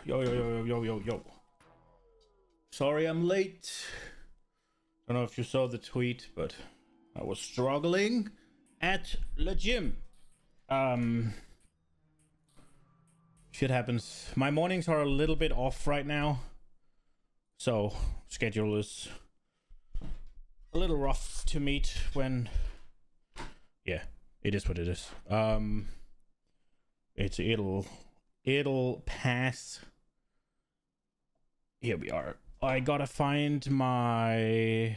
Yo. Sorry I'm late. Don't know if you saw the tweet, but I was struggling at the gym. Shit happens. My mornings are a little bit off right now. So, schedule is a little rough to meet when... Yeah, it is what it is. It'll pass. Here we are. I gotta find my...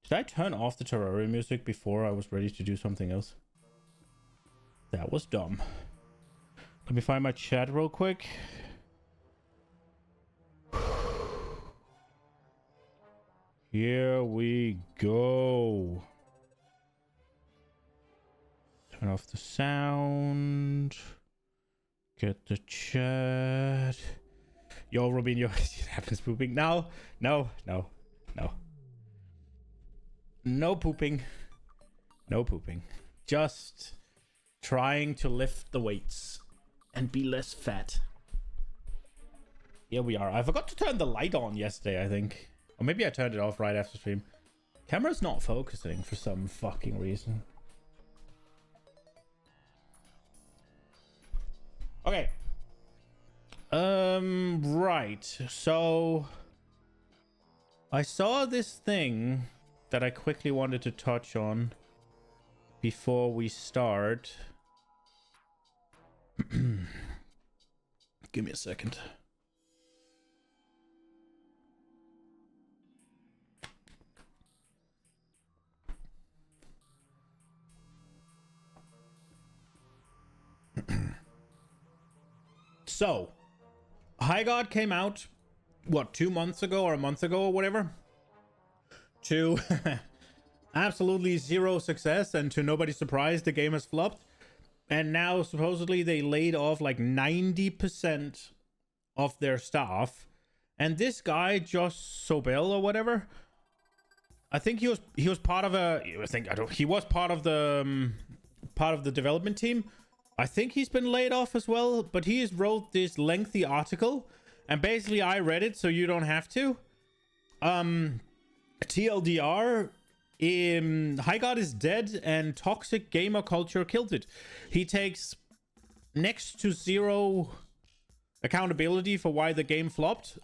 Did I turn off the Terraria music before I was ready to do something else? That was dumb. Let me find my chat real quick. Here we go. Turn off the sound. Get the chat. Yo, Robinho, it happens pooping. No pooping. No pooping. Just trying to lift the weights and be less fat. Here we are. I forgot to turn the light on yesterday, I think. Or maybe I turned it off right after stream. Camera's not focusing for some fucking reason. Okay. Right. So I saw this thing that I quickly wanted to touch on before we start. Give me a second. So, High God came out, what, 2 months ago or a month ago or whatever? To absolutely zero success, and to nobody's surprise, the game has flopped. And now, supposedly, they laid off like 90% of their staff. And this guy, Josh Sobel or whatever, I think he was part of he was part of the development team. I think he's been laid off as well, but he has wrote this lengthy article, and basically I read it so you don't have to. TLDR, High God is dead and toxic gamer culture killed it. He takes next to zero accountability for why the game flopped.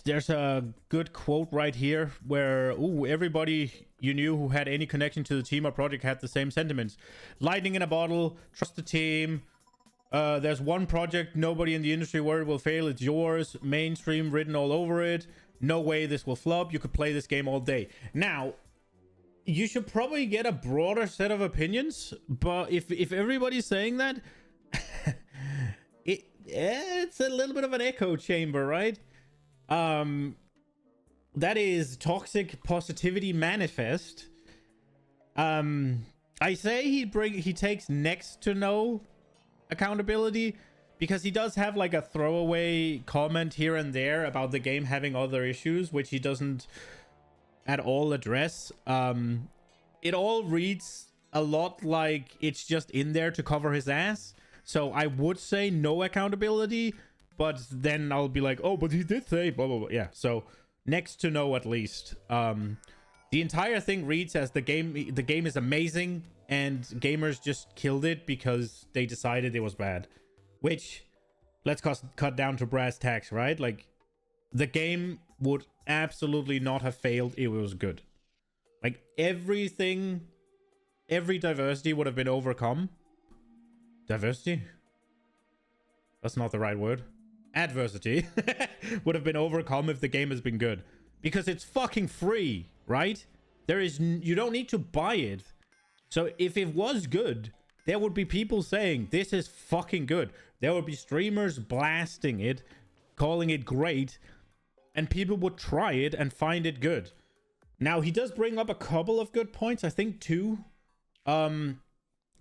There's a good quote right here where, everybody you knew who had any connection to the team or project had the same sentiments. Lightning in a bottle, trust the team. There's one project nobody in the industry worried will fail. It's yours. Mainstream written all over it. No way this will flop. You could play this game all day. Now, you should probably get a broader set of opinions, but if everybody's saying that, it's a little bit of an echo chamber, right? That is toxic positivity manifest. I say he takes next to no accountability because he does have like a throwaway comment here and there about the game having other issues, which he doesn't at all address. It all reads a lot like it's just in there to cover his ass. So I would say no accountability, but then I'll be like, oh, but he did say blah, blah, blah. Yeah, so next to no at least. The entire thing reads as the game is amazing and gamers just killed it because they decided it was bad. Which, let's cut down to brass tacks, right? Like, the game would absolutely not have failed if it was good. Like, every diversity would have been overcome. Diversity? That's not the right word. Adversity would have been overcome if the game has been good, because it's fucking free, right? You don't need to buy it. So if it was good, there would be people saying this is fucking good. There would be streamers blasting it, calling it great, and people would try it and find it good. Now, he does bring up a couple of good points, I think two.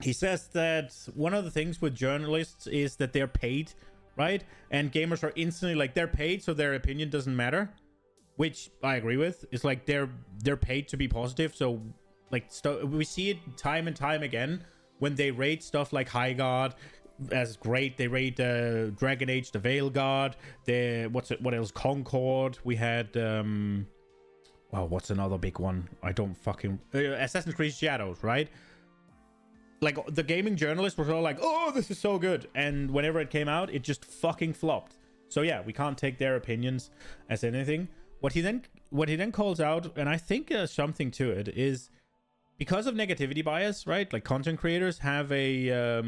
He says that one of the things with journalists is that they're paid, right? And gamers are instantly like, they're paid, so their opinion doesn't matter, which I agree with. It's like they're paid to be positive. So like we see it time and time again when they rate stuff like High God, as great. They rate Dragon Age, the Veil Guard. What else? Concord. We had well, what's another big one? I don't fucking Assassin's Creed Shadows, right? Like, the gaming journalists were all like, oh, this is so good, and whenever it came out, it just fucking flopped. So yeah, we can't take their opinions as anything. What he then calls out, and I think there's something to it, is because of negativity bias, right? Like, content creators have a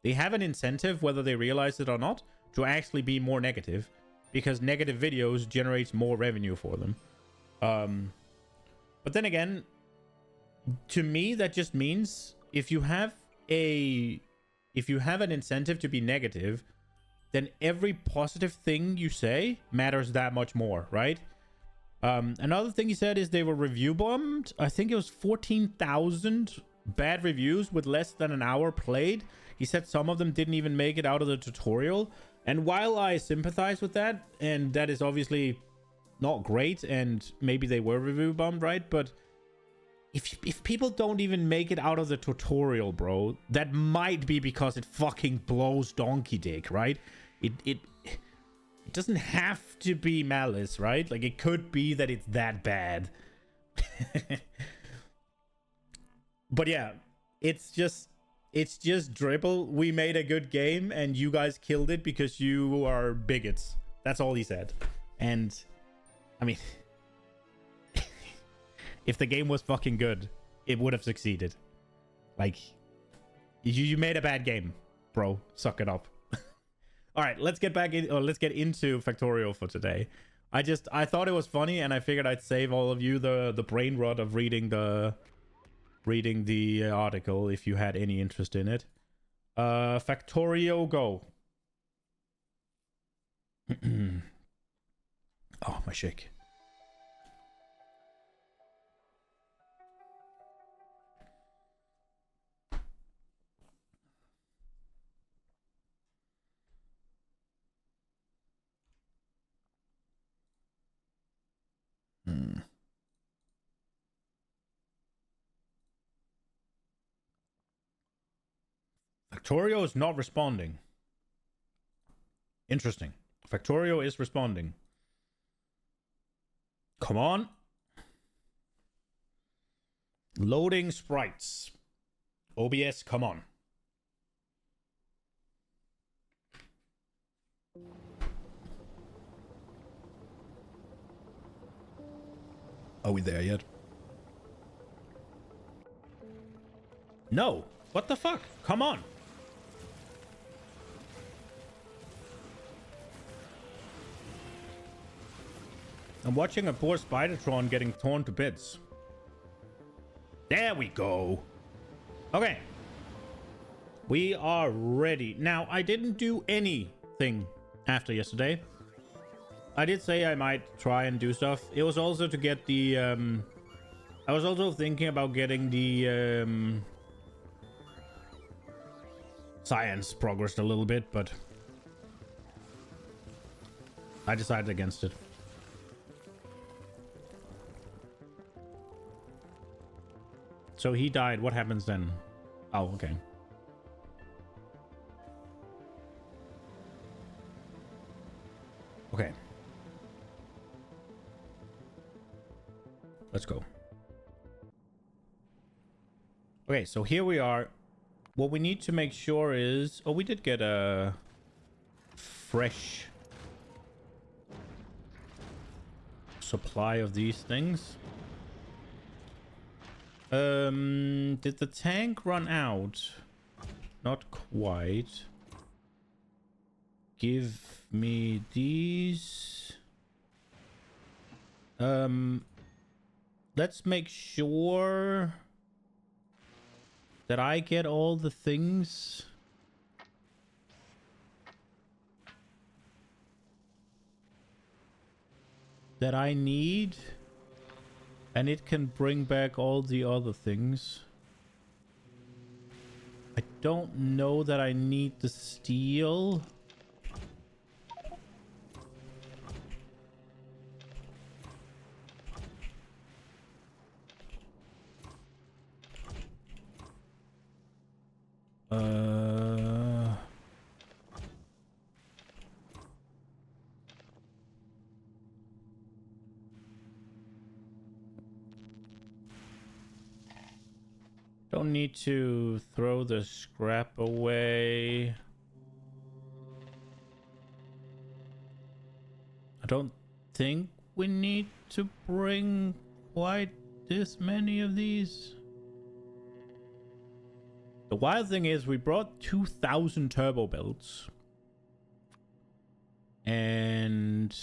they have an incentive, whether they realize it or not, to actually be more negative, because negative videos generates more revenue for them. But then again, to me, that just means if you have an incentive to be negative, then every positive thing you say matters that much more, right? Another thing he said is they were review bombed. I think it was 14,000 bad reviews with less than an hour played. He said some of them didn't even make it out of the tutorial. And while I sympathize with that, and that is obviously not great, and maybe they were review bombed, right? But if people don't even make it out of the tutorial, bro, that might be because it fucking blows donkey dick, right? It doesn't have to be malice, right? Like, it could be that it's that bad. But yeah, it's just dribble. We made a good game and you guys killed it because you are bigots. That's all he said. And I mean, if the game was fucking good, it would have succeeded. Like, you made a bad game, bro. Suck it up. All right, let's get back in, or let's get into Factorio for today. I thought it was funny, and I figured I'd save all of you the brain rot of reading the article if you had any interest in it. Factorio, go. Oh, my shake. Factorio is not responding. Interesting. Factorio is responding. Come on. Loading sprites. OBS, come on. Are we there yet? No. What the fuck? Come on. I'm watching a poor Spidertron getting torn to bits. There we go. Okay. We are ready. Now, I didn't do anything after yesterday. I did say I might try and do stuff. It was also to get the... I was also thinking about getting the... science progressed a little bit, but... I decided against it. So he died. What happens then? Oh, okay. Okay. Let's go. Okay, so here we are. What we need to make sure is... Oh, we did get a fresh supply of these things. Did the tank run out? Not quite. Give me these. Let's make sure that I get all the things that I need. And it can bring back all the other things. I don't know that I need the steel. don't need to throw the scrap away. I don't think we need to bring quite this many of these. The wild thing is we brought 2,000 turbo belts. And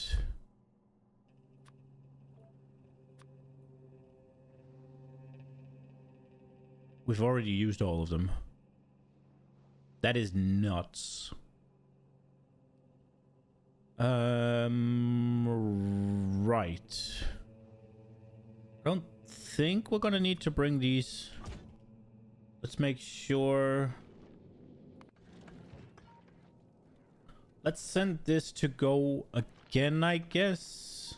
we've already used all of them. That is nuts. Right. I don't think we're gonna need to bring these. Let's make sure. Let's send this to go again, I guess.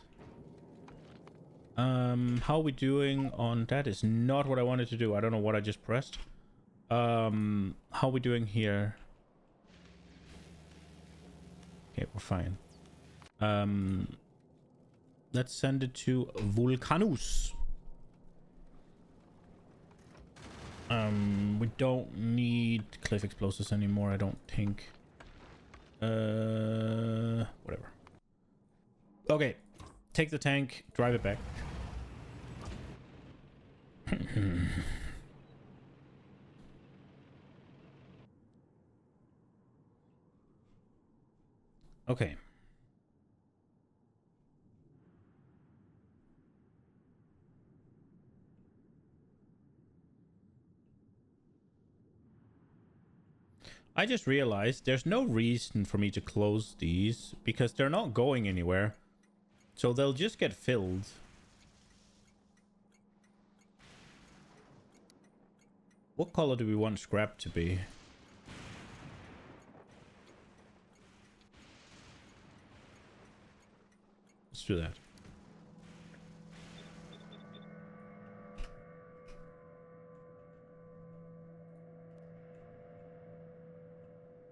How are we doing on that? Is not what I wanted to do. I don't know what I just pressed. How are we doing here? Okay, we're fine. Let's send it to Vulcanus. We don't need cliff explosives anymore, I don't think. Whatever. Okay, take the tank, drive it back. Okay. I just realized there's no reason for me to close these because they're not going anywhere. So they'll just get filled. What color do we want scrap to be? Let's do that.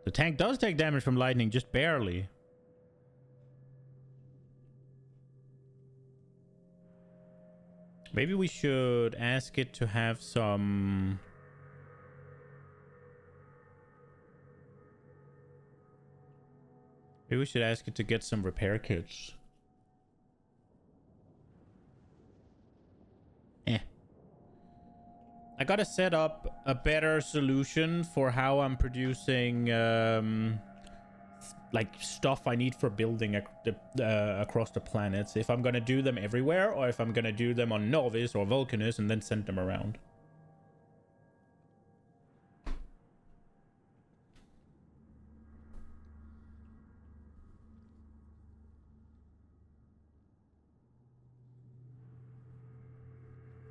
The tank does take damage from lightning, just barely. Maybe we should ask it to have some... Maybe we should ask it to get some repair kits. I gotta set up a better solution for how I'm producing like stuff I need for building across the planets. If I'm gonna do them everywhere or if I'm gonna do them on Novice or Vulcanus and then send them around.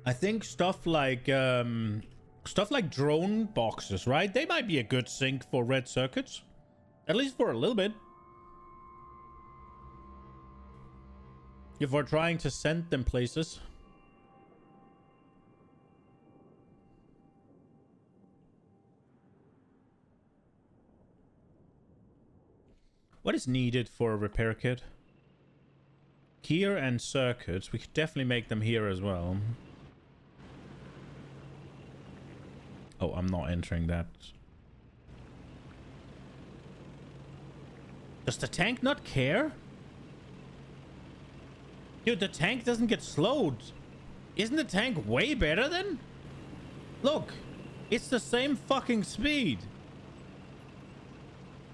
I think stuff like drone boxes, right? They might be a good sync for red circuits. At least for a little bit. If we're trying to send them places. What is needed for a repair kit? Here and circuits. We could definitely make them here as well. Oh, I'm not entering that. Does the tank not care? Dude, the tank doesn't get slowed. Isn't the tank way better then? Look, it's the same fucking speed.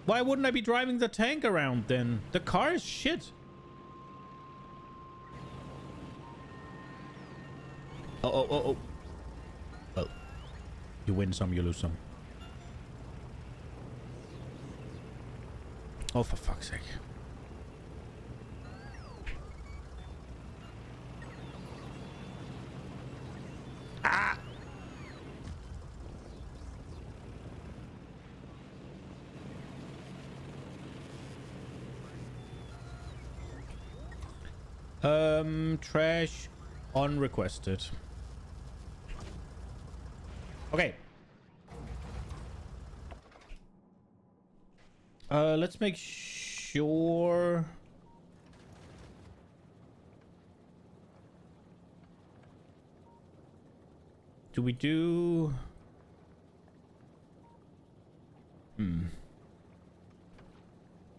Why wouldn't I be driving the tank around then? The car is shit. Oh. Well, you win some, you lose some. Oh, for fuck's sake. Ah! Trash unrequested. Okay. Let's make sure. Do we do...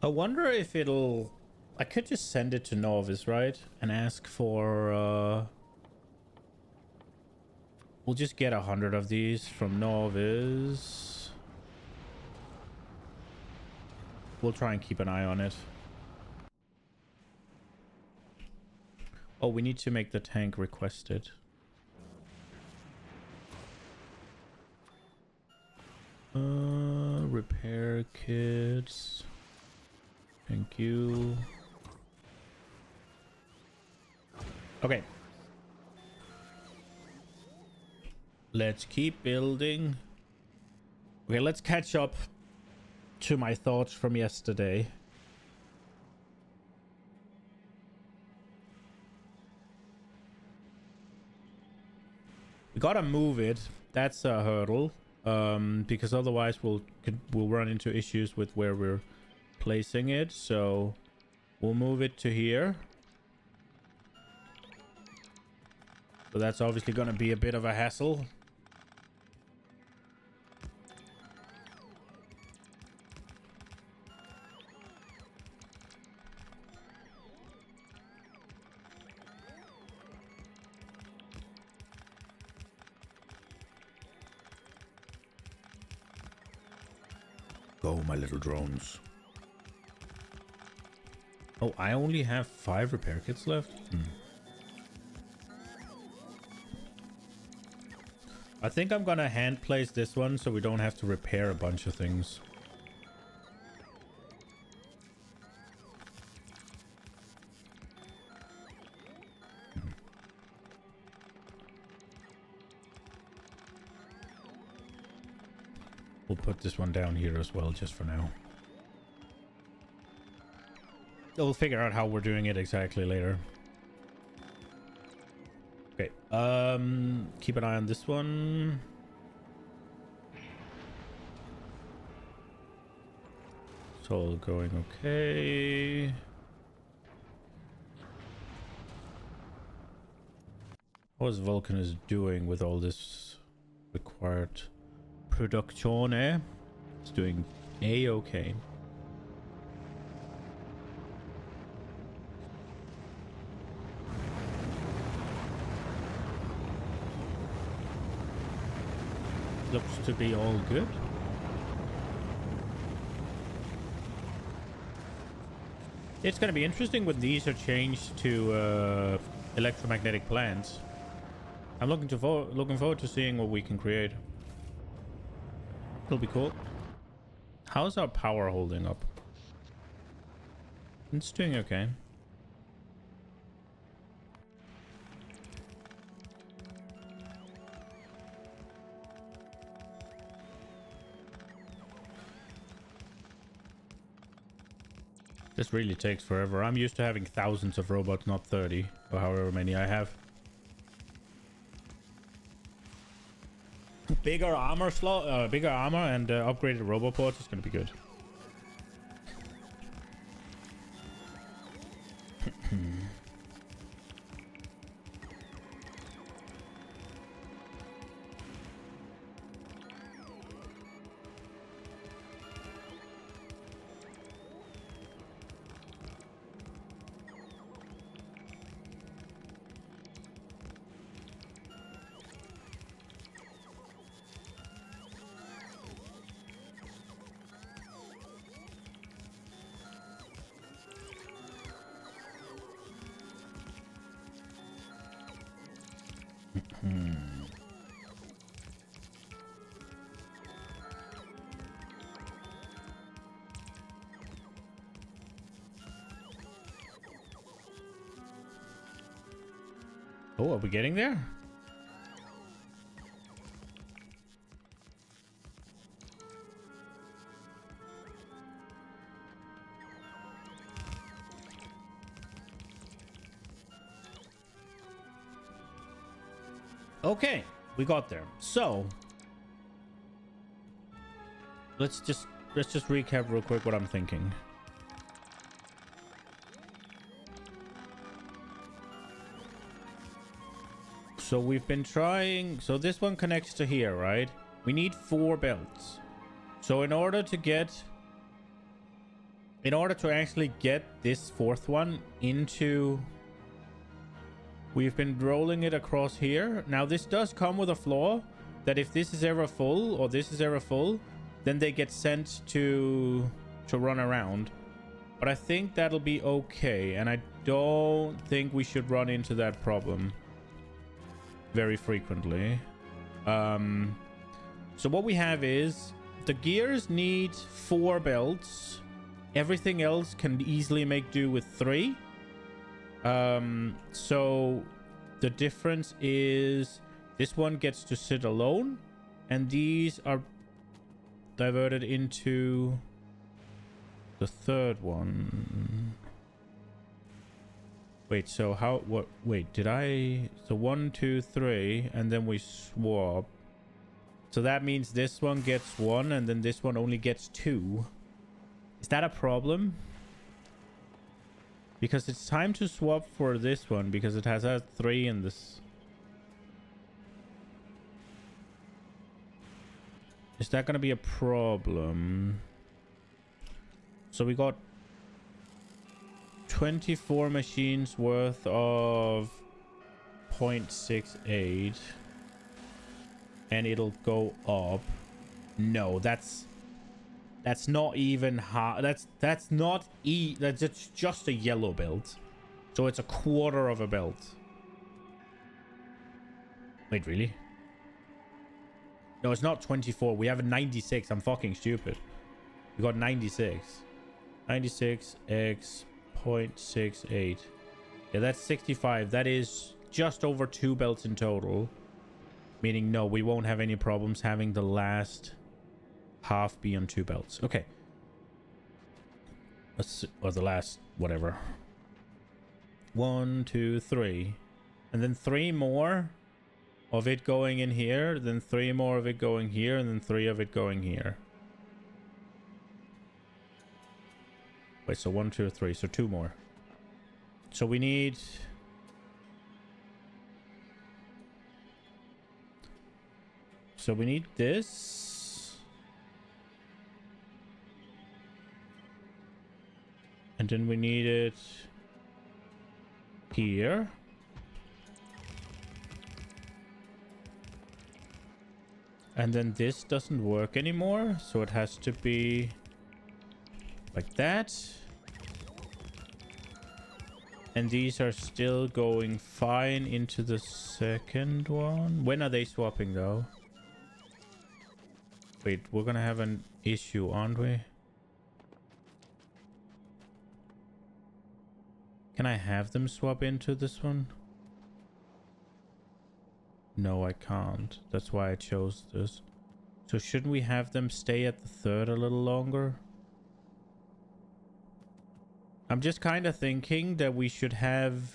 I wonder if it'll... I could just send it to Novice, right? And ask for... We'll just get 100 of these from Novice. We'll try and keep an eye on it. Oh, we need to make the tank requested. Repair kits. Thank you. Okay. Let's keep building. Okay, let's catch up to my thoughts from yesterday. We gotta move it. That's a hurdle. Because otherwise we'll run into issues with where we're placing it. So we'll move it to here. So that's obviously gonna be a bit of a hassle. Go, my little drones. Oh, I only have 5 repair kits left? I think I'm gonna hand place this one so we don't have to repair a bunch of things. We'll put this one down here as well, just for now. We'll figure out how we're doing it exactly later. Okay, keep an eye on this one. It's all going okay. How is Vulcan doing with all this required production, eh? It's doing a-okay. Looks to be all good. It's going to be interesting when these are changed to electromagnetic plants. I'm looking forward to seeing what we can create. It'll be cool. How's our power holding up? It's doing okay. This really takes forever. I'm used to having thousands of robots, not 30, or however many I have. Bigger armor bigger armor and upgraded roboports is gonna be good. Oh, are we getting there? Okay, we got there. So let's just recap real quick what I'm thinking. So we've been trying... So this one connects to here, right? We need 4 belts. So in order to actually get this fourth one into... We've been rolling it across here. Now, this does come with a flaw that if this is ever full or this is ever full, then they get sent to run around. But I think that'll be okay. And I don't think we should run into that problem very frequently. So what we have is the gears need 4 belts. Everything else can easily make do with 3. So the difference is this one gets to sit alone, and these are diverted into the third one. Wait, so how, what, wait, did I, so 1, 2, 3, and then we swap. So that means this one gets 1, and then this one only gets 2. Is that a problem? Because it's time to swap for this one, because it has a 3 in this. Is that going to be a problem? So we got 24 machines worth of 0.68. And it'll go up. No, that's not even hard. That's just a yellow belt. So it's a quarter of a belt. Wait, really? No, it's not 24. We have a 96. I'm fucking stupid. We got 96. 96 x 0.68. Yeah, that's 65. That is just over 2 belts in total. Meaning, no, we won't have any problems having the last half be on 2 belts. Okay. Let's see, or the last, whatever. 1, 2, 3. And then 3 more of it going in here. Then 3 more of it going here. And then 3 of it going here. Wait, so 1, 2, 3. So 2 more. So we need... So we need this. And then we need it here. And then this doesn't work anymore, so it has to be like that. And these are still going fine into the second one. When are they swapping though? Wait, we're gonna have an issue, aren't we? Can I have them swap into this one? No, I can't. That's why I chose this. So shouldn't we have them stay at the third a little longer? I'm just kind of thinking that we should have...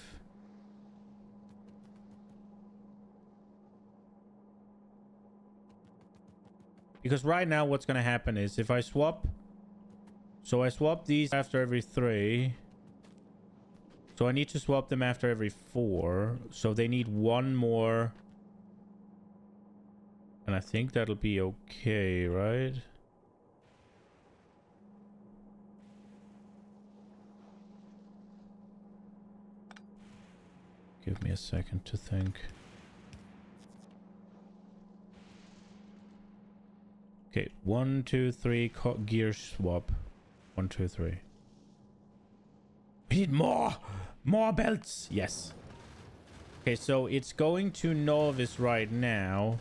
Because right now what's going to happen is if I swap... So I swap these after every 3. So I need to swap them after every 4. So they need 1 more. And I think that'll be okay, right? Give me a second to think. Okay, 1, 2, 3, gear swap. 1, 2, 3. We need more belts. Yes. Okay, so it's going to novice right now.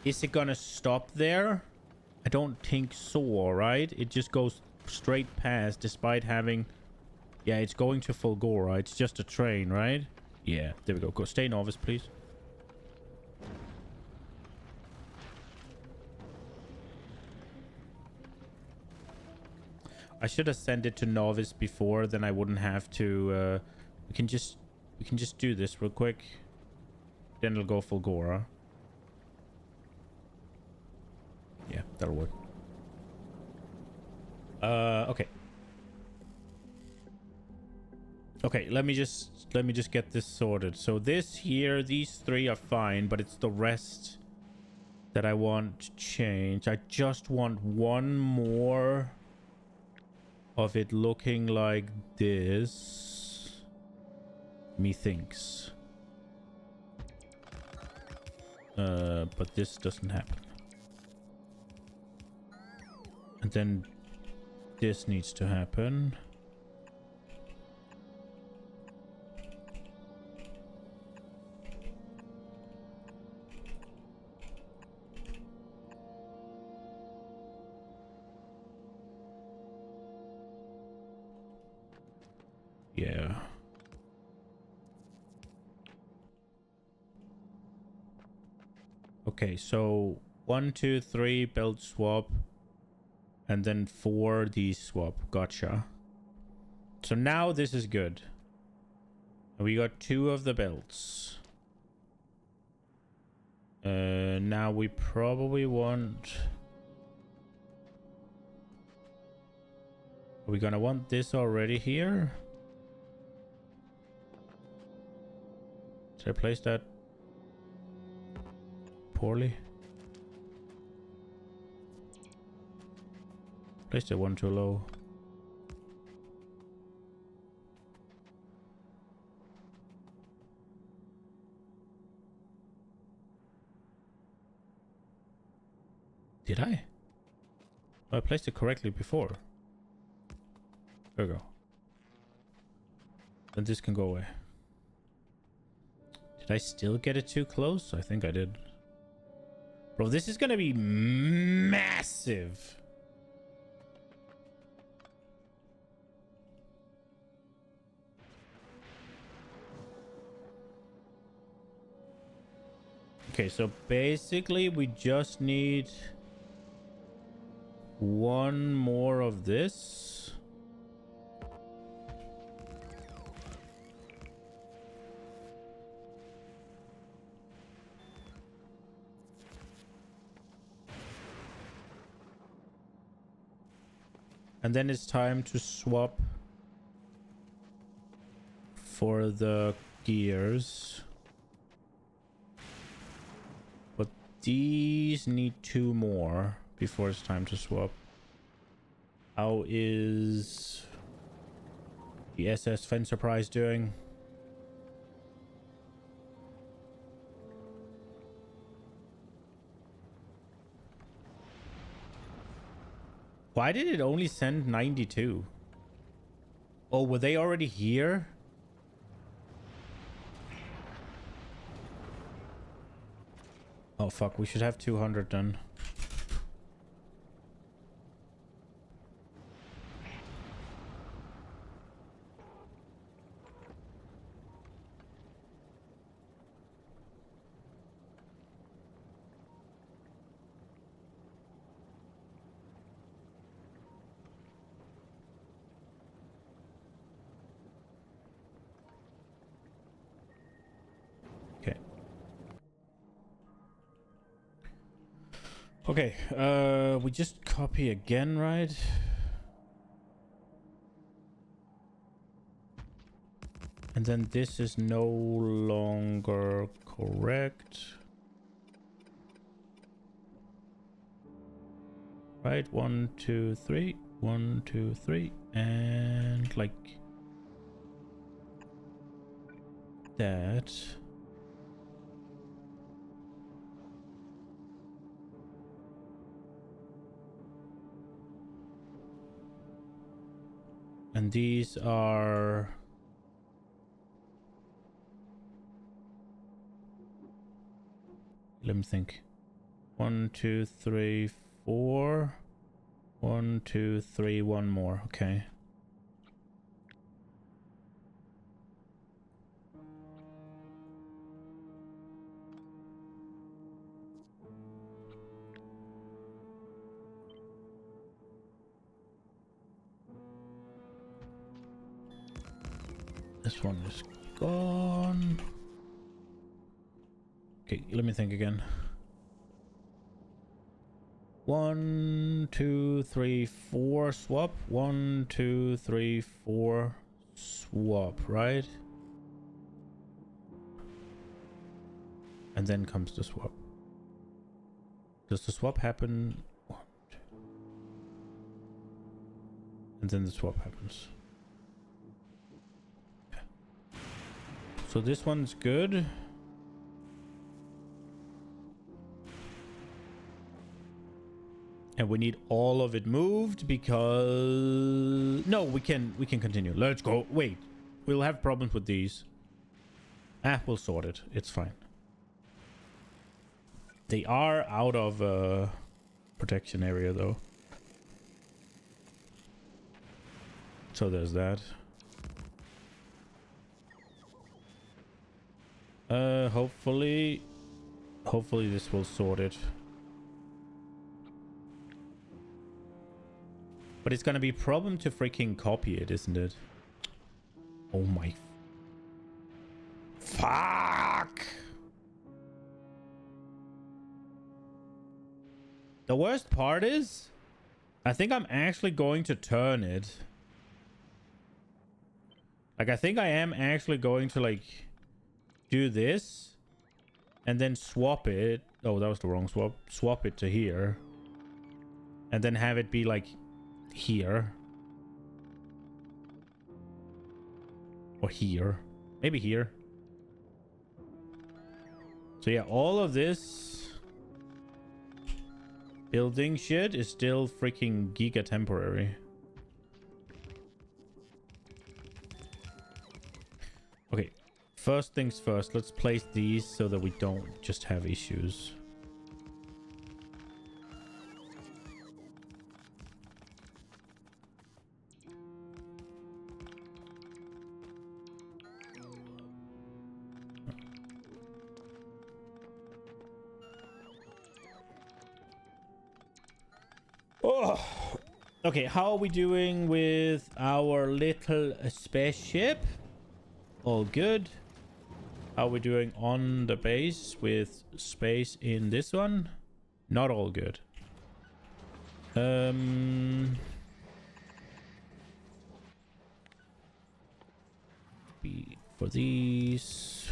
Is it gonna stop there? I don't think so, right? It just goes straight past despite having... Yeah, it's going to Fulgora. It's just a train, right? Yeah, there we go. Go stay novice, please. I should have sent it to novice before, then I wouldn't have to... we can just do this real quick. Then it'll go Fulgora. Yeah, that'll work. Okay. Okay, let me just get this sorted. So this here, these 3 are fine, but it's the rest that I want to change. I just want one more of it looking like this. Methinks. But this doesn't happen. And then this needs to happen. Yeah. Okay, so 1, 2, 3 belt swap. And then 4 these swap. Gotcha. So now this is good. We got 2 of the belts. Now we probably want... Are we gonna want this already here? Did I place that poorly? Placed it one too low. Did I? Oh, I placed it correctly before. There we go. Then this can go away. Did I still get it too close? I think I did. Bro, this is gonna be massive. Okay, so basically we just need one more of this. And then it's time to swap for the gears. But these need 2 more before it's time to swap. How is the SS Fencer Prize doing? Why did it only send 92? Oh, were they already here? Oh, fuck. We should have 200 then. Okay, we just copy again, right? And then this is no longer correct. Right, 1, 2, 3. 1, 2, 3. And like that. And these are... Let me think. 1, 2, 3, 4. 1, 2, 3, 1 more. Okay. This one is gone. Okay, let me think again. 1, 2, 3, 4 swap. 1, 2, 3, 4 swap, right? And then comes the swap. Does the swap happen? And then the swap happens. Yeah. So this one's good. And we need all of it moved because... No, we can continue. Let's go. Wait. We'll have problems with these. We'll sort it. It's fine. They are out of protection area though. So there's that. Hopefully this will sort it. But it's gonna be a problem to freaking copy it, isn't it? Oh my... Fuck! The worst part is, I think I'm actually going to turn it. Like, I think I am actually going to, like, do this. And then swap it. Oh, that was the wrong swap. Swap it to here. And then have it be, like, here. Or here. Maybe here. So, yeah, all of this... building shit is still freaking giga temporary. Okay, first things first, let's place these so that we don't just have issues. Oh, okay. How are we doing with our little spaceship? All good. How are we doing on the base with space in this one? Not all good. For these.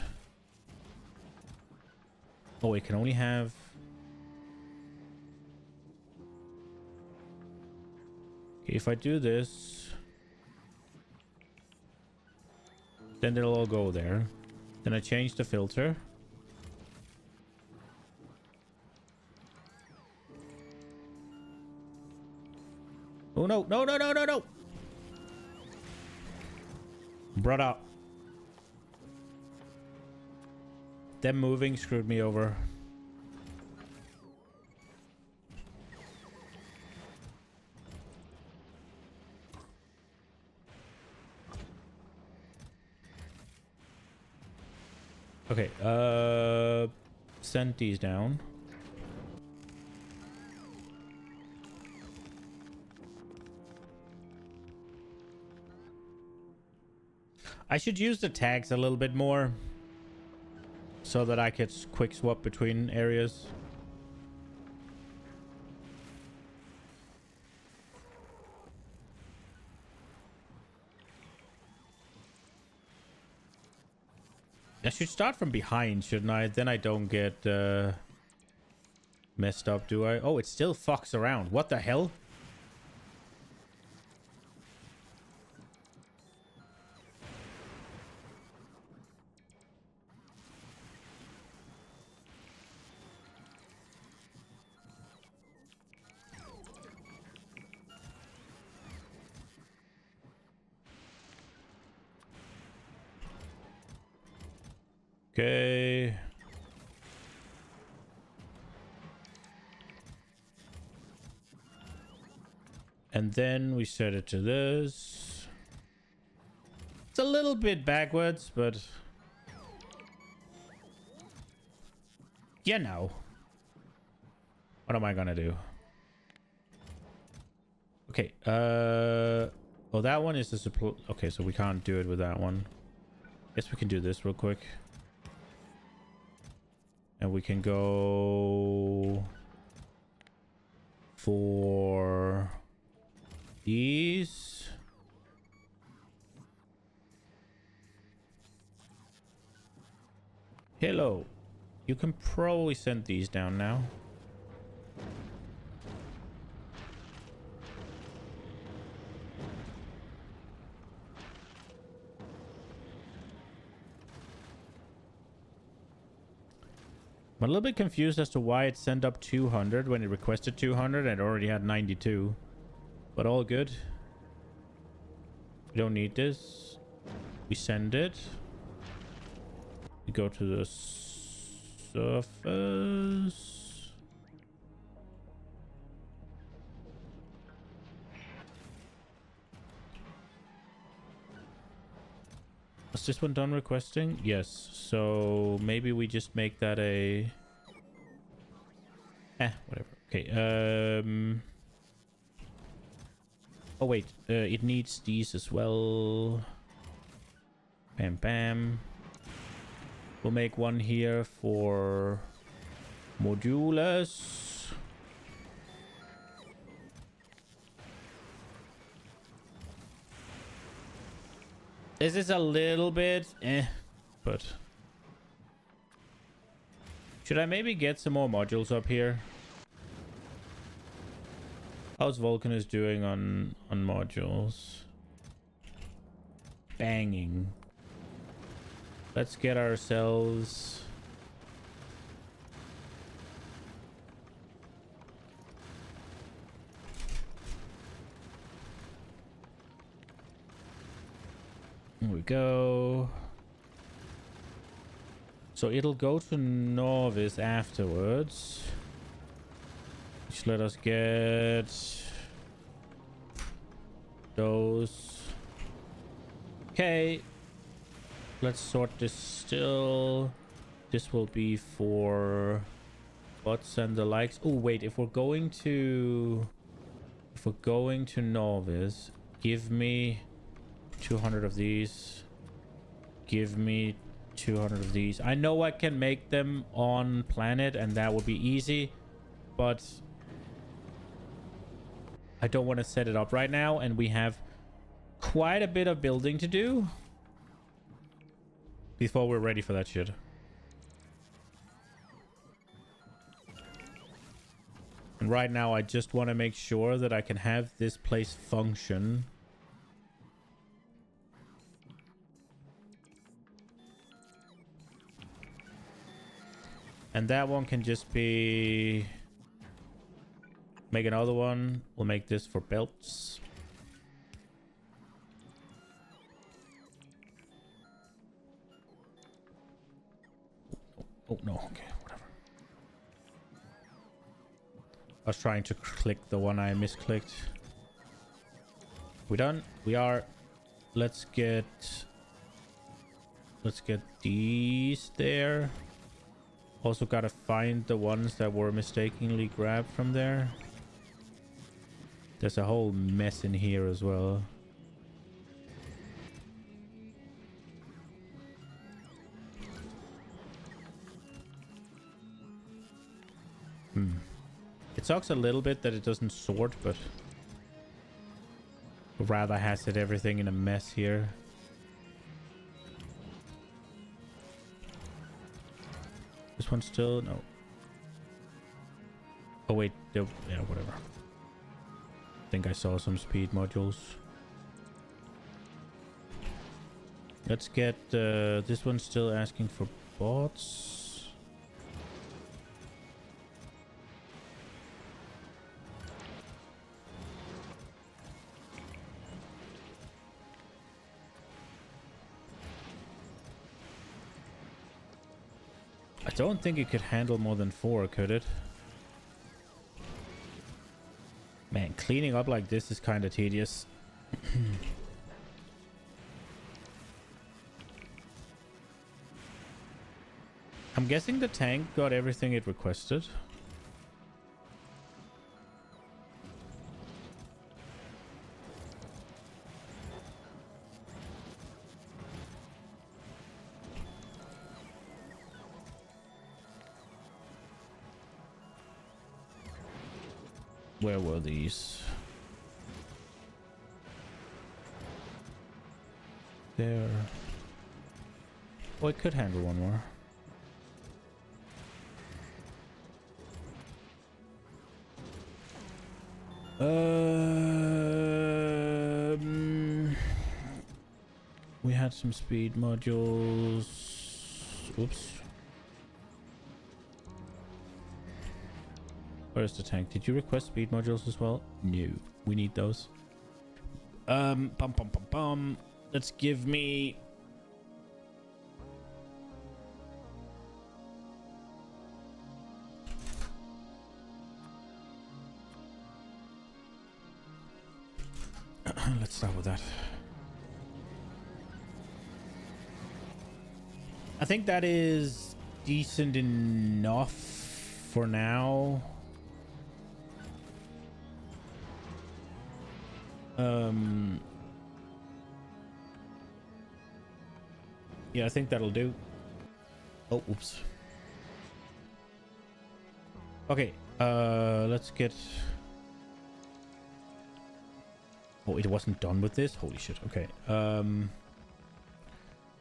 Oh, we can only have. If I do this, then they'll all go there. Then I change the filter. Oh no, no, no, no, no, no! Brother. Them moving screwed me over. Okay, send these down. I should use the tags a little bit more so that I could quick swap between areas. I should start from behind, shouldn't I? Then I don't get messed up, do I? Oh, it still fucks around. What the hell? Okay. And then we set it to this. It's a little bit backwards, but... you know. What am I gonna do? Okay, oh, that one is the supply... okay, so we can't do it with that one. Guess we can do this real quick. And we can go for these. Hello. You can probably send these down now. I'm a little bit confused as to why it sent up 200 when it requested 200 and it already had 92. But all good. We don't need this. We send it. We go to the surface. Is this one done requesting? Yes. So maybe we just make that a... whatever. Okay. Oh, wait. It needs these as well. Bam, bam. We'll make one here for modules. This is a little bit but should I maybe get some more modules up here? How's Vulcanus doing on modules? Banging. Let's get ourselves... Here we go. So it'll go to Novice afterwards. Just let us get those. Okay. Let's sort this still. This will be for bots and the likes. Oh wait, if we're going to Novice, give me 200 of these. Give me 200 of these. I know I can make them on planet and that would be easy, but I don't want to set it up right now and we have quite a bit of building to do before we're ready for that shit. And right now I just want to make sure that I can have this place function. And that one can just be... Make another one. We'll make this for belts. Oh, no. Okay, whatever. I was trying to click the one I misclicked. We done? We are. Let's get these there. Also gotta find the ones that were mistakenly grabbed from there. There's a whole mess in here as well. It sucks a little bit that it doesn't sort, but rather has it everything in a mess here. This one still no. Oh wait, yeah, whatever. I think I saw some speed modules. Let's get this one's still asking for bots. I don't think it could handle more than 4, could it? Man, cleaning up like this is kind of tedious. I'm guessing the tank got everything it requested. Where were these? There. Oh, it could handle one more. We had some speed modules. Oops. Where's the tank? Did you request speed modules as well? No. We need those. Bum, bum, bum, bum. Let's give me... Let's start with that. I think that is decent enough for now. Yeah, I think that'll do. Oh, oops. Okay, let's get... Oh, it wasn't done with this? Holy shit, okay.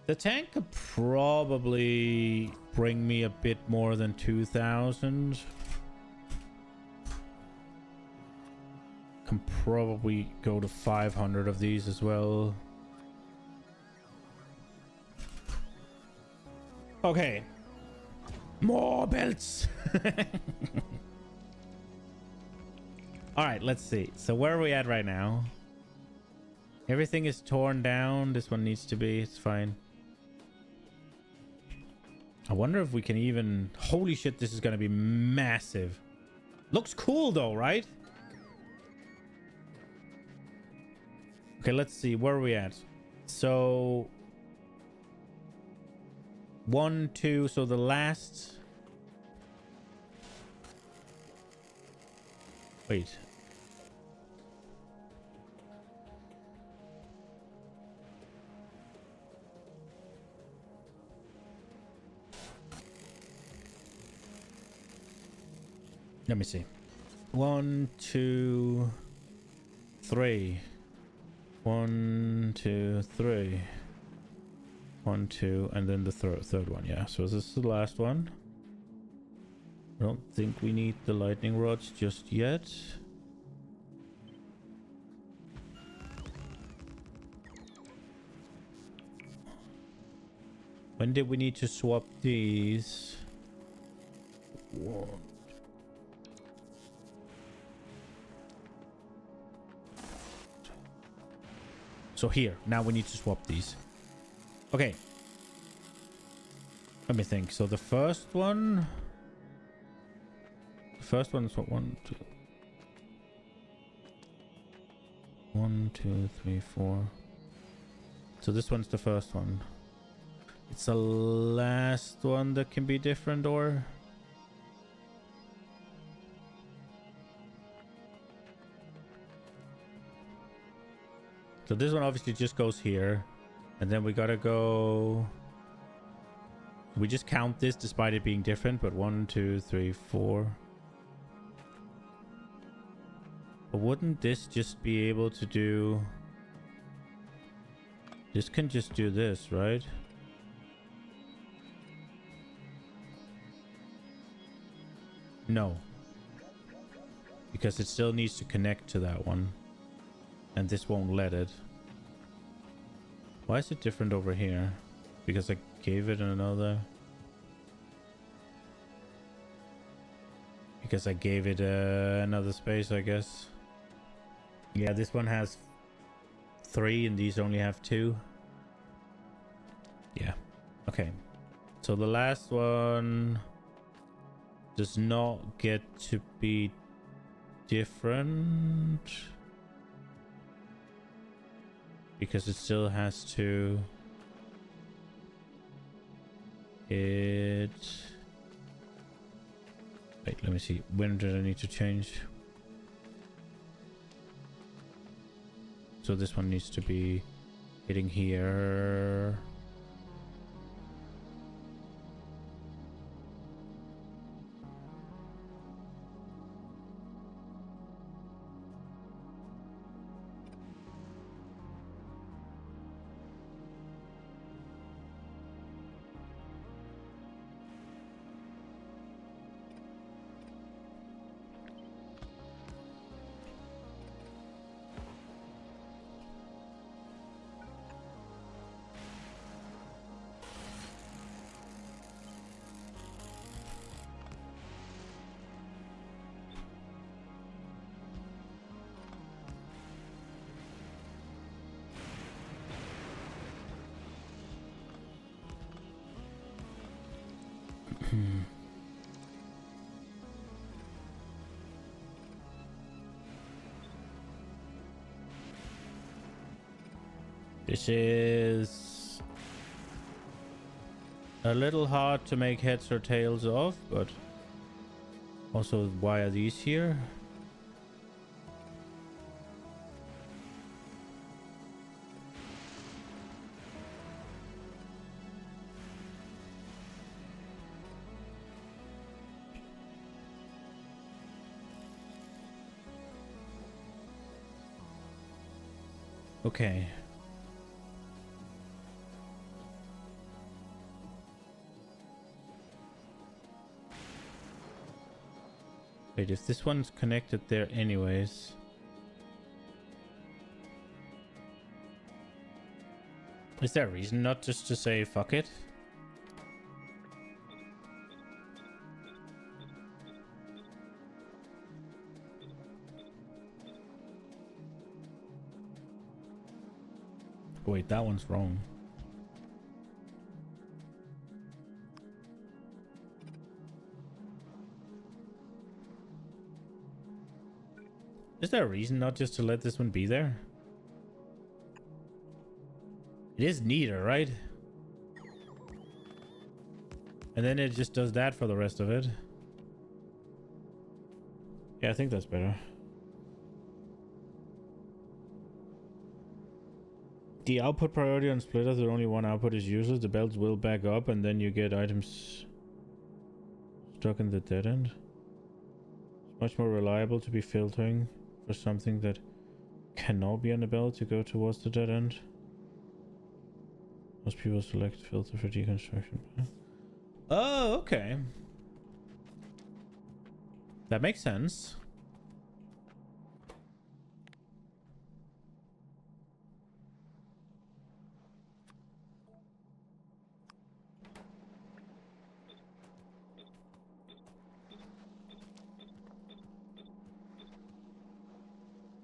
The tank could probably bring me a bit more than 2,000. Can probably go to 500 of these as well. Okay. More belts. All right, let's see. So where are we at right now? Everything is torn down. This one needs to be. It's fine. I wonder if we can even... Holy shit, this is going to be massive. Looks cool though, right? Okay, let's see. Where are we at? So... 1, 2... So the last... Wait. Let me see. 1, 2, 3. 1, 2, 3. 1, 2, and then the third one. Yeah, so this is the last one. I don't think we need the lightning rods just yet. When did we need to swap these? One. So here, now we need to swap these. Okay. Let me think. So the first one... The first one is what? 1, 2... 1, 2, 3, 4. So this one's the first one. It's the last one that can be different, or... So this one obviously just goes here. And then we gotta go... We just count this despite it being different, but 1, 2, 3, 4. But wouldn't this just be able to do... This can just do this, right? No. Because it still needs to connect to that one. And this won't let it. Why is it different over here? Because I gave it another... Because I gave it another space, I guess. Yeah, this one has 3 and these only have 2. Yeah. Okay. So the last one does not get to be different. Because it still has to... Wait, let me see. When did I need to change? So this one needs to be hitting here. This is a little hard to make heads or tails of, but also why are these here? Okay. Wait, if this one's connected there anyways. Is there a reason not just to say fuck it? Wait, that one's wrong. Is there a reason not just to let this one be there? It is neater, right? And then it just does that for the rest of it. Yeah, I think that's better. The output priority on splitters that only one output is useless. The belts will back up and then you get items stuck in the dead end. It's much more reliable to be filtering for something that cannot be on the belt to go towards the dead end. Most people select filter for deconstruction. Oh, okay. That makes sense.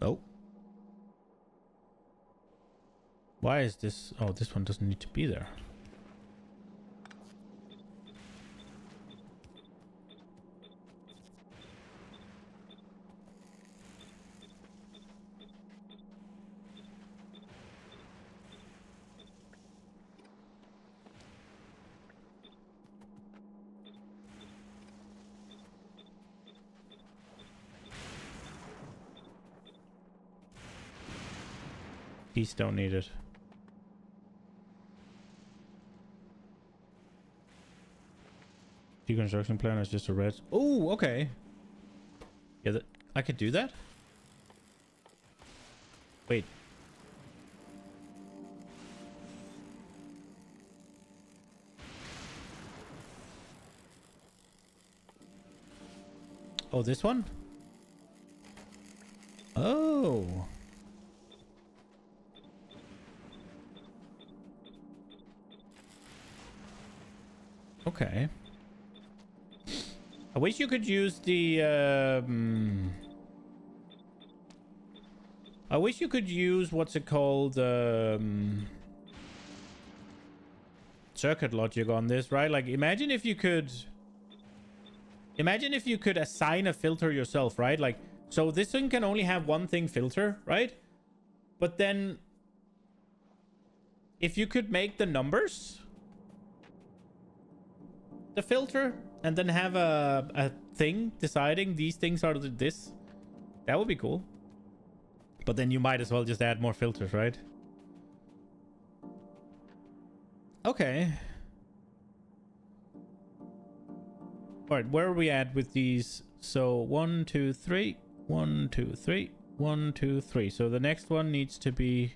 Oh. Why is this? Oh, this one doesn't need to be there. These don't need it. Deconstruction plan is just a red. Oh, okay. Yeah, I could do that? Wait. Oh, this one? Oh. Okay. I wish you could use the I wish you could use what's it called, circuit logic on this, right? Like imagine if you could assign a filter yourself, right? Like, so this thing can only have one thing filter, right? But then if you could make the numbers the filter and then have a thing deciding these things are this, that would be cool. But then you might as well just add more filters, right? Okay. All right, where are we at with these? So 1 2 3 1 2 3 1 2 3. So the next one needs to be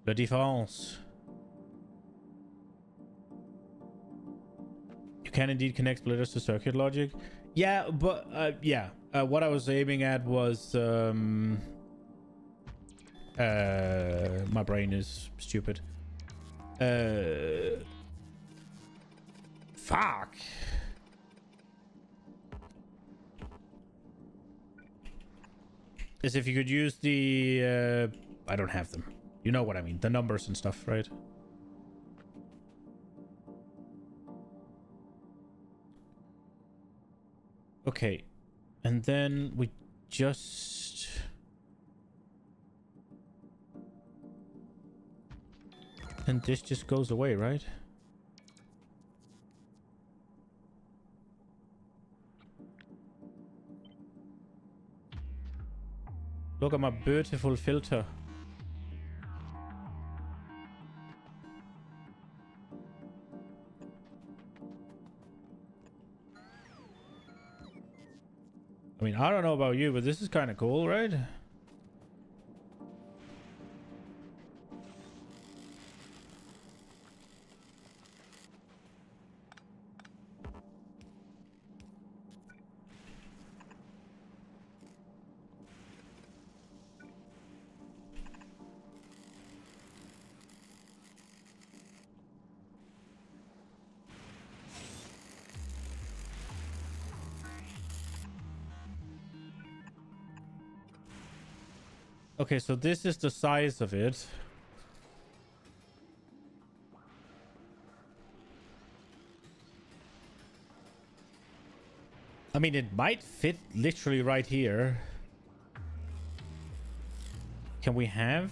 La Défense. You can indeed connect splitters to circuit logic. Yeah, but yeah. What I was aiming at was my brain is stupid. Fuck. Is if you could use the I don't have them. You know what I mean, the numbers and stuff, right? Okay. And then we just... And this just goes away, right? Look at my beautiful filter. I mean, I don't know about you, but this is kind of cool, right? Okay, so this is the size of it. I mean, it might fit literally right here. Can we have...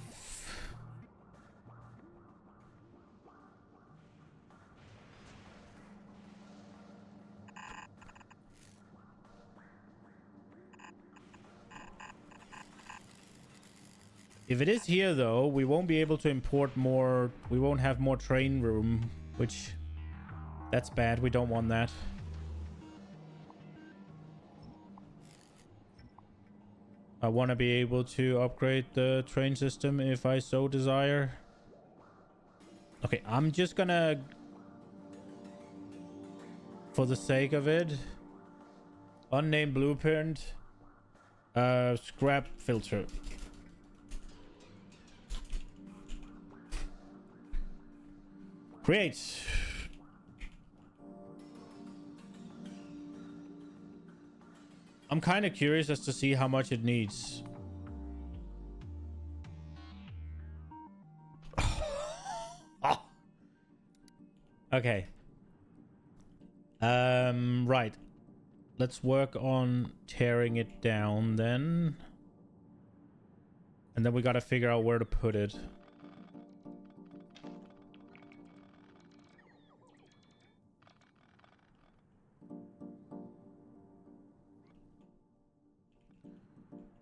If it is here, though, we won't be able to import more. We won't have more train room, which... That's bad. We don't want that. I want to be able to upgrade the train system if I so desire. Okay, I'm just gonna... For the sake of it... Unnamed blueprint. Scrap filter. Create. I'm kind of curious as to see how much it needs. Okay. Right. Let's work on tearing it down then. And then we gotta figure out where to put it.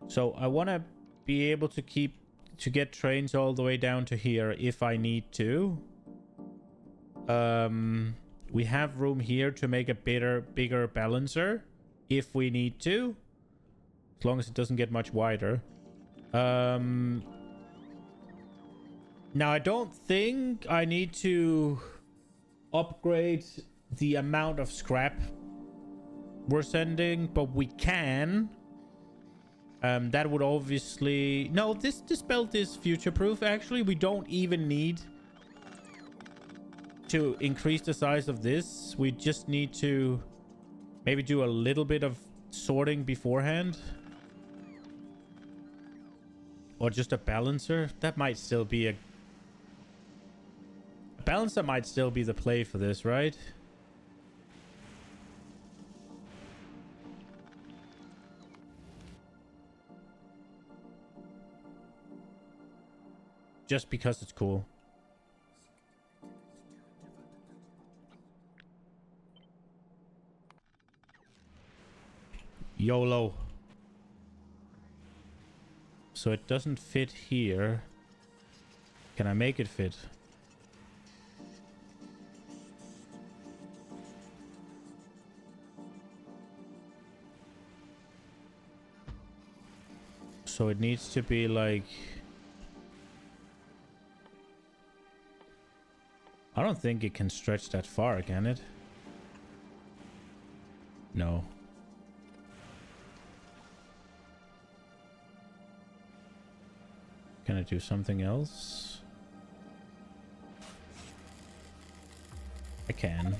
So I want to be able to get trains all the way down to here if I need to. We have room here to make a bigger balancer if we need to, as long as it doesn't get much wider. Now I don't think I need to upgrade the amount of scrap we're sending, but we can. That would obviously... No, this belt is future-proof, actually. We don't even need to increase the size of this. We just need to maybe do a little bit of sorting beforehand. Or just a balancer. That might still be a balancer might still be the play for this, right? Just because it's cool. YOLO. So it doesn't fit here. Can I make it fit? So it needs to be like... I don't think it can stretch that far, can it? No. Can I do something else? I can.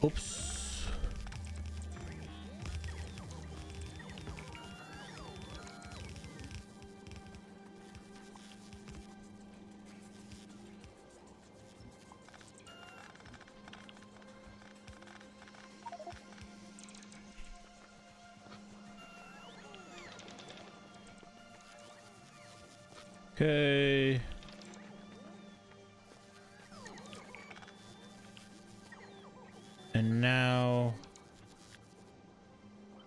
Oops. Okay. And now...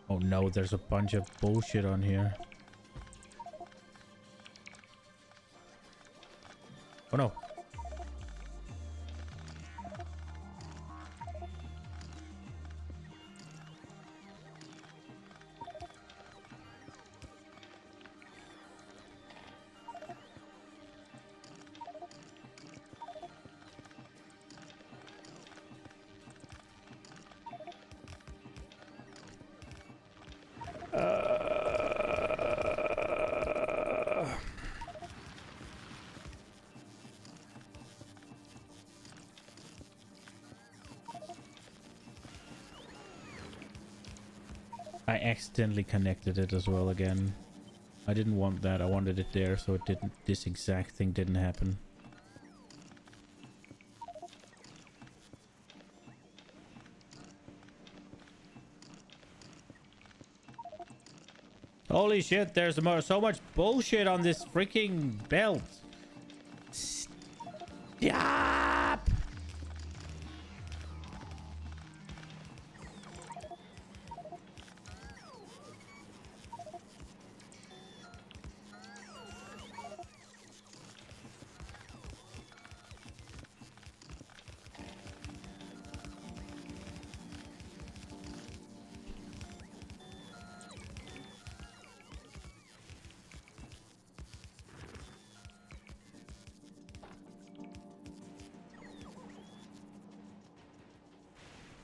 Oh no, there's a bunch of bullshit on here. Oh no. I accidentally connected it as well again. I didn't want that. I wanted it there so it didn't. This exact thing didn't happen. Holy shit! There's so much bullshit on this freaking belt. Stop!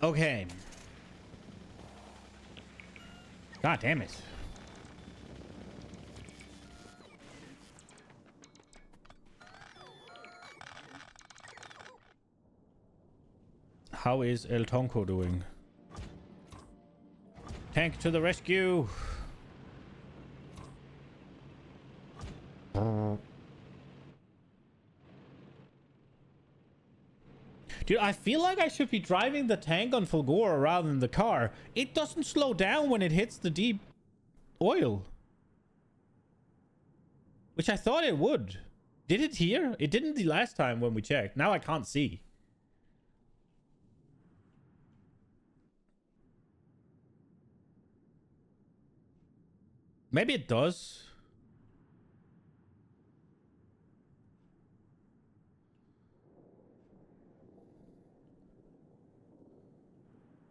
Okay. God damn it. How is El Tonko doing? Tank to the rescue. Dude, I feel like I should be driving the tank on Fulgora rather than the car. It doesn't slow down when it hits the deep oil. Which I thought it would. Did it here? It didn't the last time when we checked. Now I can't see. Maybe it does.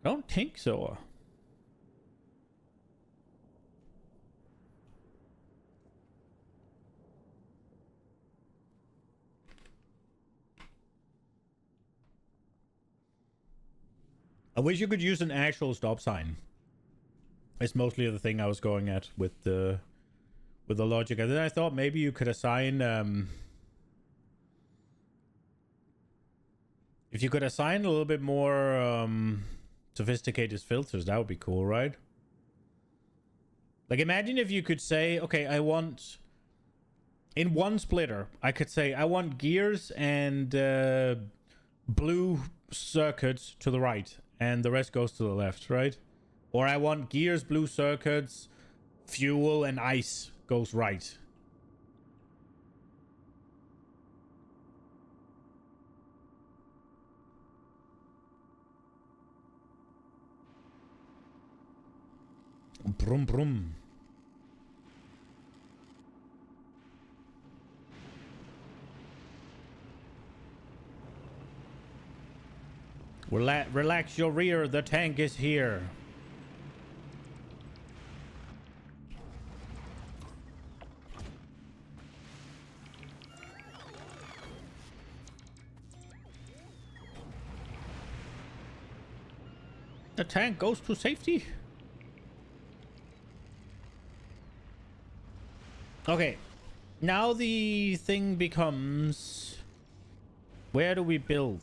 I don't think so. I wish you could use an actual stop sign. It's mostly the thing I was going at with the logic. And then I thought maybe you could assign if you could assign a little bit more sophisticated filters, that would be cool, right? Like imagine if you could say, okay, I want in one splitter, I could say I want gears and blue circuits to the right and the rest goes to the left, right? Or I want gears, blue circuits, fuel and ice goes right. Brum brum. Relax your rear, the tank is here. The tank goes to safety. Okay, now the thing becomes, where do we build?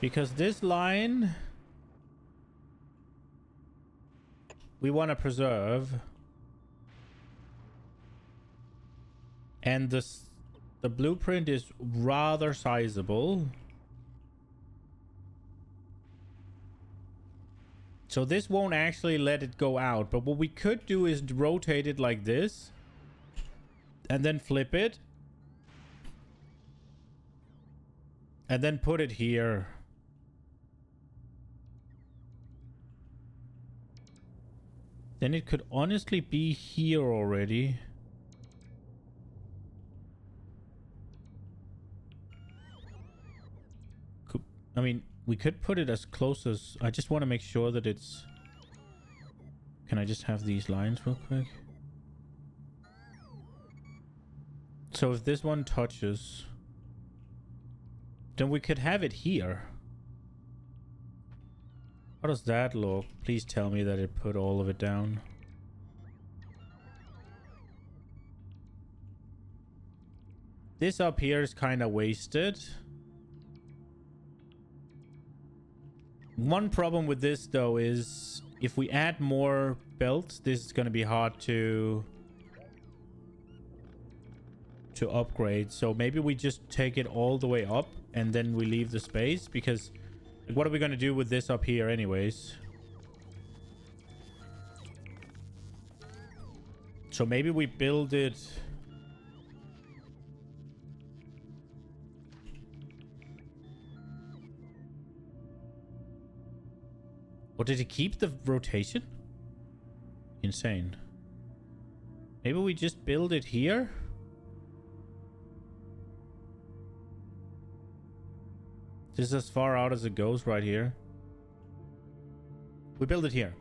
Because this line we want to preserve, and the blueprint is rather sizable. So this won't actually let it go out, but what we could do is rotate it like this and then flip it and then put it here. Then it could honestly be here already. I mean, we could put it as close as... I just want to make sure that it's... Can I just have these lines real quick? So if this one touches, then we could have it here. How does that look? Please tell me that it put all of it down. This up here is kind of wasted. One problem with this though is if we add more belts, this is going to be hard to upgrade. So maybe we just take it all the way up and then we leave the space, because like, what are we going to do with this up here anyways? So maybe we build it... Or did it keep the rotation? Insane. Maybe we just build it here? This is as far out as it goes right here. We build it here.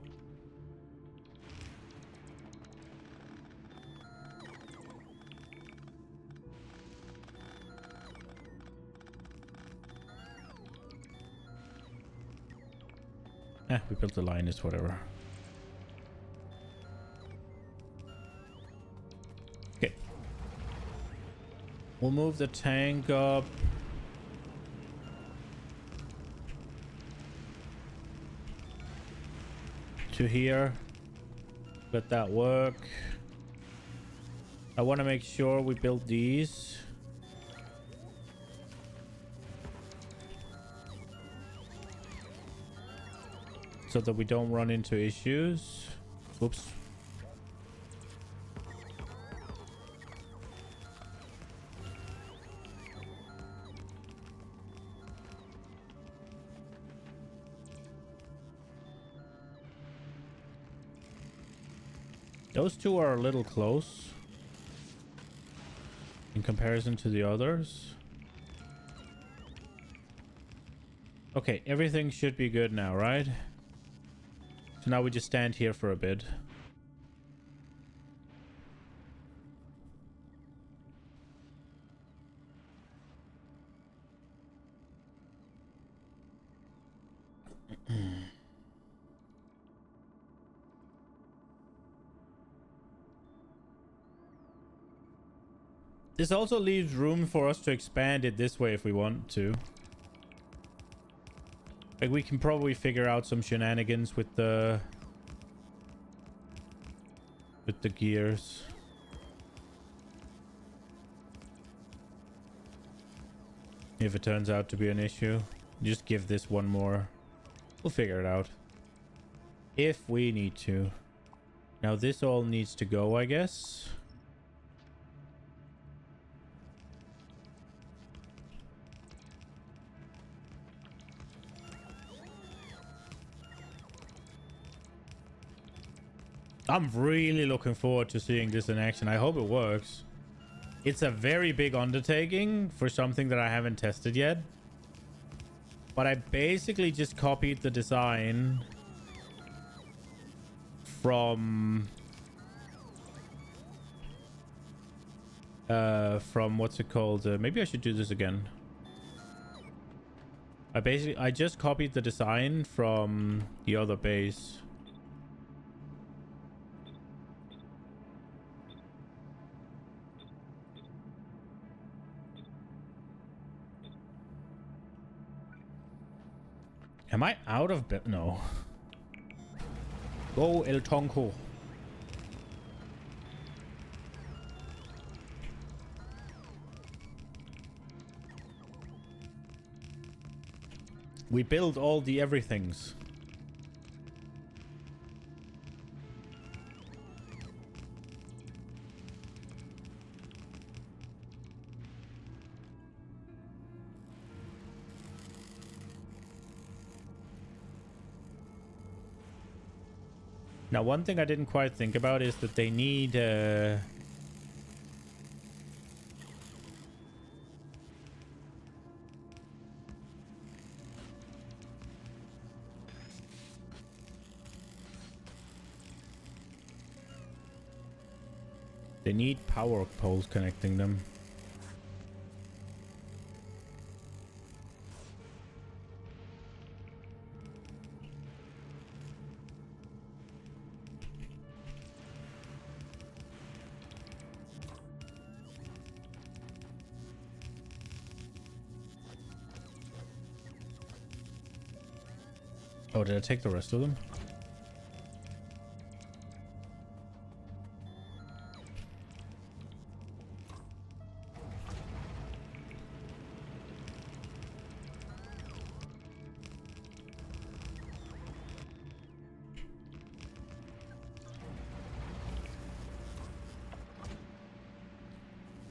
We built the line, is whatever. Okay. We'll move the tank up. To here. Let that work. I want to make sure we build these. So that we don't run into issues. Oops. Those two are a little close in comparison to the others. Okay, everything should be good now, right? So now we just stand here for a bit. This also leaves room for us to expand it this way if we want to. Like, we can probably figure out some shenanigans with the gears. If it turns out to be an issue, just give this one more. We'll figure it out if we need to. Now this all needs to go, I guess. I'm really looking forward to seeing this in action. I hope it works. It's a very big undertaking for something that I haven't tested yet. But I basically just copied the design from what's it called? Maybe I should do this again. I just copied the design from the other base. Am I out of bed? No. Go El Tonko. We build all the everythings. Now, one thing I didn't quite think about is that they need they need power poles connecting them. Oh, did I take the rest of them?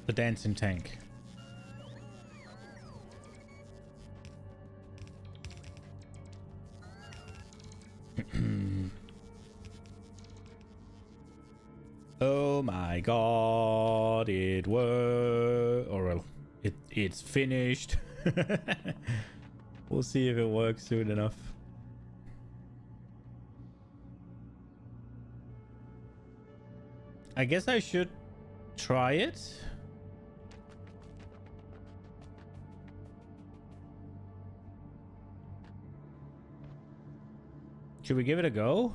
The dancing tank. Oh my god, it worked. Or well, it's finished. We'll see if it works soon enough. I guess I should try it. Should we give it a go?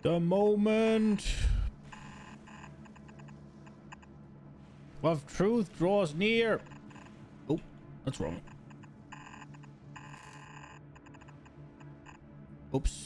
The moment of truth draws near. Oh, that's wrong. Oops.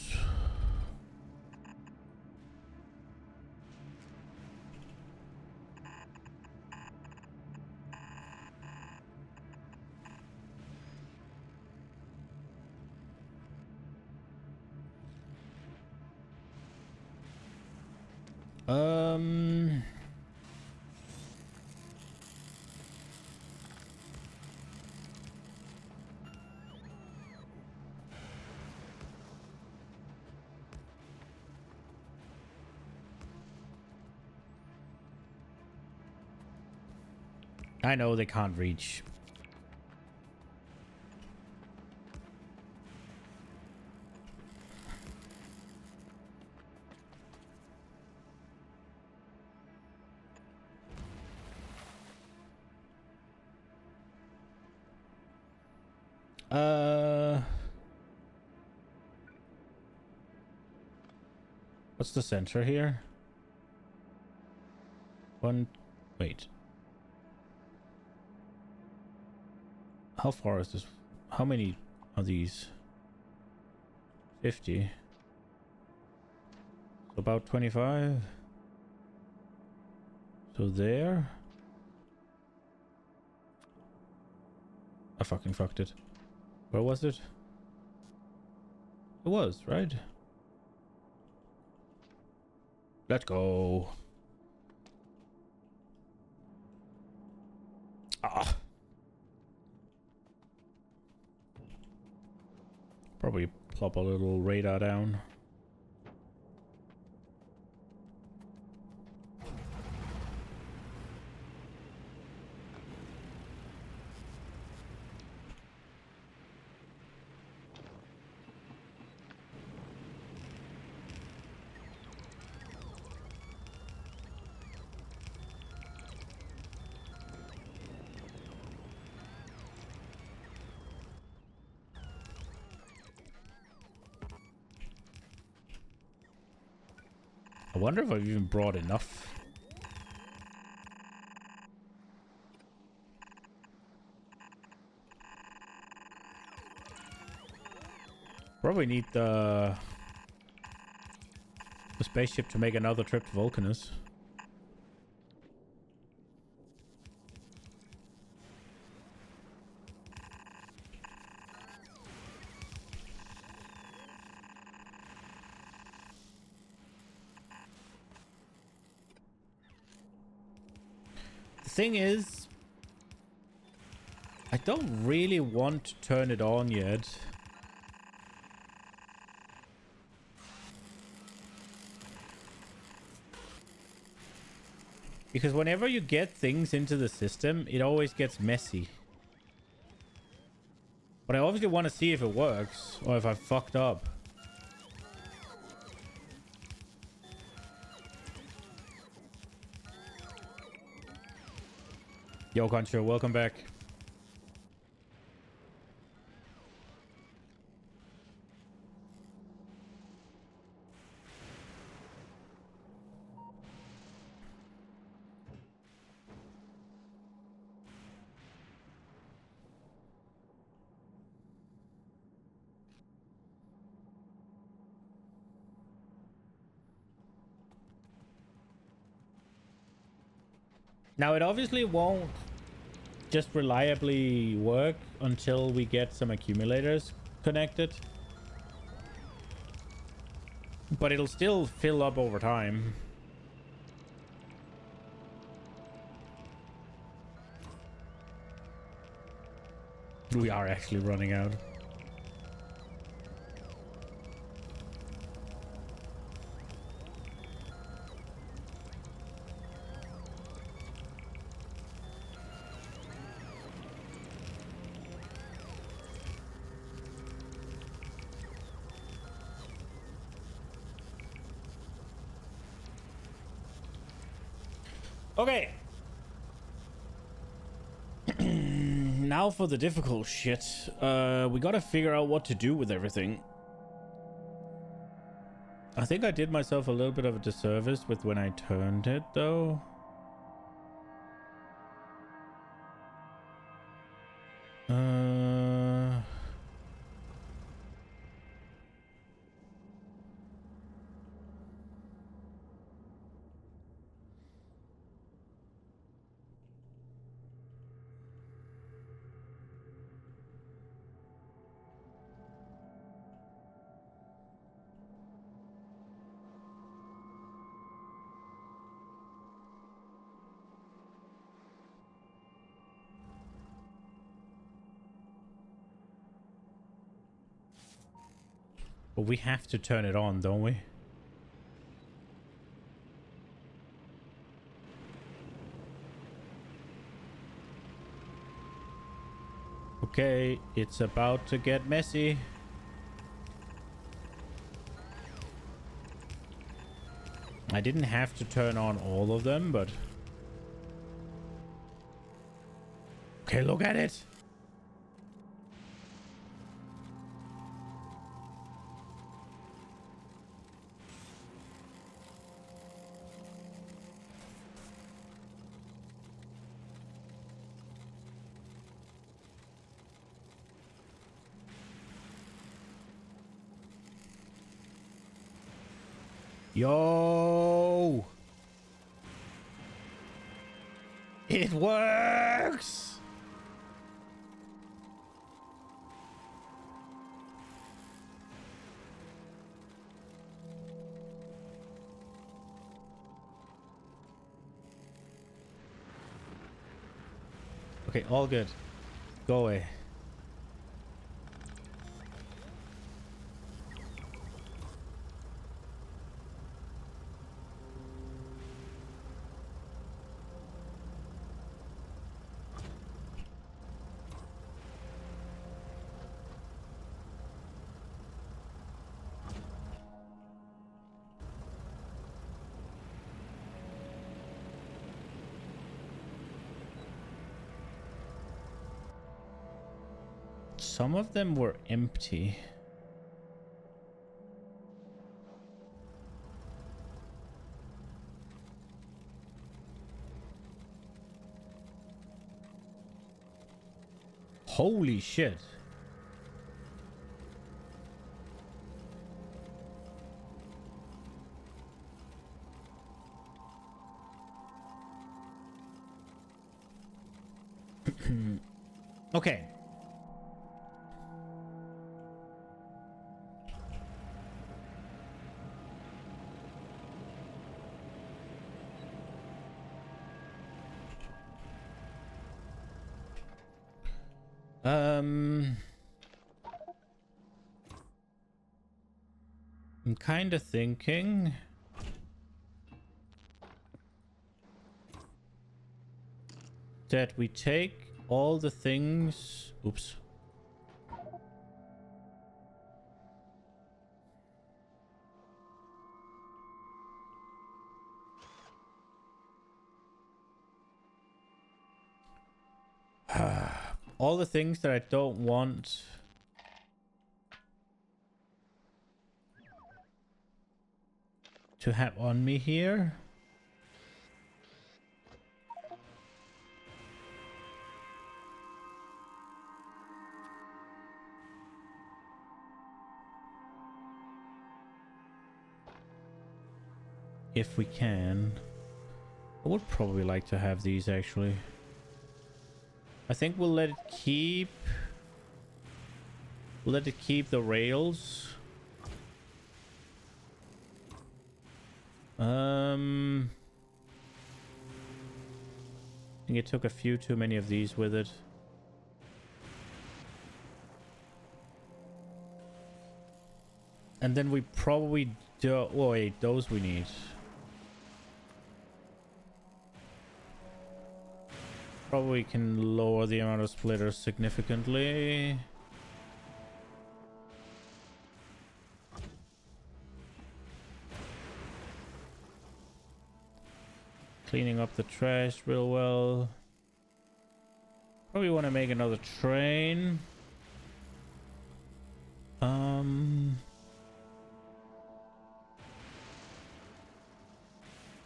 I know they can't reach. What's the center here? Wait. How far is this? How many are these? 50. About 25. So there. I fucking fucked it. Where was it? It was, right? Let's go. Ah. Probably plop a little radar down. I wonder if I've even brought enough. Probably need the spaceship to make another trip to Vulcanus. The thing is, I don't really want to turn it on yet. Because whenever you get things into the system, it always gets messy. But I obviously want to see if it works or if I fucked up. Yo, Concho, welcome back. Now, it obviously won't just reliably work until we get some accumulators connected. But it'll still fill up over time. We are actually running out. Okay. Now for the difficult shit. We gotta figure out what to do with everything. I think I did myself a little bit of a disservice with when I turned it, though. But we have to turn it on, don't we? Okay, it's about to get messy. I didn't have to turn on all of them, but... Okay, look at it! Yo! It works! Okay, all good. Go away. Some of them were empty. Holy shit. Okay. I'm kind of thinking that we take all the things. Oops. All the things that I don't want to have on me here. If we can. I would probably like to have these actually. I think we'll let it keep. We'll let it keep the rails. I think it took a few too many of these with it. And then we probably do. Oh wait, those we need. Probably can lower the amount of splitters significantly. Cleaning up the trash real well. Probably want to make another train.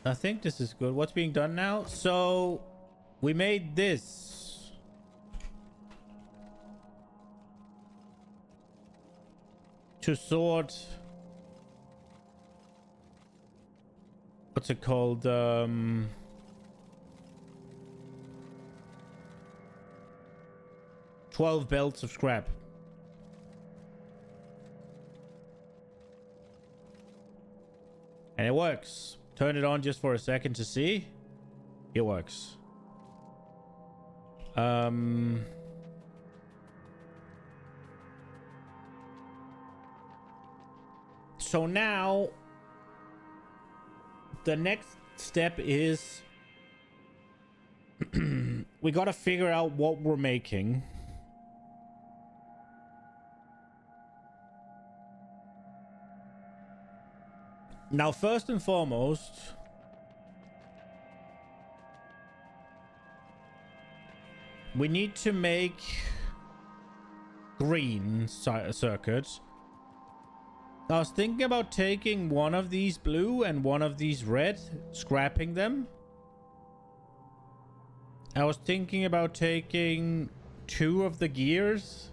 I think this is good. What's being done now? So we made this. To sort. What's it called? 12 belts of scrap. And it works. Turn it on just for a second to see. It works. So now the next step is we gotta figure out what we're making. Now, first and foremost, we need to make green circuits. I was thinking about taking one of these blue and one of these red, scrapping them. I was thinking about taking 2 of the gears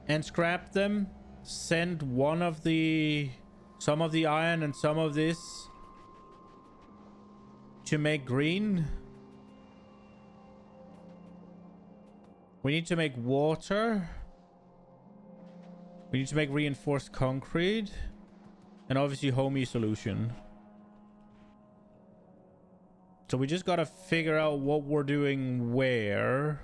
and scrap them. Send some of the iron and some of this to make green. We need to make water. We need to make reinforced concrete. And obviously homey solution. So we just gotta figure out what we're doing where.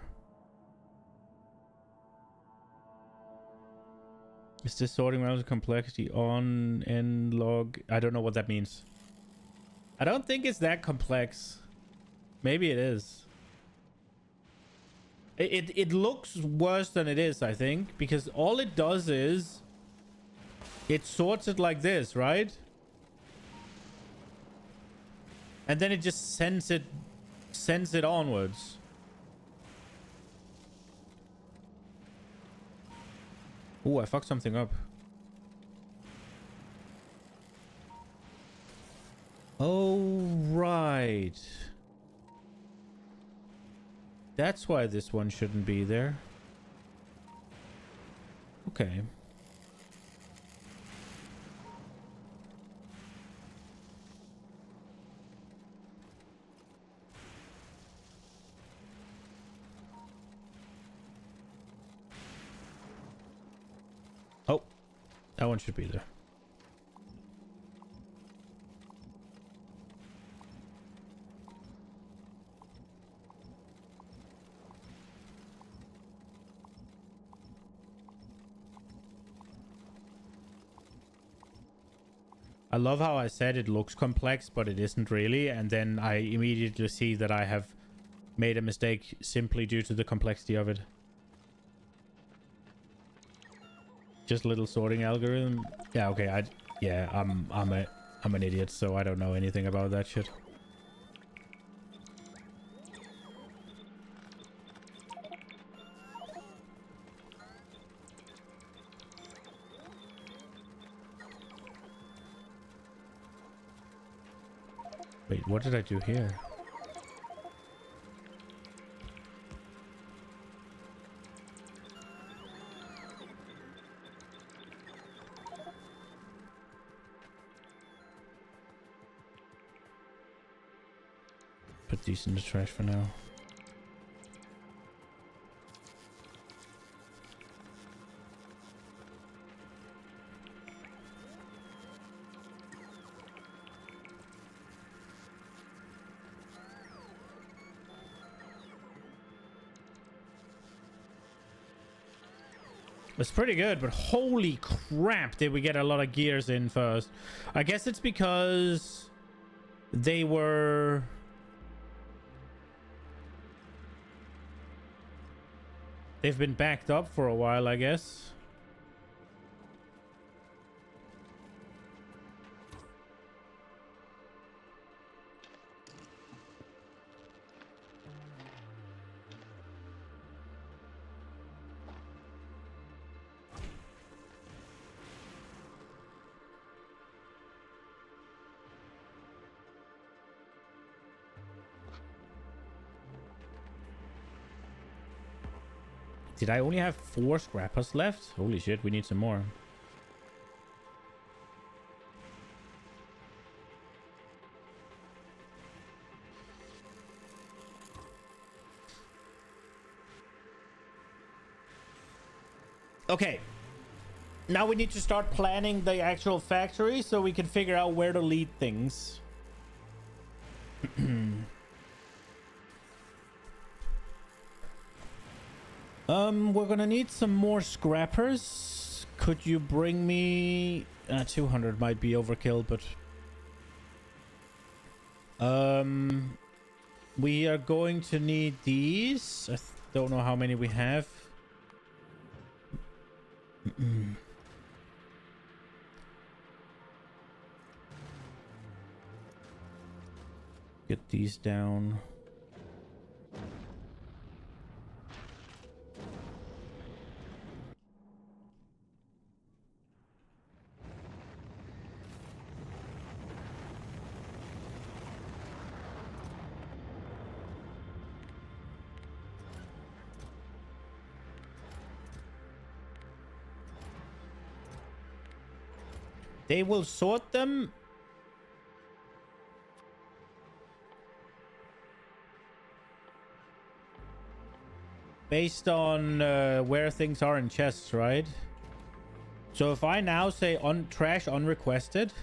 Is this sorting around complexity on n log? I don't know what that means. I don't think it's that complex. Maybe it is. It looks worse than it is, I think, because all it does is it sorts it like this, right? And then it just sends it onwards. Oh, I fucked something up. Oh, right. That's why this one shouldn't be there. Okay. Oh, that one should be there. I love how I said it looks complex, but it isn't really. And then I immediately see that I have made a mistake simply due to the complexity of it. Just a little sorting algorithm. Yeah, okay. I'm an idiot, so I don't know anything about that shit. Wait, what did I do here? Put these in the trash for now. It's pretty good, but holy crap, did we get a lot of gears in first. I guess it's because they were... They've been backed up for a while, I guess. Did I only have 4 scrappers left? Holy shit, we need some more. Okay. Now we need to start planning the actual factory so we can figure out where to lead things. We're gonna need some more scrappers. Could you bring me... 200 might be overkill, but... We are going to need these. I don't know how many we have. Get these down. They will sort them. Based on where things are in chests, right? So if I now say trash unrequested,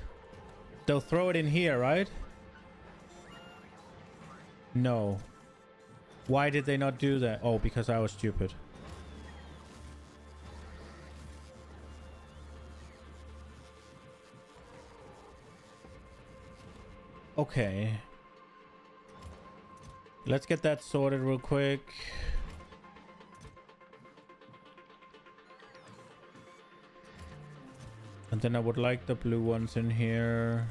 they'll throw it in here, right? No. Why did they not do that? Oh, because I was stupid. Okay. Let's get that sorted real quick. And then I would like the blue ones in here.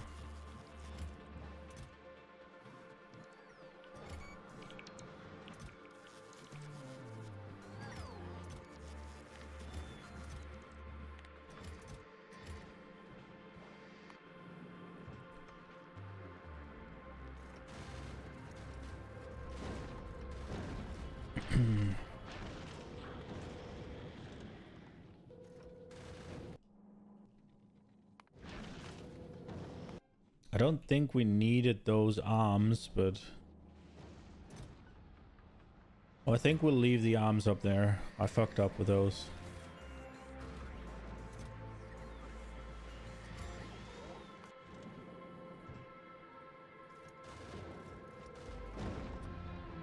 I don't think we needed those arms, but... Oh, I think we'll leave the arms up there. I fucked up with those.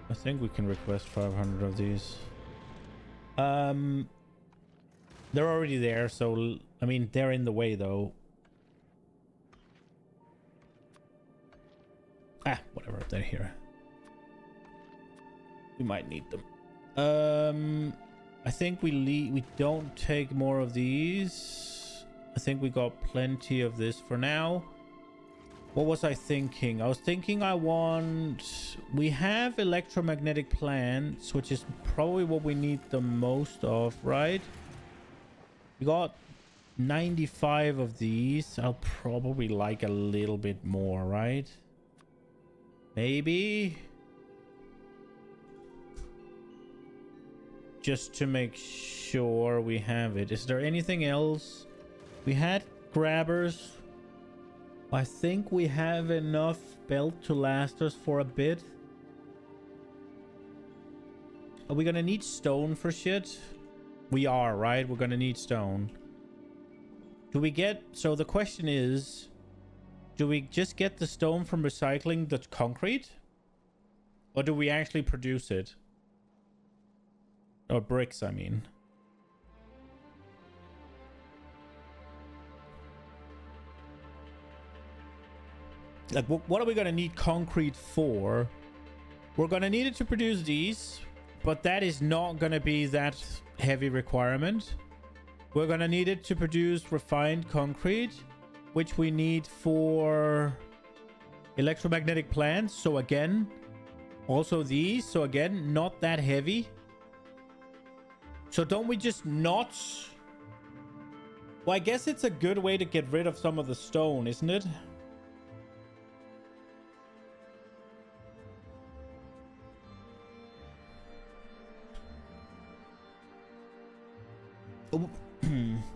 I think we can request 500 of these. They're already there, so... I mean, they're in the way, though. Ah, whatever, they're here. We might need them. I think we don't take more of these. I think we got plenty of this for now. What was I thinking? I was thinking we have electromagnetic plants, which is probably what we need the most of, right? We got 95 of these. I'll probably like a little bit more, right? Maybe. Just to make sure we have it. Is there anything else? We had grabbers. I think we have enough belt to last us for a bit. Are we gonna need stone for shit? We are, right? We're gonna need stone. Do we get... So the question is... Do we just get the stone from recycling the concrete? Or do we actually produce it? Or bricks, I mean. Like, what are we going to need concrete for? We're going to need it to produce these, but that is not going to be that heavy requirement. We're going to need it to produce refined concrete, which we need for electromagnetic plants. So again, also these. So again, not that heavy. So don't we just not... Well, I guess it's a good way to get rid of some of the stone, isn't it?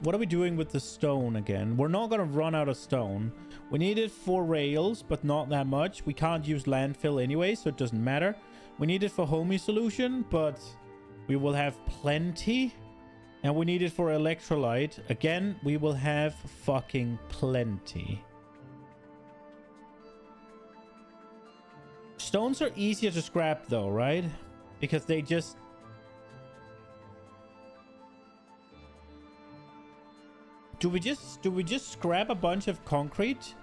What are we doing with the stone again? We're not going to run out of stone. We need it for rails, but not that much. We can't use landfill anyway, so it doesn't matter. We need it for homie solution, but we will have plenty. And we need it for electrolyte. Again, we will have fucking plenty. Stones are easier to scrap though, right? Because they just... Do we just scrap a bunch of concrete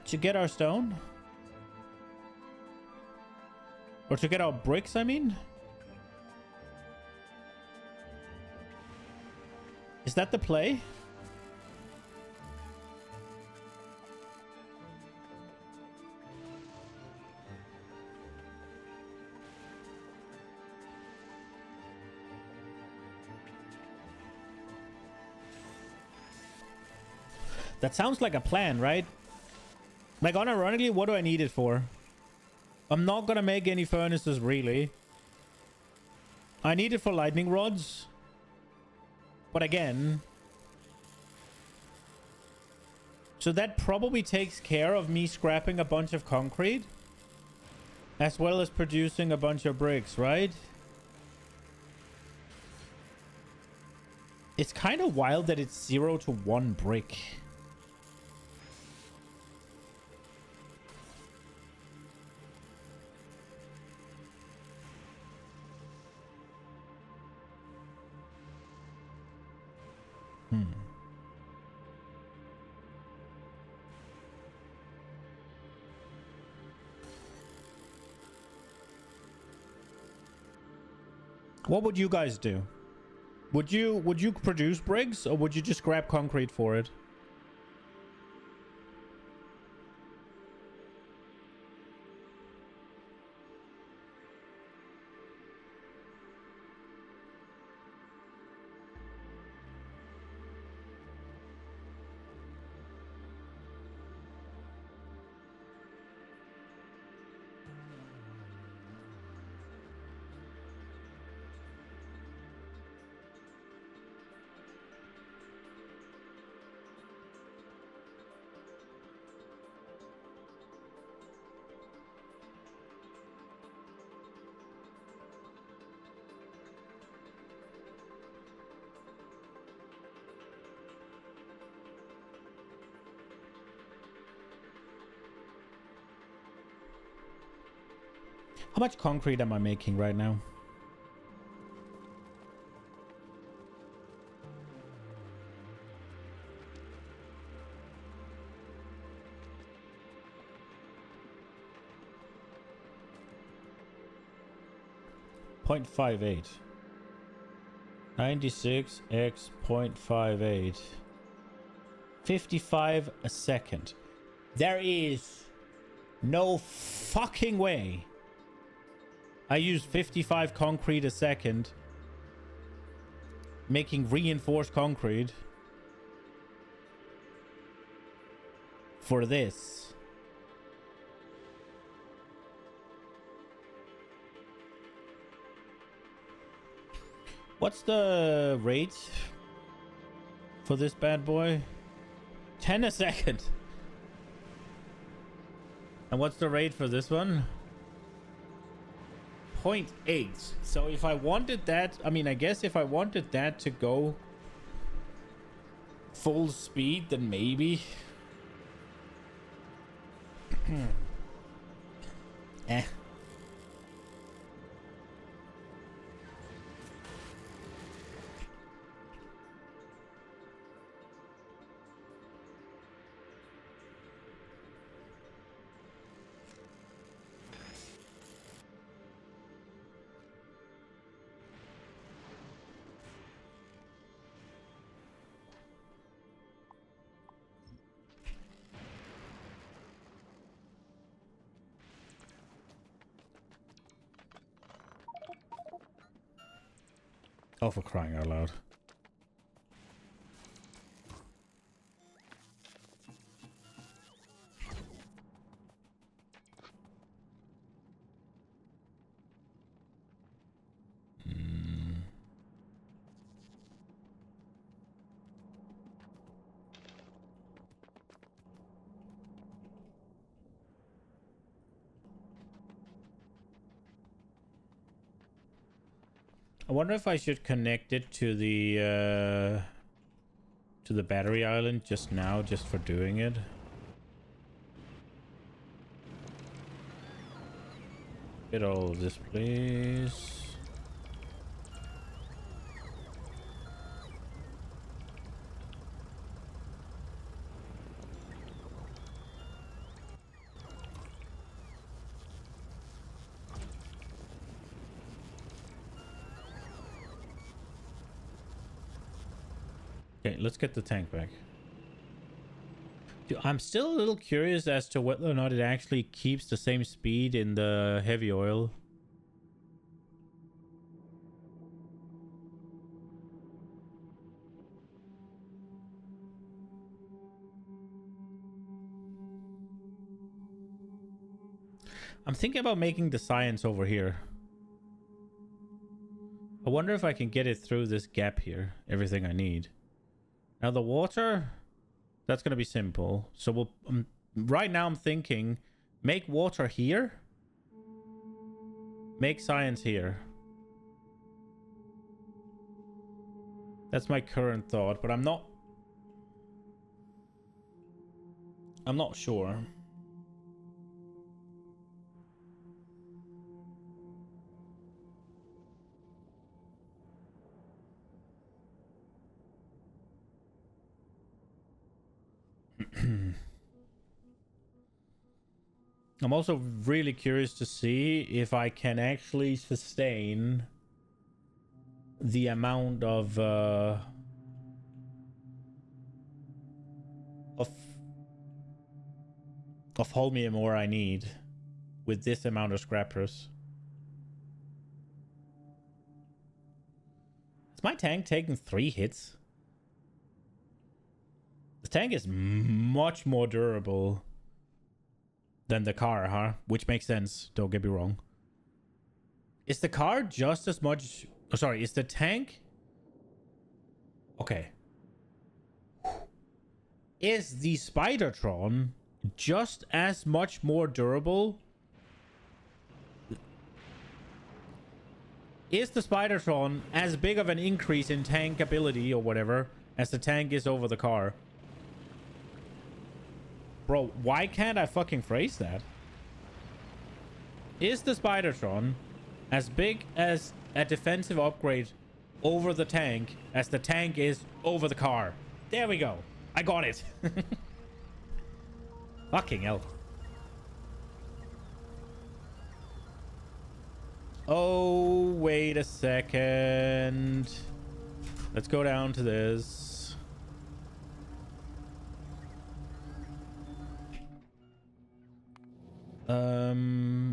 to get our stone? Or to get our bricks, I mean? Is that the play? That sounds like a plan, right? Like, unironically, what do I need it for? I'm not gonna make any furnaces, really. I need it for lightning rods. But again... So that probably takes care of me scrapping a bunch of concrete. As well as producing a bunch of bricks, right? It's kind of wild that it's 0 to 1 brick. What would you guys do? Would you produce bricks, or would you just grab concrete for it? How much concrete am I making right now? .58. 96 x 0.58. 55 a second. There is no fucking way I use 55 concrete a second making reinforced concrete for this. What's the rate for this bad boy? 10 a second. And what's the rate for this one? 0.8. So if I wanted that, I mean, I guess if I wanted that to go full speed, then maybe. Eh. Oh, for crying out loud. I wonder if I should connect it to the battery island just now, just for doing it. Get all of this, please. Okay, let's get the tank back. Dude, I'm still a little curious as to whether or not it actually keeps the same speed in the heavy oil. I'm thinking about making the science over here. I wonder if I can get it through this gap here. Everything I need. Now the water, that's going to be simple. So we'll, right now I'm thinking, make water here. Make science here. That's my current thought, but I'm not sure. I'm also really curious to see if I can actually sustain the amount of holmium ore I need with this amount of scrappers. Is my tank taking 3 hits? The tank is much more durable than the car, huh? Which makes sense, don't get me wrong. Is the car just as much... Oh, sorry, is the tank... Okay. Is the Spidertron just as much more durable? Is the Spidertron as big of an increase in tank ability or whatever as the tank is over the car? Bro, why can't I fucking phrase that? Is the Spidertron as big as a defensive upgrade over the tank as the tank is over the car? There we go. I got it. Fucking hell. Oh, wait a second. Let's go down to this.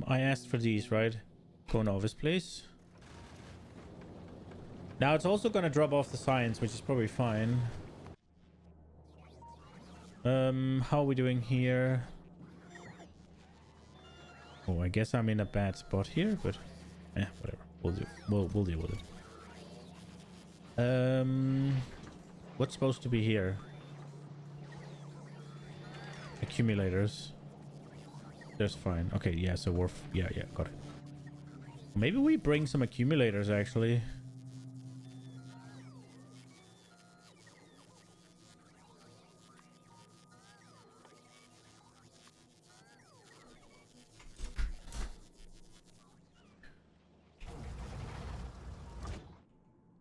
I asked for these, right? Go novice, please. Now it's also gonna drop off the science, which is probably fine. How are we doing here? Oh, I guess I'm in a bad spot here, but whatever. We'll do. We'll deal with it. What's supposed to be here? Accumulators. That's fine. Okay, yeah, so we're... Yeah, got it. Maybe we bring some accumulators, actually.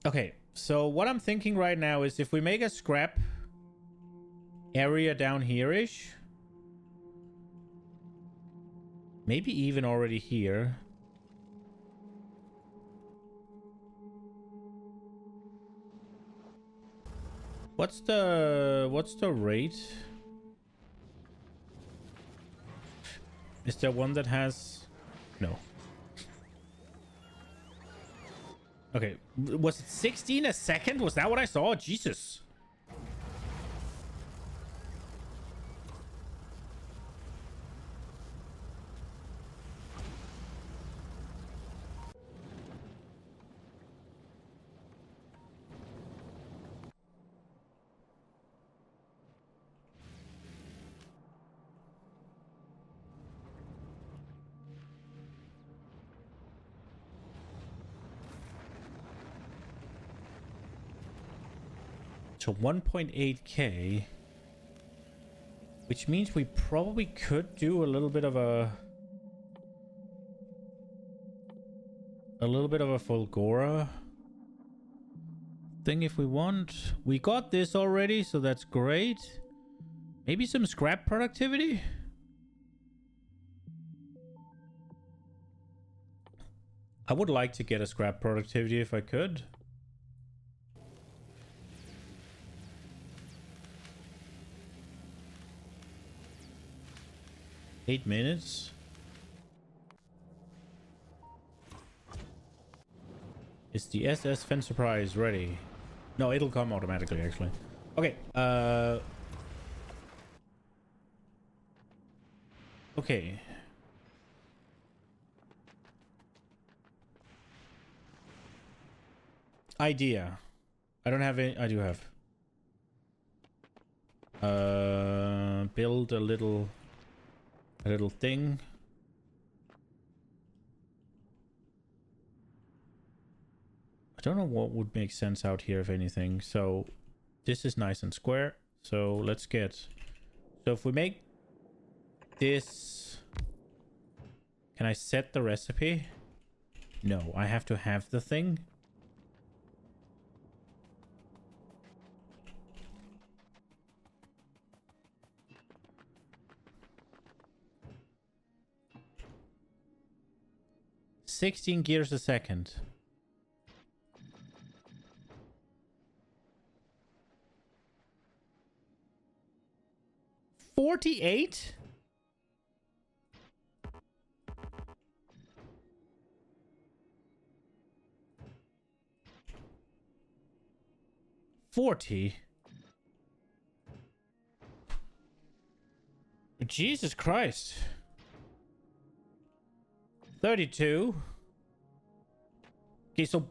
Okay, so what I'm thinking right now is if we make a scrap area down here-ish, maybe even already here. What's the rate? Is there one that has... No. Okay, was it 16 a second? Was that what I saw? Jesus. So 1.8k, which means we probably could do a little bit of a Fulgora thing if we want. We got this already, so that's great. Maybe some scrap productivity. I would like to get a scrap productivity if I could. Eight minutes. Is the SS Fence Surprise ready? No, it'll come automatically, actually. Okay, okay. Idea. I don't have any... I do have. Build a little thing. I don't know what would make sense out here, if anything. So this is nice and square. So let's get... So if we make this... Can I set the recipe? No, I have to have the thing. 16 gears a second. 48? Jesus Christ. 32. Okay, so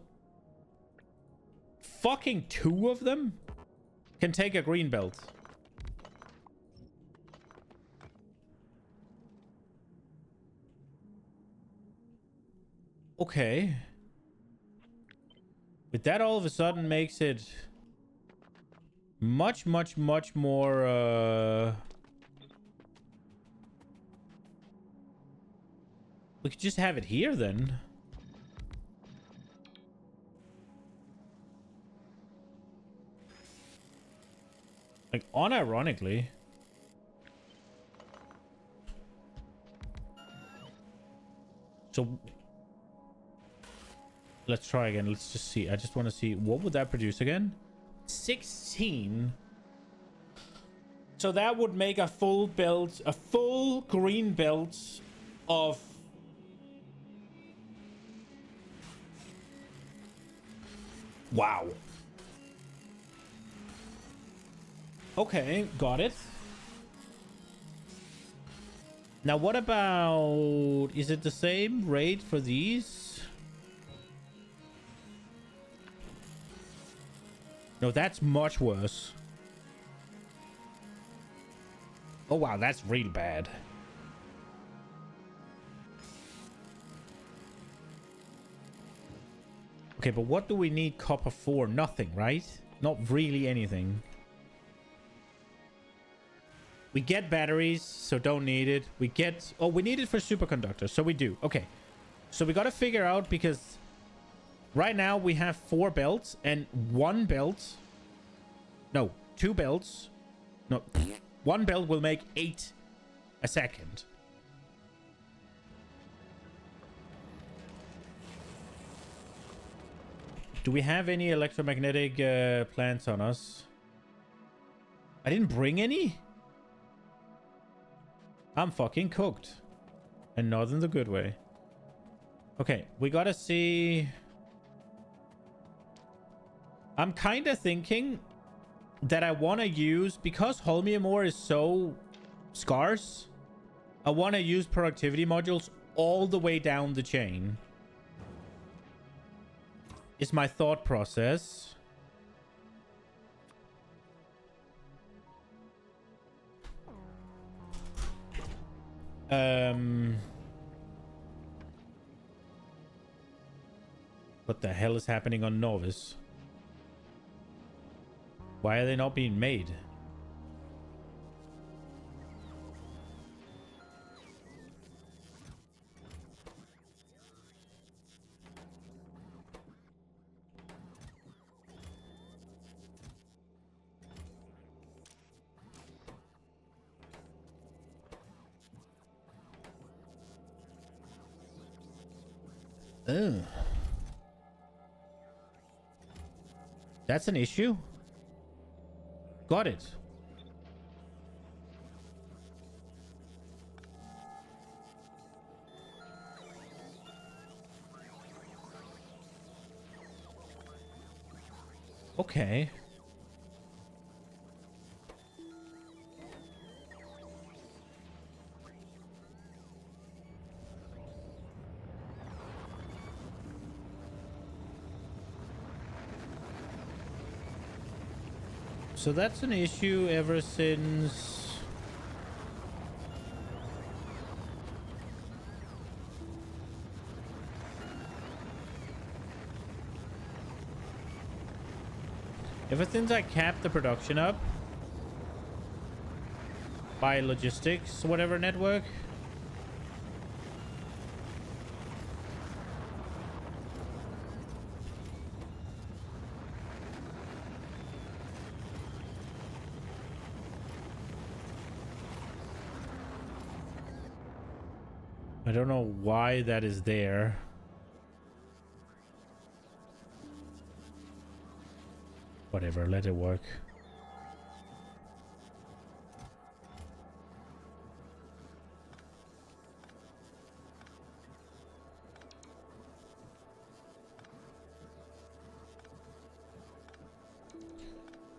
fucking 2 of them can take a green belt. Okay. But that all of a sudden makes it much more, we could just have it here then. Like, unironically. So let's try again. Let's just see. I just want to see, what would that produce again? 16. So that would make a full belt, a full green belt of... Wow. Okay, got it. Now what about... Is it the same rate for these? No, that's much worse. Oh wow, that's real bad. Okay, but what do we need copper for? Nothing, right? Not really anything. We get batteries, so don't need it. We get... Oh, we need it for superconductors, so we do. Okay. So we gotta figure out, because right now we have 4 belts, and 1 belt... No, 2 belts. No, 1 belt will make 8 a second. Do we have any electromagnetic plants on us? I didn't bring any? I'm fucking cooked. And not in the good way. Okay, we gotta see... I'm kind of thinking that I want to use... Because holmium ore is so scarce, I want to use productivity modules all the way down the chain. Is my thought process. What the hell is happening on Novus? Why are they not being made? Ugh. That's an issue? Got it. Okay. So that's an issue ever since... Ever since I capped the production up by logistics, whatever network. I don't know why that is there. Whatever, let it work.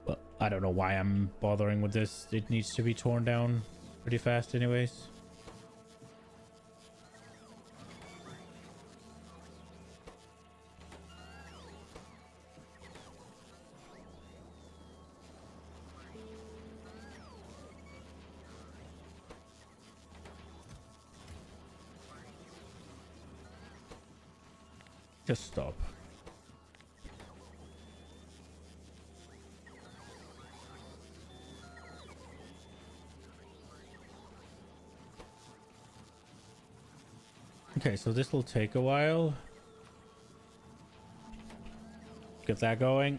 But I don't know why I'm bothering with this. It needs to be torn down pretty fast anyways. Just stop. Okay, so this will take a while. Get that going.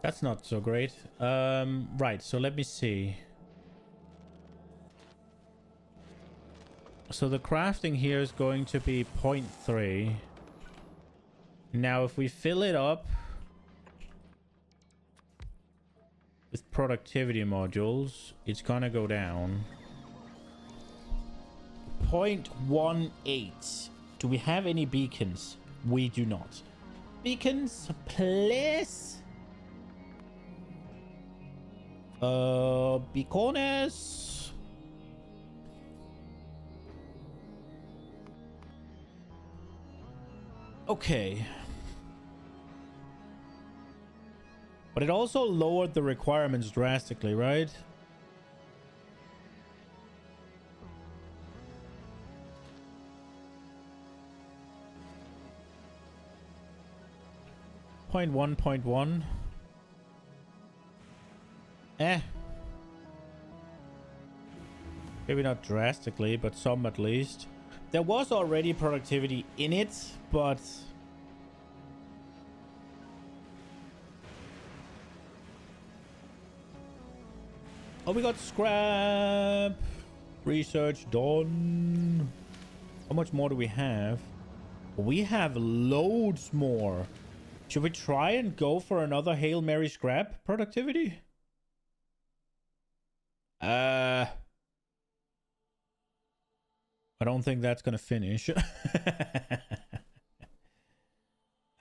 That's not so great. Right, so let me see. So the crafting here is going to be 0.3. Now, if we fill it up with productivity modules, it's gonna go down. 0.18. Do we have any beacons? We do not. Beacons, please. Beaconers. Okay. But it also lowered the requirements drastically, right? Point 1.1. Maybe not drastically, but some at least. There was already productivity in it, but oh, we got scrap. Research done. How much more do we have? We have loads more. Should we try and go for another Hail Mary scrap productivity? I don't think that's gonna finish.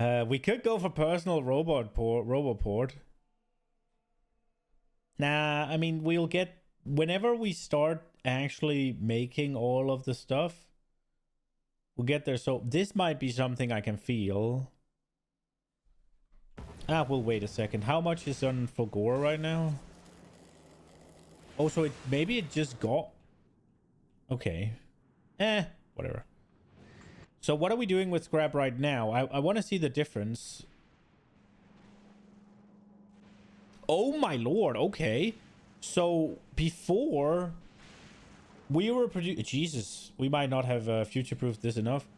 We could go for personal roboport. Nah, I mean, we'll get... Whenever we start actually making all of the stuff, we'll get there. So this might be something I can feel. We'll wait a second. How much is on Fulgora right now? Oh, so maybe it just got... Okay. Whatever. So what are we doing with scrap right now? I want to see the difference. Oh my lord, okay. So before we were producing... Jesus, we might not have future-proofed this enough.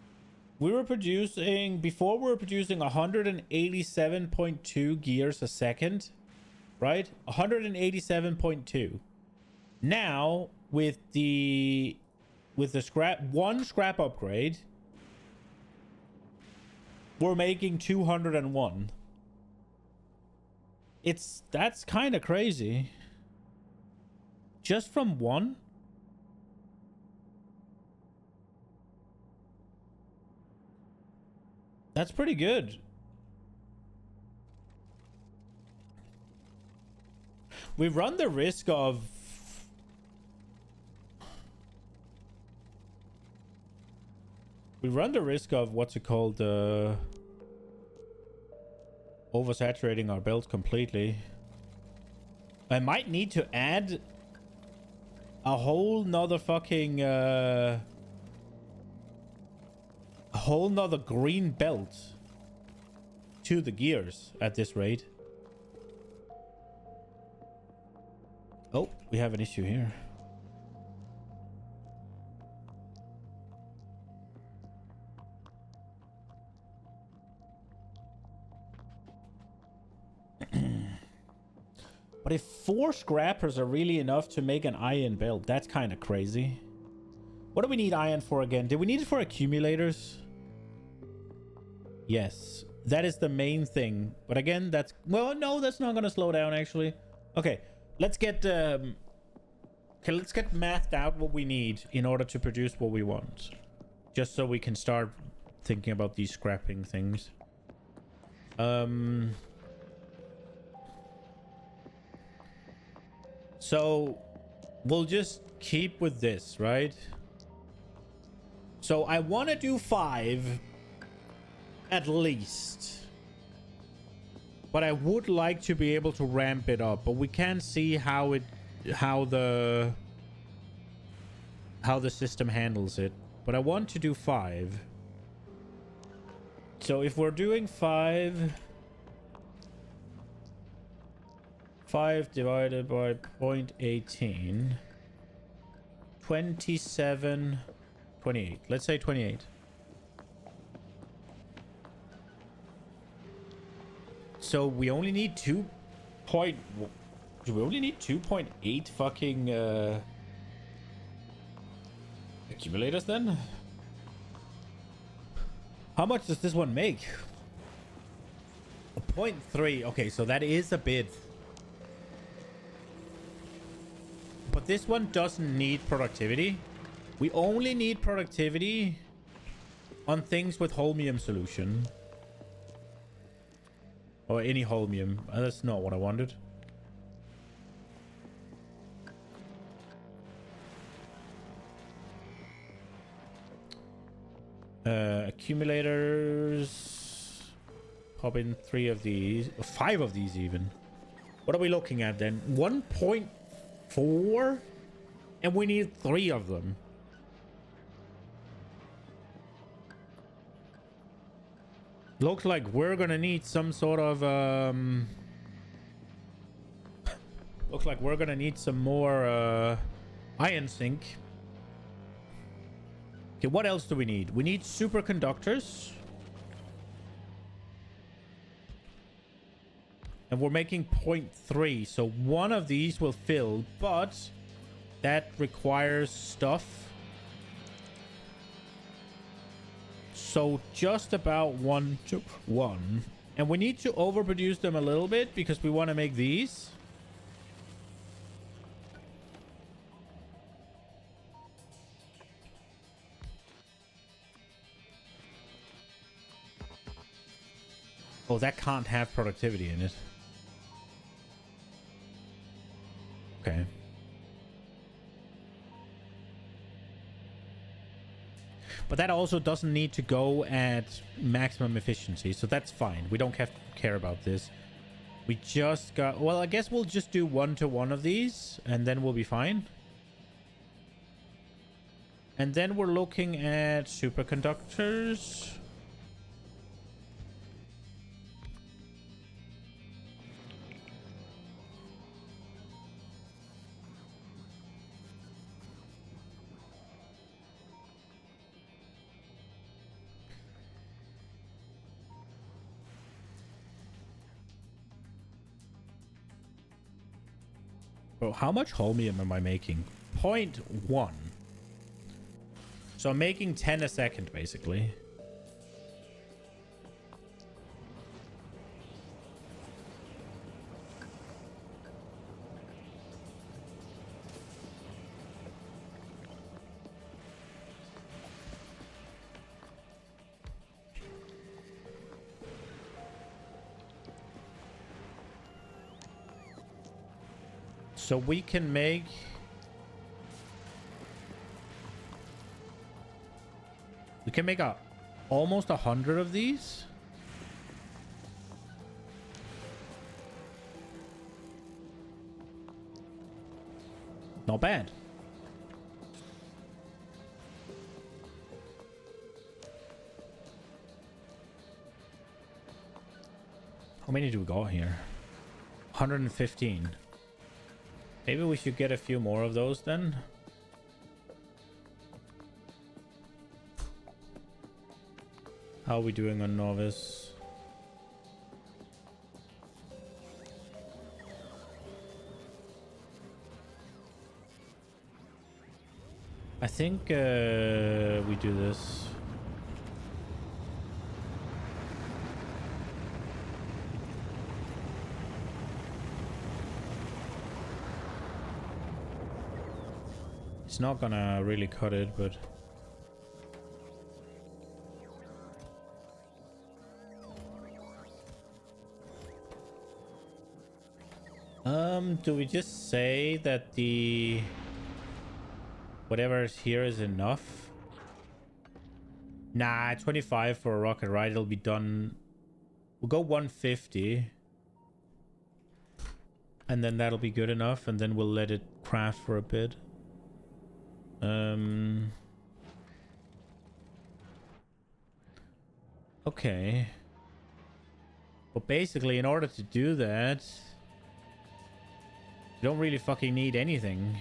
We were producing... Before we were producing 187.2 gears a second. Right? 187.2. Now, with the one scrap upgrade, we're making 201. That's kind of crazy. Just from one? That's pretty good. We run the risk of... what's it called? Oversaturating our build completely. I might need to add a whole nother fucking a whole nother green belt to the gears at this rate. Oh, we have an issue here. But if 4 scrappers are really enough to make an iron belt, that's kind of crazy. What do we need iron for again? Do we need it for accumulators? Yes, that is the main thing. But again, that's... Well, no, that's not going to slow down, actually. Okay, let's get... Okay, let's get mathed out what we need in order to produce what we want. Just so we can start thinking about these scrapping things. So, we'll just keep with this, right? So, I want to do 5... at least. But I would like to be able to ramp it up, but we can't see how the system handles it. But I want to do 5. So if we're doing 5 divided by 0.18, 27, 28. Let's say 28. So we only need 2 point... Do we only need 2.8 fucking accumulators then? How much does this one make? 0.3. Okay, so that is a bit. But this one doesn't need productivity. We only need productivity on things with holmium solution. Or any holmium. That's not what I wanted. Accumulators. Pop in 3 of these. 5 of these even. What are we looking at then? 1.4? And we need 3 of them. Looks like we're gonna need some sort of looks like we're gonna need some more iron zinc. Okay, what else do we need? We need superconductors. And we're making 0.3, so one of these will fill, but that requires stuff. So just about 1 to 1. And we need to overproduce them a little bit because we want to make these. Oh, that can't have productivity in it. Okay. But that also doesn't need to go at maximum efficiency, so that's fine. We don't have to care about this. We just got... Well, I guess we'll just do 1 to 1 of these, and then we'll be fine. And then we're looking at superconductors. Bro, how much holmium am I making? 0.1. So I'm making 10 a second, basically. So we can make... We can make almost 100 of these. Not bad. How many do we got here? 115. Maybe we should get a few more of those then. How are we doing on novice? I think we do this. it's not gonna really cut it, but... do we just say that the... whatever is here is enough? Nah, 25 for a rocket, right? It'll be done... We'll go 150. And then that'll be good enough, and then we'll let it craft for a bit. Okay. But basically, in order to do that... You don't really fucking need anything.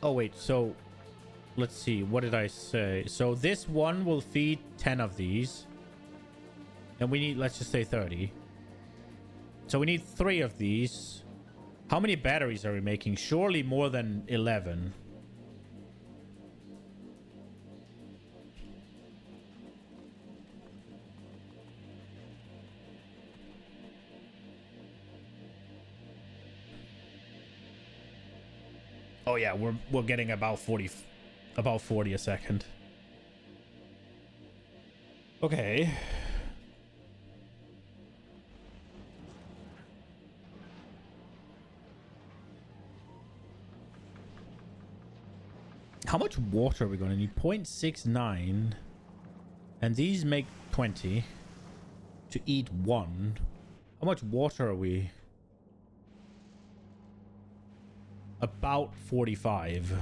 Oh, wait, so... Let's see, what did I say? So this one will feed 10 of these. And we need, let's just say 30. So we need 3 of these. How many batteries are we making? Surely more than 11. Oh yeah, we're getting about 40 a second. Okay. How much water are we going to need? 0.69. And these make 20. To eat 1. How much water are we? About 45.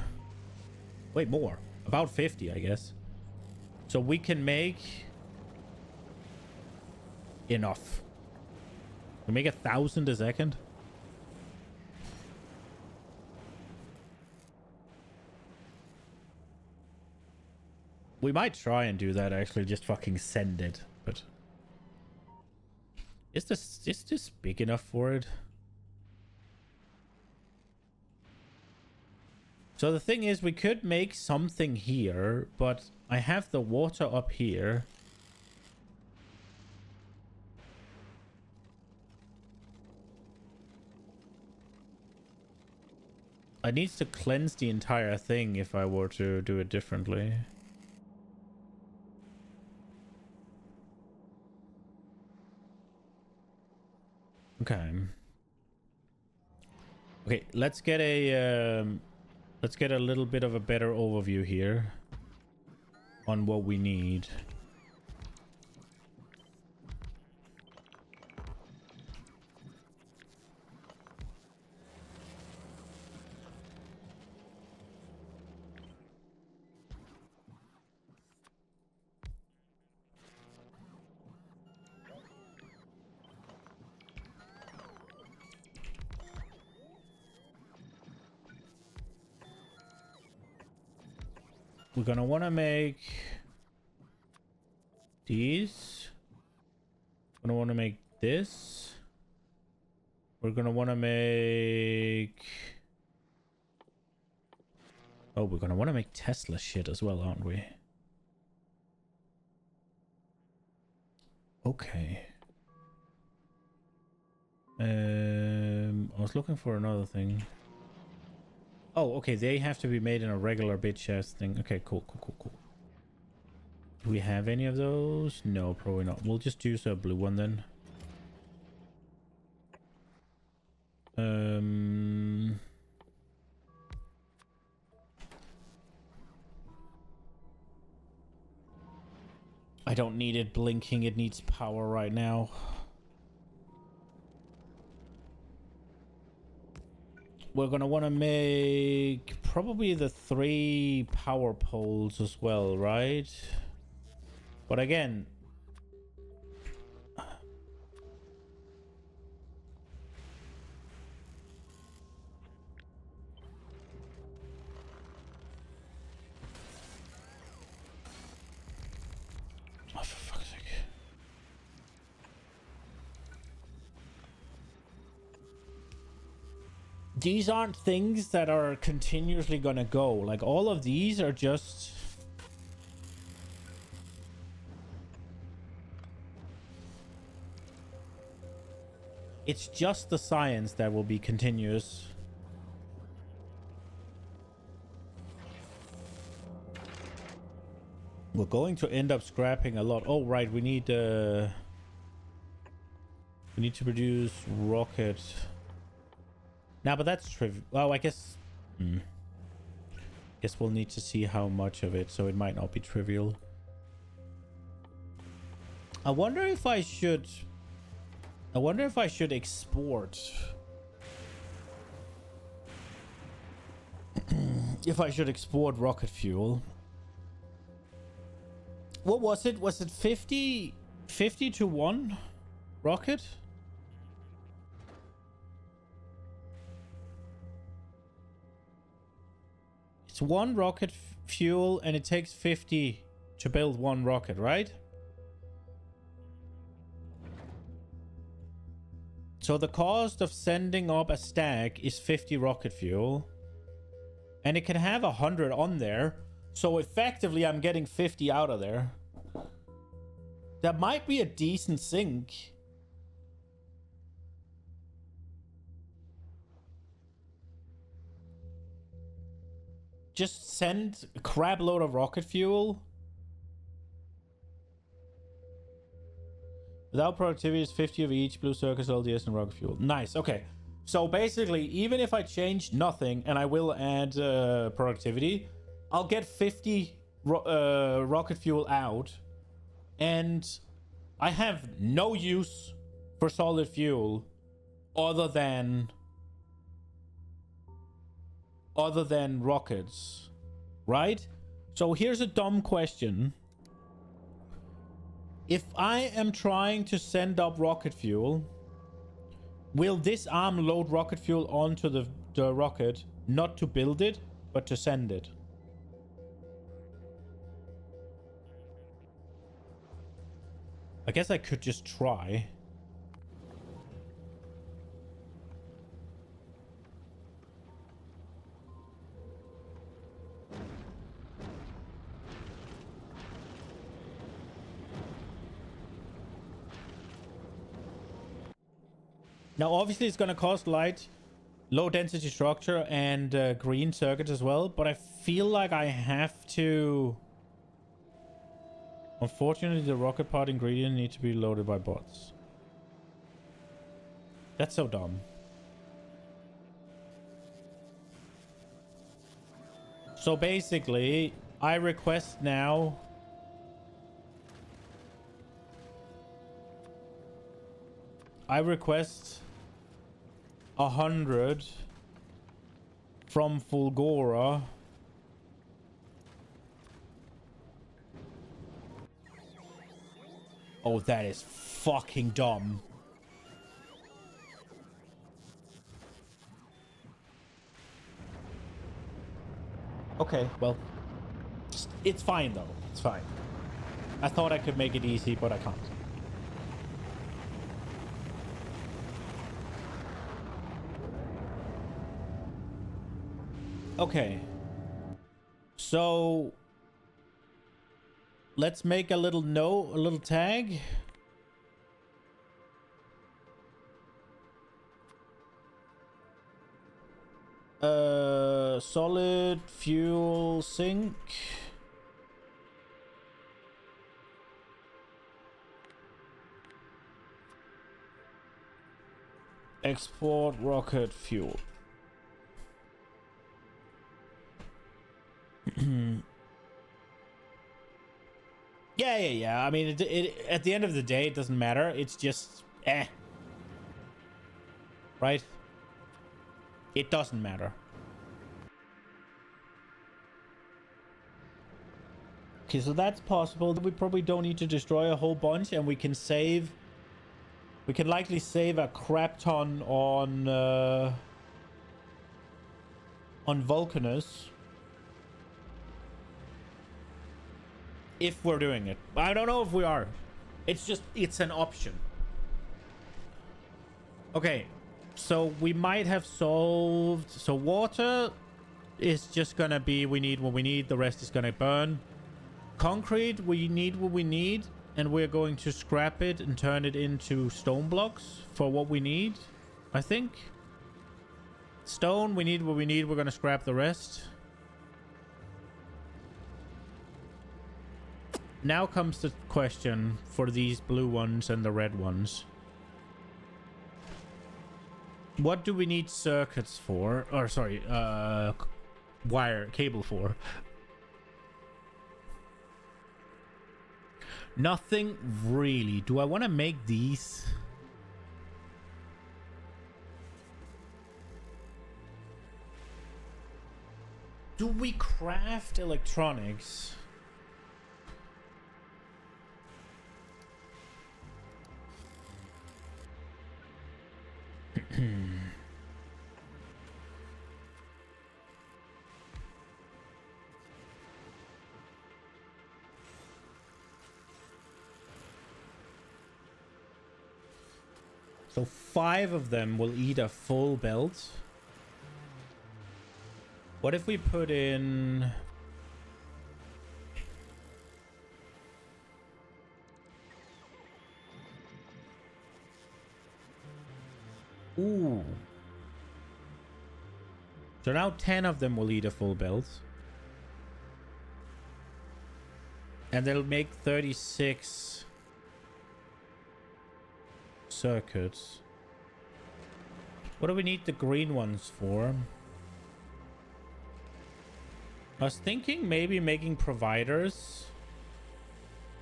Wait, more. About 50, I guess. So we can make... enough. We make 1,000 a second? We might try and do that, actually. Just fucking send it. But... Is this big enough for it? So the thing is, we could make something here, but I have the water up here. I need to cleanse the entire thing if I were to do it differently. Okay. Okay, let's get a little bit of a better overview here on what we need. We're gonna want to make these. We're gonna want to make this. We're gonna want to make... Oh, we're gonna want to make Tesla shit as well, aren't we? Okay. I was looking for another thing. Oh, okay, they have to be made in a regular bit chest thing. Okay, cool. Do we have any of those? No, probably not. We'll just use a blue one then. I don't need it blinking. It needs power right now. We're gonna want to make probably the 3 power poles as well, right? But again... Oh, for fuck's sake. These aren't things that are continuously gonna go. Like, all of these are just... It's just the science that will be continuous. We're going to end up scrapping a lot. Oh, right. We need to produce rocket. Now, but that's trivial. Well, I guess... Guess we'll need to see how much of it, so it might not be trivial. I wonder if I should export. If I should export rocket fuel. What was it? Was it 50 to 1 rocket? It's 1 rocket fuel and it takes 50 to build 1 rocket, right? So the cost of sending up a stack is 50 rocket fuel. And it can have 100 on there. So effectively I'm getting 50 out of there. That might be a decent sink. Just send a crap load of rocket fuel. Without productivity is 50 of each. Blue circus, LDS, and rocket fuel. Nice, okay. So basically, even if I change nothing, and I will add productivity, I'll get 50 rocket fuel out. And I have no use for solid fuel other than rockets, right? So here's a dumb question. If I am trying to send up rocket fuel, will this arm load rocket fuel onto the rocket, not to build it, but to send it? I guess I could just try. Now, obviously, it's going to cost light, low density structure, and green circuits as well. But I feel like I have to... Unfortunately, the rocket pod ingredient needs to be loaded by bots. That's so dumb. So basically, I request now... I request 100 from Fulgora. Oh, that is fucking dumb. Okay, well, it's fine though. It's fine. I thought I could make it easy, but I can't. Okay. So let's make a little note, a little tag. Solid fuel sink. Export rocket fuel. Yeah. I mean, at the end of the day, it doesn't matter. It's just, right? It doesn't matter. Okay, so that's possible. We probably don't need to destroy a whole bunch, and we can save. We can likely save a crap ton on Vulcanus. If we're doing it. I don't know if we are. It's an option. Okay. So we might have solved. So water is just going to be, we need what we need. The rest is going to burn. Concrete, we need what we need. And we're going to scrap it and turn it into stone blocks for what we need, I think. Stone, we need what we need. We're going to scrap the rest. Now comes the question for these blue ones and the red ones. What do we need circuits for? Or sorry, cable for? Nothing really. Do I want to make these? Do we craft electronics? So 5 of them will eat a full belt. What if we put in... Ooh. So now 10 of them will eat a full belt. And they'll make 36 circuits. What do we need the green ones for? I was thinking maybe making providers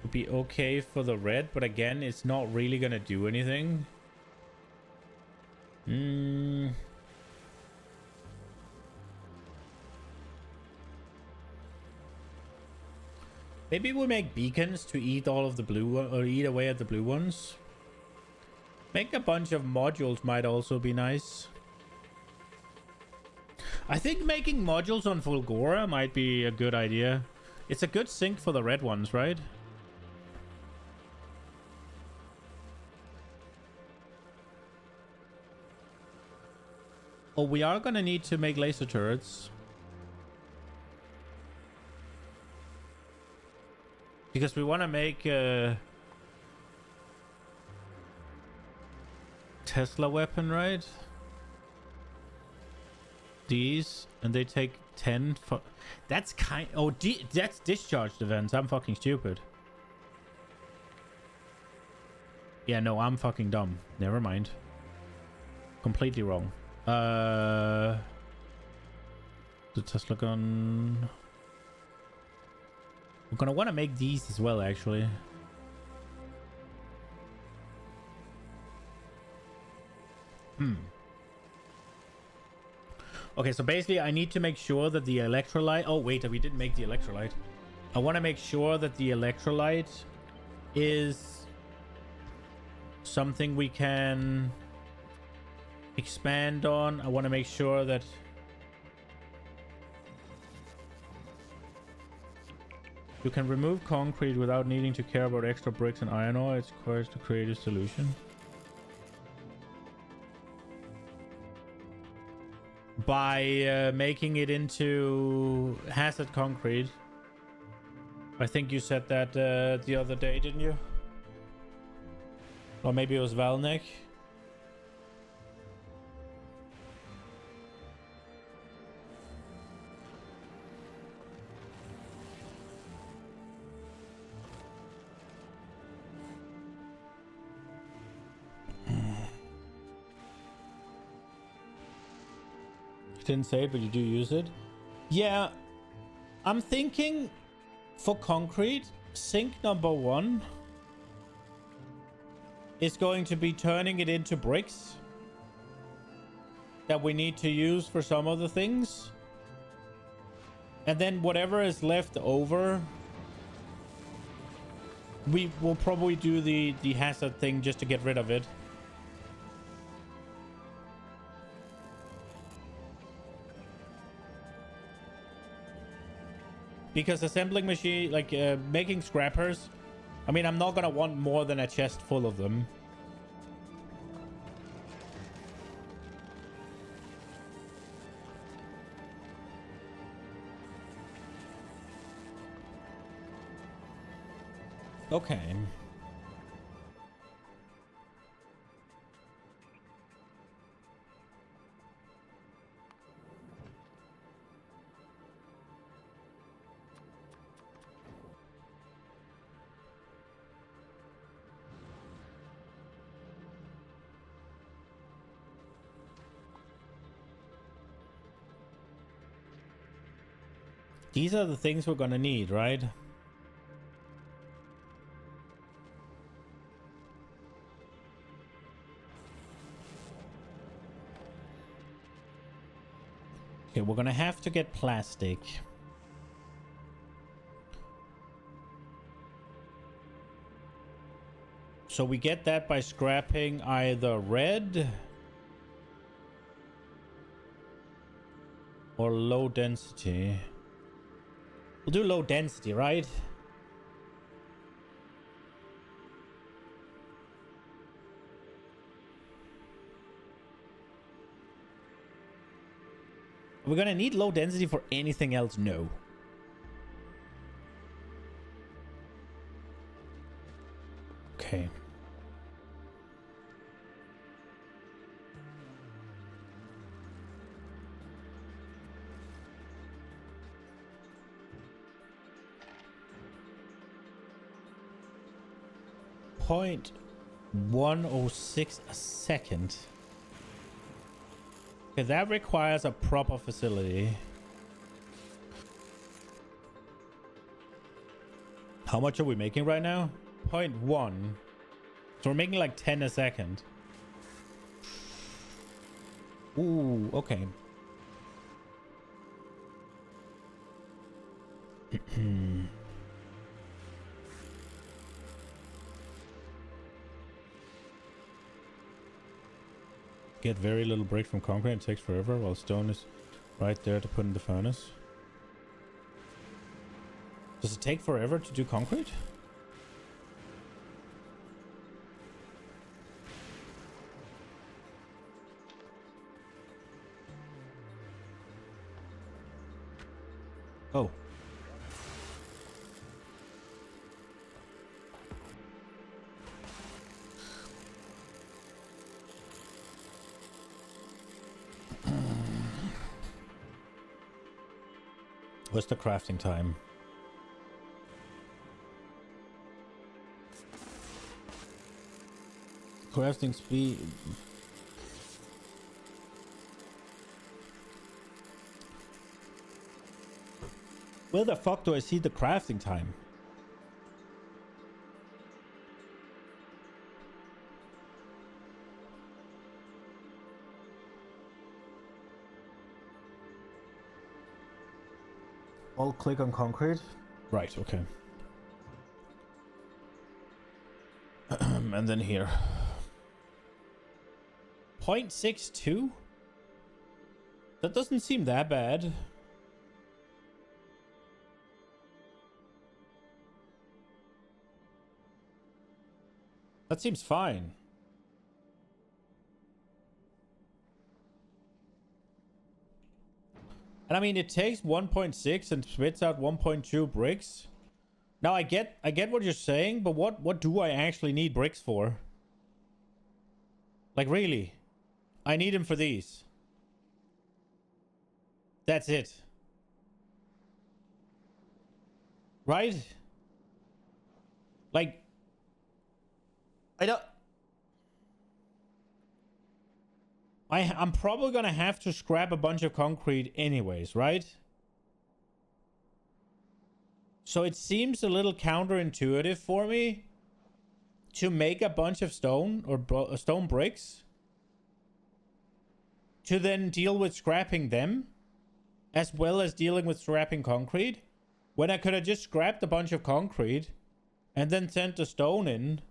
would be okay for the red, but again, it's not really gonna do anything. Maybe we'll make beacons to eat all of the blue or eat away at the blue ones. Make a bunch of modules might also be nice. I think making modules on Fulgora might be a good idea. It's a good sink for the red ones, right? Oh, we are gonna need to make laser turrets. Because we want to make Tesla weapon, right? These, and they take 10 for... That's kind... Oh, that's discharged events. I'm fucking stupid. Yeah, no, I'm fucking dumb. Never mind. Completely wrong. The Tesla gun... We're gonna want to make these as well, actually. Okay, so basically I need to make sure that the electrolyte... Oh, wait, we didn't make the electrolyte. I want to make sure that the electrolyte is something we can expand on. I want to make sure that... You can remove concrete without needing to care about extra bricks and iron ore. It's required to create a solution. By making it into hazard concrete. I think you said that the other day, didn't you? Or maybe it was Valnek. Didn't say it, but you do use it. Yeah, I'm thinking for concrete, sink number 1 is going to be turning it into bricks that we need to use for some of the things. And then whatever is left over, we will probably do the hazard thing just to get rid of it. Because assembling machine, like making scrappers, I mean, I'm not gonna want more than a chest full of them. Okay. These are the things we're gonna need, right? Okay, we're gonna have to get plastic. So we get that by scrapping either red or low density. We'll do low density, right? Are we gonna need low density for anything else? No. Okay. Point 106 a second. Okay, that requires a proper facility. How much are we making right now? 0.1. So we're making like 10 a second. Ooh, okay. Get very little break from concrete and takes forever while stone is right there to put in the furnace. Does it take forever to do concrete? Oh. What's the crafting time? Crafting speed. Where the fuck do I see the crafting time? I'll click on concrete. Right, okay. And then here. 0.62? That doesn't seem that bad. That seems fine. And I mean, it takes 1.6 and spits out 1.2 bricks. Now I get what you're saying, but what do I actually need bricks for? Like really? I need them for these. That's it. Right? Like I'm probably gonna have to scrap a bunch of concrete anyways, right? So it seems a little counterintuitive for me to make a bunch of stone or stone bricks to then deal with scrapping them as well as dealing with scrapping concrete when I could have just scrapped a bunch of concrete and then sent the stone in.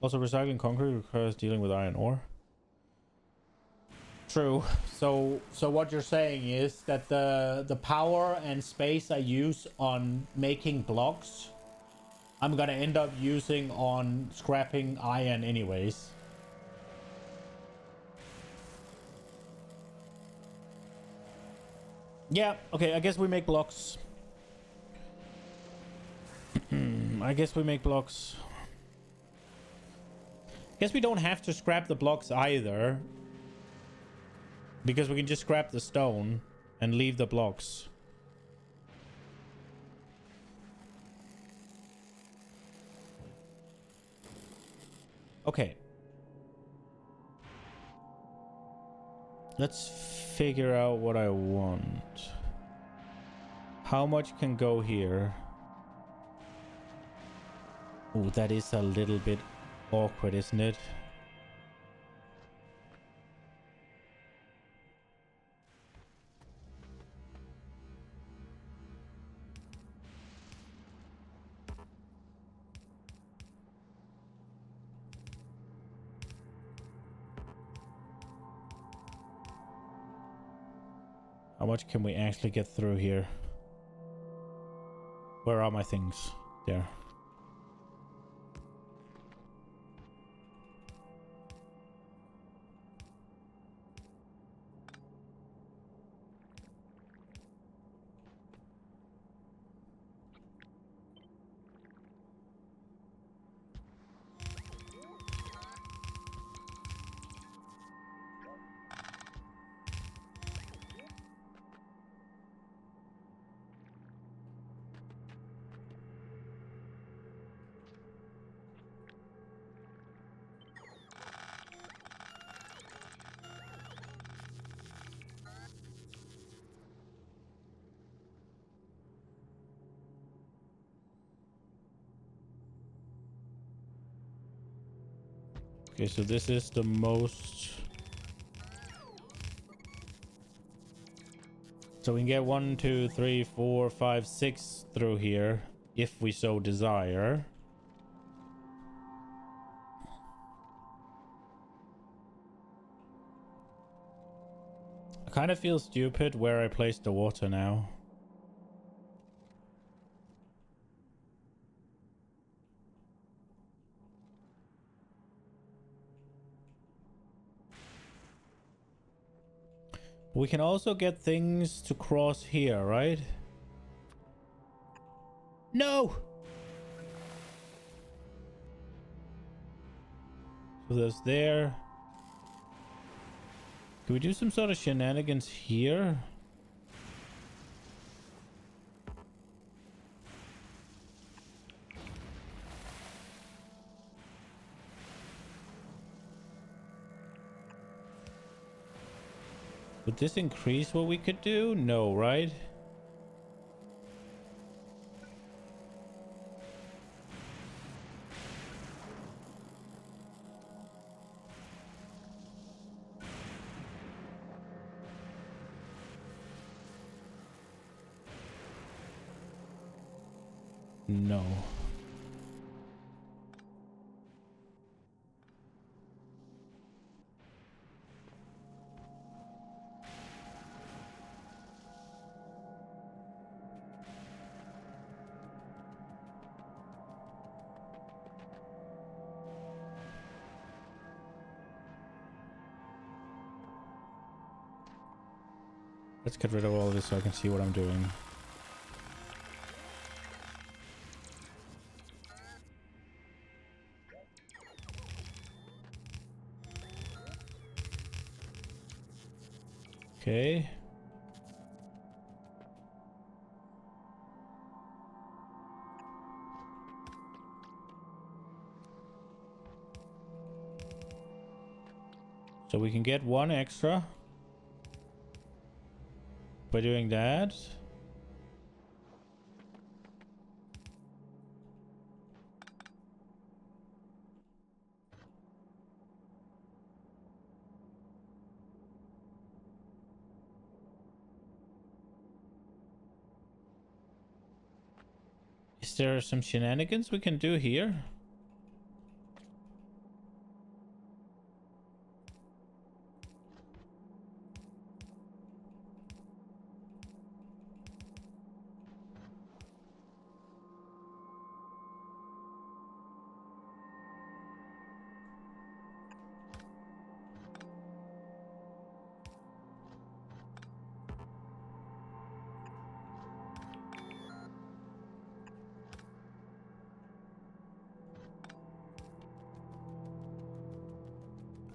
Also, recycling concrete requires dealing with iron ore. True. So what you're saying is that the power and space I use on making blocks, I'm gonna end up using on scrapping iron anyways. Yeah, okay, I guess we make blocks. I guess we make blocks. Guess we don't have to scrap the blocks either, because we can just scrap the stone and leave the blocks. Okay. Let's figure out what I want. How much can go here? Oh, that is a little bit awkward, isn't it? How much can we actually get through here? Where are my things? There. Okay, so this is the most. So we can get 1, 2, 3, 4, 5, 6 through here, if we so desire. I kind of feel stupid where I placed the water now. We can also get things to cross here, right? No! So there's there. Can we do some sort of shenanigans here? Would this increase what we could do? No, right? No. Let's get rid of all of this so I can see what I'm doing. Okay. So we can get 1 extra by doing that. Is there some shenanigans we can do here?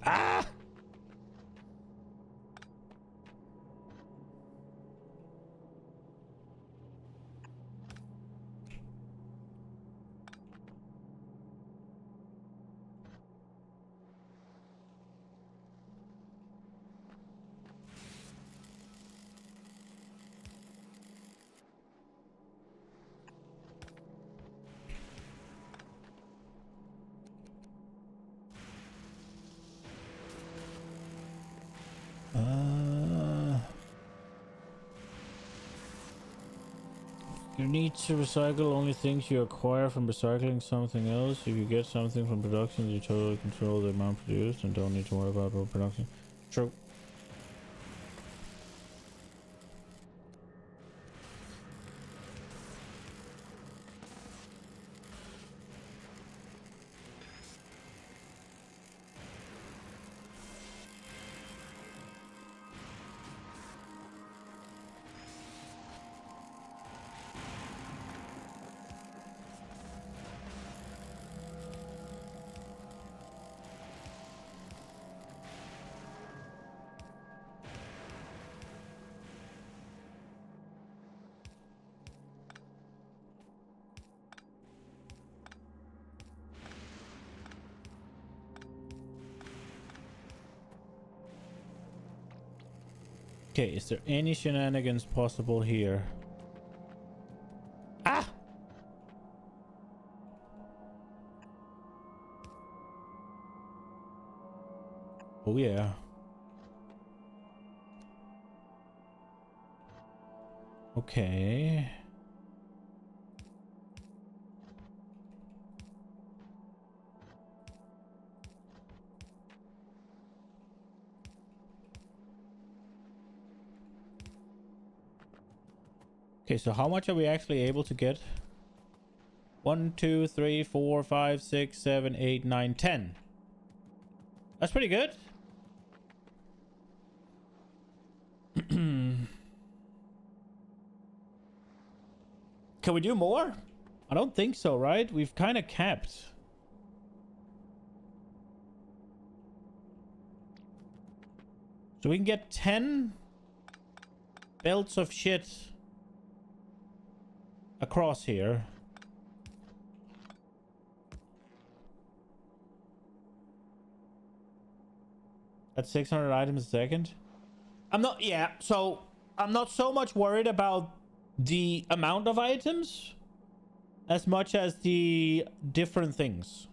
Ah! You need to recycle only things you acquire from recycling something else. If you get something from production, you totally control the amount produced and don't need to worry about production. True. Okay, is there any shenanigans possible here? Ah! Oh yeah. Okay. Okay, so how much are we actually able to get? 1, 2, 3, 4, 5, 6, 7, 8, 9, 10. That's pretty good. Can we do more? I don't think so, right? We've kind of capped. So we can get 10 belts of shit across here. At 600 items a second. I'm not so much worried about the amount of items as much as the different things.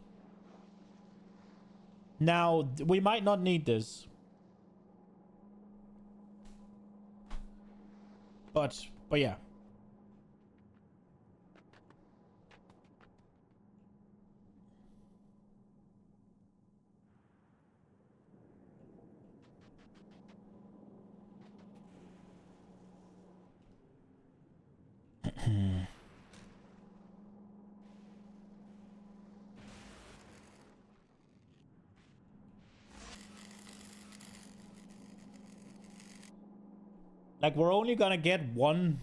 Now, we might not need this. But yeah. Like, we're only gonna get one.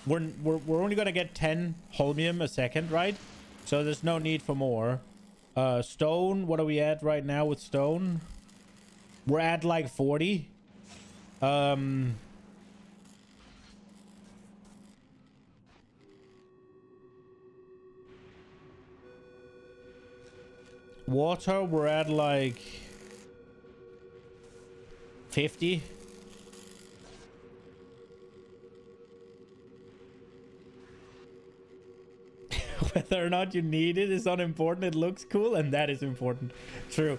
We're only gonna get 10 holmium a second, right? So there's no need for more. Stone, what are we at right now with stone? We're at like 40. Water, we're at like 50. Whether or not you need it is unimportant. It looks cool, and that is important. True.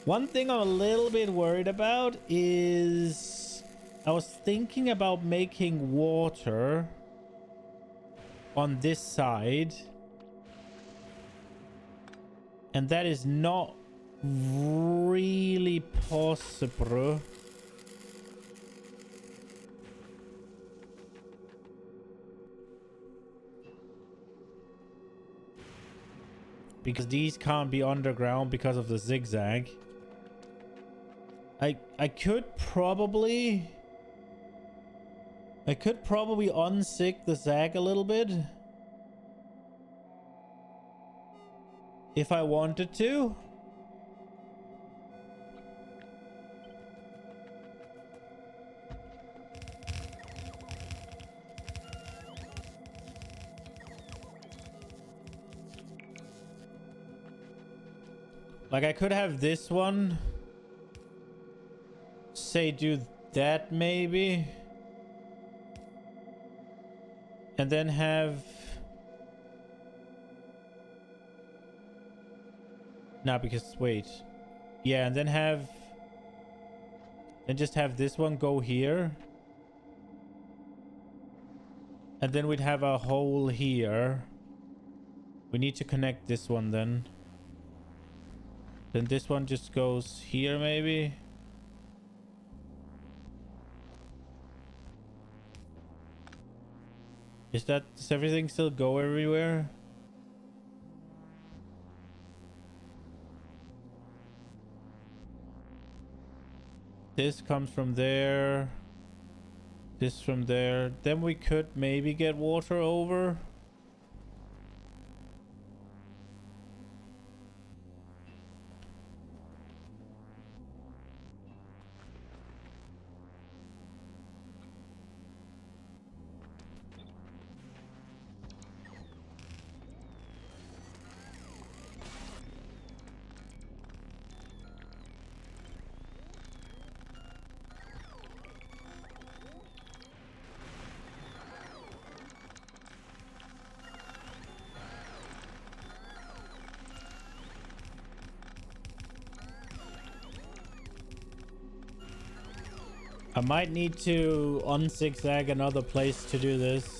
One thing I'm a little bit worried about is I was thinking about making water on this side, and that is not really possible. Because these can't be underground because of the zigzag. I could probably unzig the zag a little bit if I wanted to. Like, I could have this one, say, do that maybe, and then have, nah, because wait, yeah, and then just have this one go here, And then we'd have a hole here. We need to connect this one then. Then this one just goes here maybe. Does everything still go everywhere? This comes from there. This from there. Then we could maybe get water over. I might need to unzigzag another place to do this.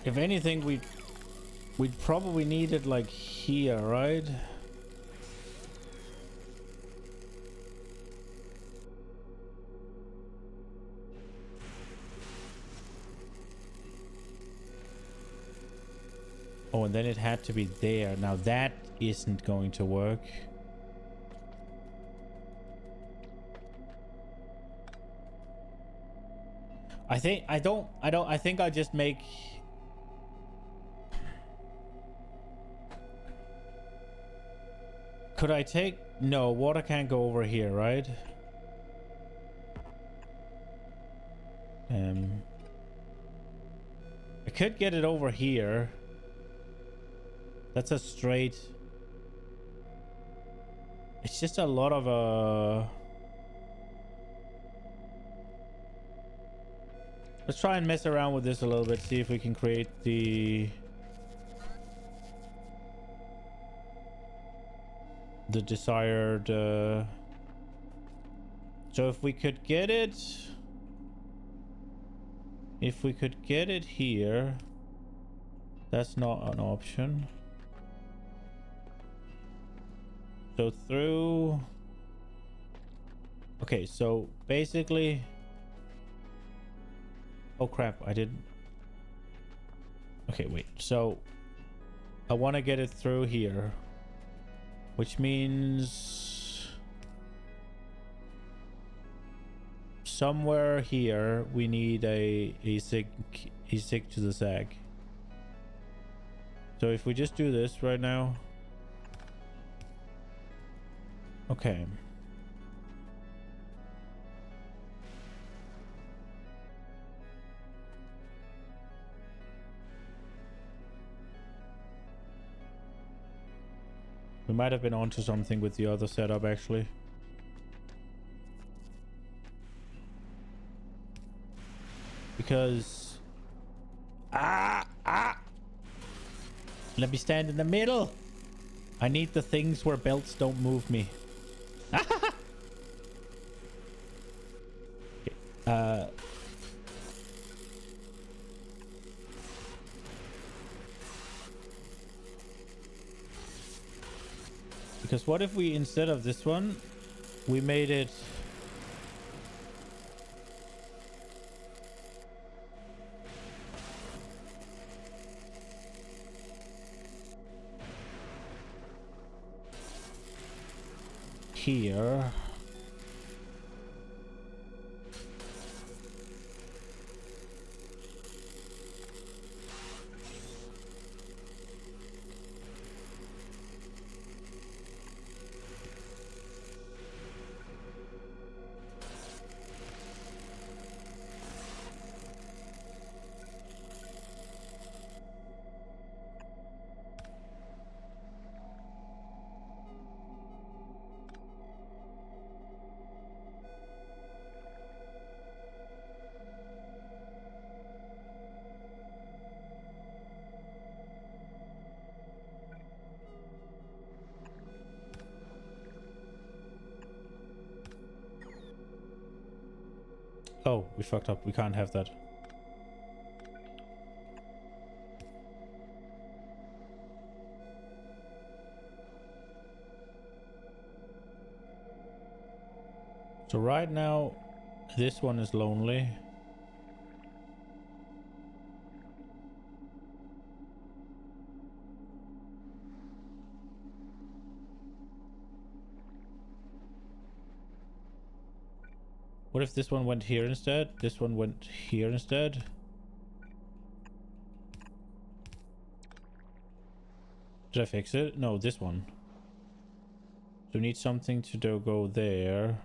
If anything, we'd probably need it like here, right? Oh, and then it had to be there. Now that isn't going to work. I think I'll just make... Could I take... No, water can't go over here, right? I could get it over here. That's a straight... It's just a lot of... Let's try and mess around with this a little bit, see if we can create the desired... So if we could get it... If we could get it here... That's not an option. So through... Okay, so basically... Oh crap, I didn't... Okay, wait. So I want to get it through here, which means somewhere here we need a sig to the sag. So if we just do this right now. Okay. We might have been onto something with the other setup, actually. Because... Let me stand in the middle! I need the things where belts don't move me. Okay. Because what if we, instead of this one, we made it... here. Oh, we fucked up. We can't have that. So right now, this one is lonely. What if this one went here instead? This one went here instead? Did I fix it? No, this one. So we need something to go there.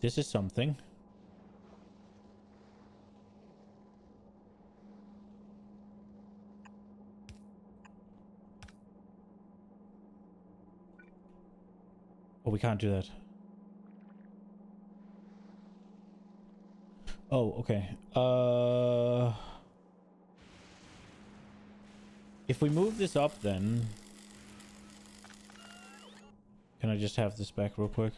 This is something. Oh, we can't do that. Oh, okay. If we move this up then... Can I just have this back real quick?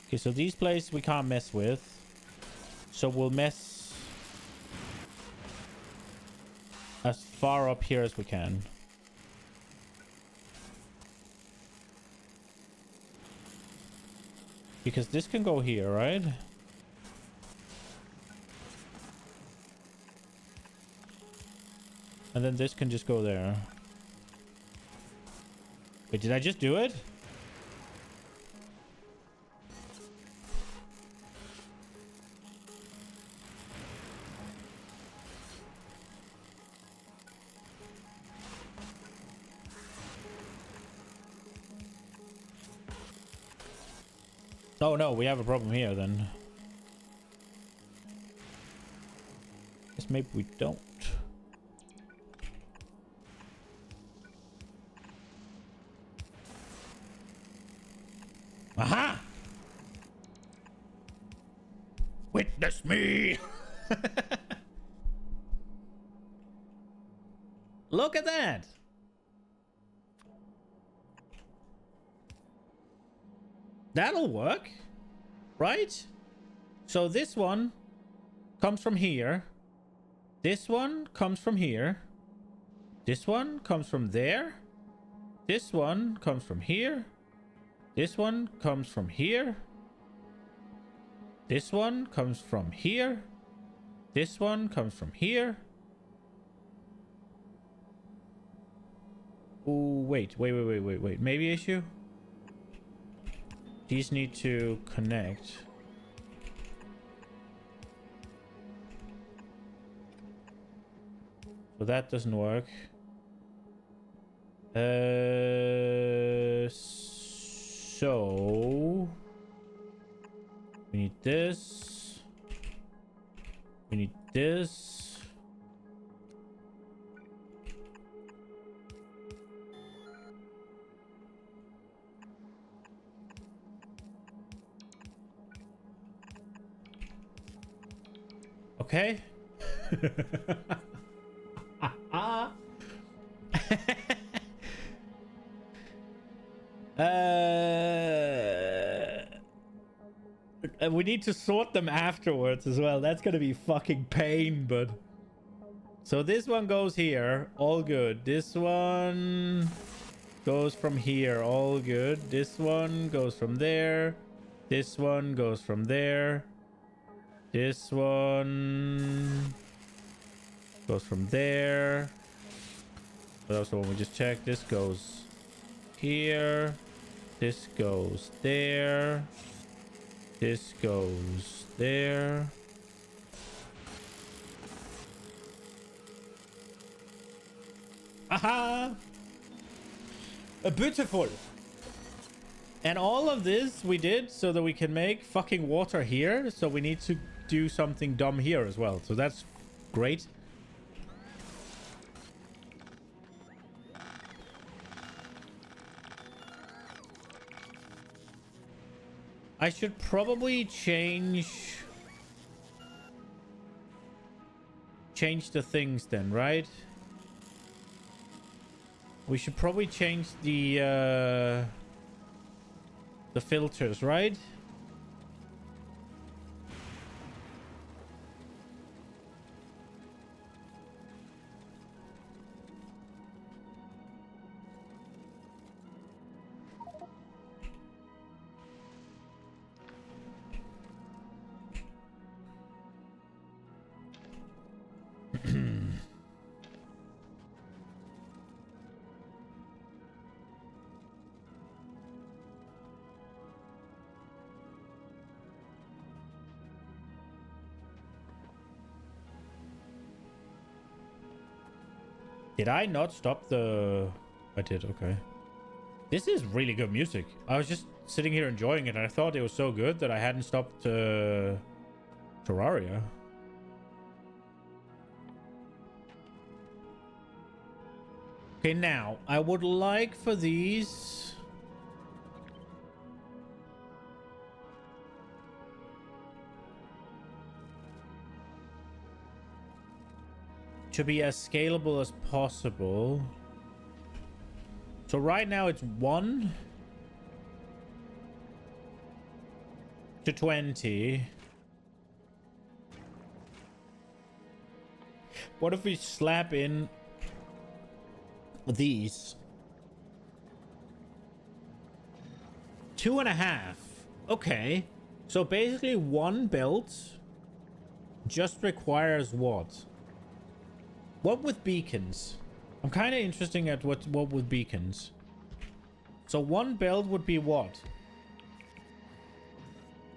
Okay, so these places we can't mess with. So we'll mess as far up here as we can. Because this can go here, right? And then this can just go there. Wait, did I just do it? Oh no, we have a problem here then. Guess maybe we don't. Aha! Witness me! Look at that! That'll work, right? So this one comes from here. This one comes from here. This one comes from there. This one comes from here. This one comes from here. This one comes from here. This one comes from here. Oh, wait. Maybe issue? These need to connect. So that doesn't work. So we need this. We need this. Okay. We need to sort them afterwards as well. That's gonna be fucking pain, but... So this one goes here. All good. This one goes from here. All good. This one goes from there. This one goes from there. This one goes from there. But also when we just check, this goes here. This goes there. This goes there. Aha! Beautiful. And all of this we did so that we can make fucking water here. So we need to do something dumb here as well. So that's great. I should probably change the things then, right? We should probably change the filters, right? Did I not stop the... I did, okay. This is really good music. I was just sitting here enjoying it, and I thought it was so good that I hadn't stopped Terraria. Okay, now, I would like for these... to be as scalable as possible. So right now it's 1 to 20. What if we slap in these? 2.5. Okay. So basically one belt just requires what? What with beacons? I'm kind of interested at what with beacons. So one belt would be what?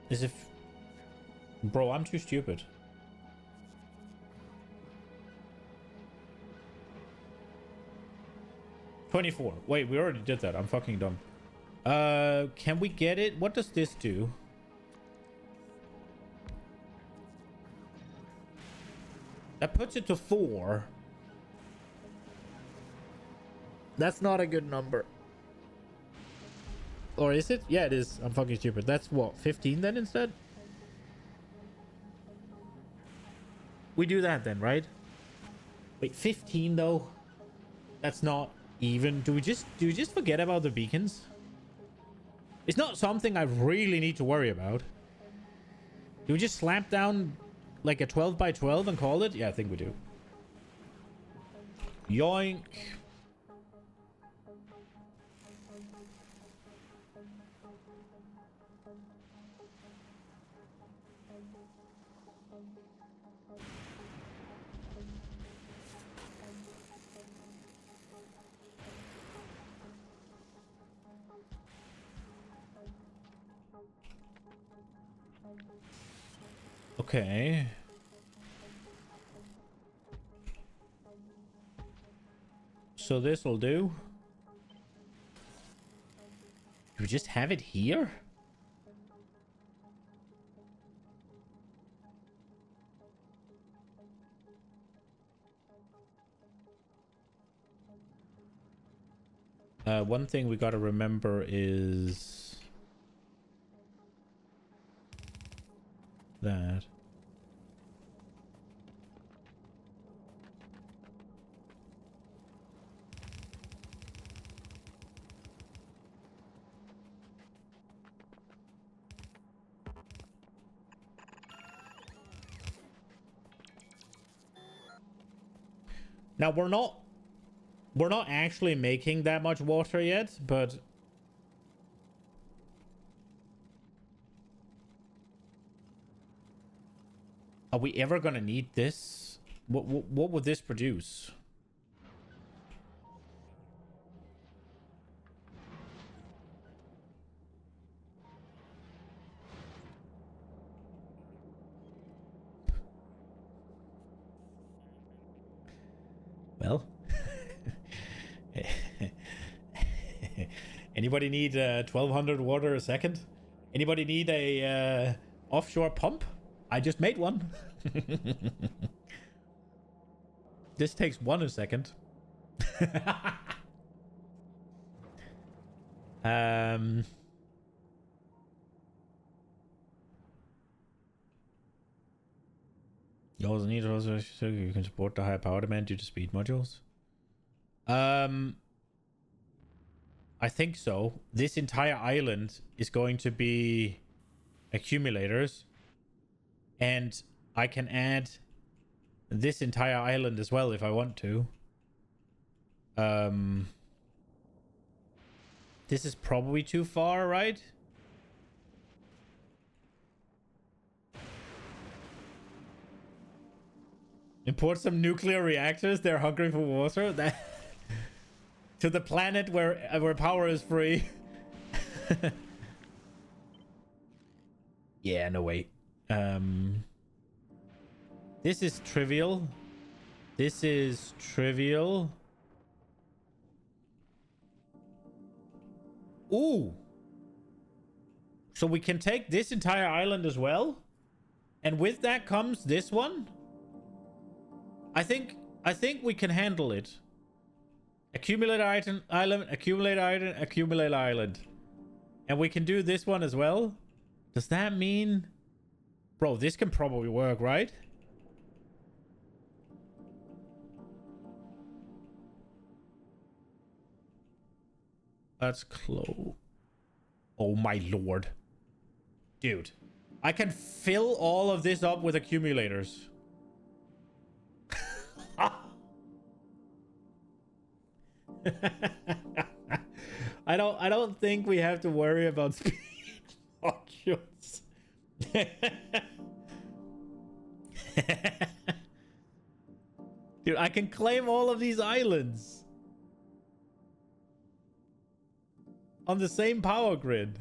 As if... Bro, I'm too stupid. $24. Wait, we already did that. I'm fucking dumb. Can we get it? What does this do? That puts it to 4. That's not a good number. Or is it? Yeah, it is. I'm fucking stupid. That's what, 15 then instead? We do that then, right? Wait, 15 though? That's not even. Do we just forget about the beacons? It's not something I really need to worry about. Do we just slap down like a 12 by 12 and call it? Yeah, I think we do. Yoink. Okay. So this will do. Do we just have it here? One thing we gotta remember is that. Now we're not actually making that much water yet, but are we ever gonna need this? What would this produce? Well, anybody need 1200 water a second? Anybody need a offshore pump? I just made one. This takes 1 a second. You also need so you can support the higher power demand due to speed modules. I think so. This entire island is going to be accumulators, and I can add this entire island as well if I want to. This is probably too far, right? Import some nuclear reactors. They're hungry for water. That to the planet where power is free. Yeah, no way. This is trivial. This is trivial. Ooh. So we can take this entire island as well. And with that comes this one. I think we can handle it. Accumulate island, accumulate island, accumulate island. And we can do this one as well. Does that mean... Bro, this can probably work, right? That's close. Oh my lord. Dude. I can fill all of this up with accumulators. I don't think we have to worry about speed modules. Dude, I can claim all of these islands on the same power grid.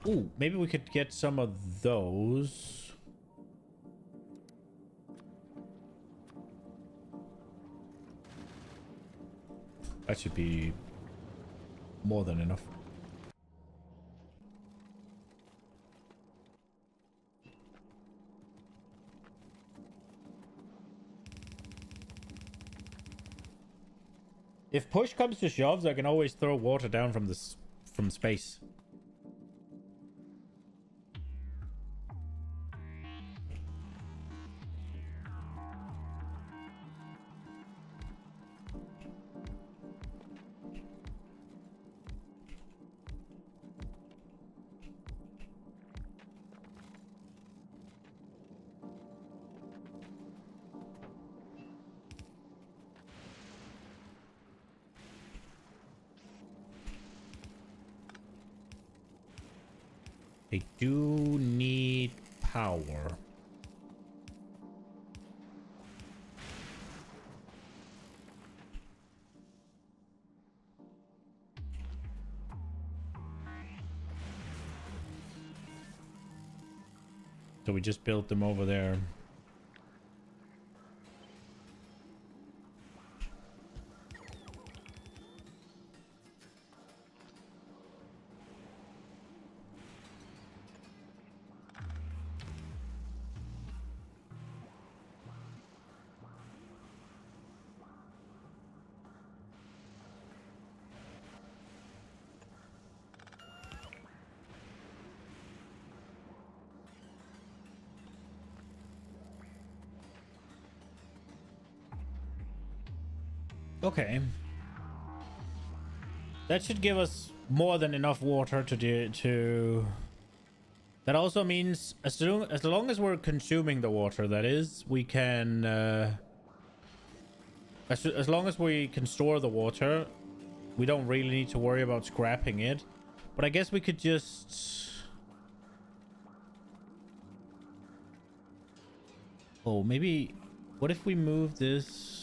Ooh, maybe we could get some of those. That should be more than enough. If push comes to shoves, I can always throw water down from space. They do need power. So we just built them over there. Okay. That should give us more than enough water to... That also means as long as we're consuming the water, that is, we can... As long as we can store the water, we don't really need to worry about scrapping it. But I guess we could just... Oh, maybe... What if we move this...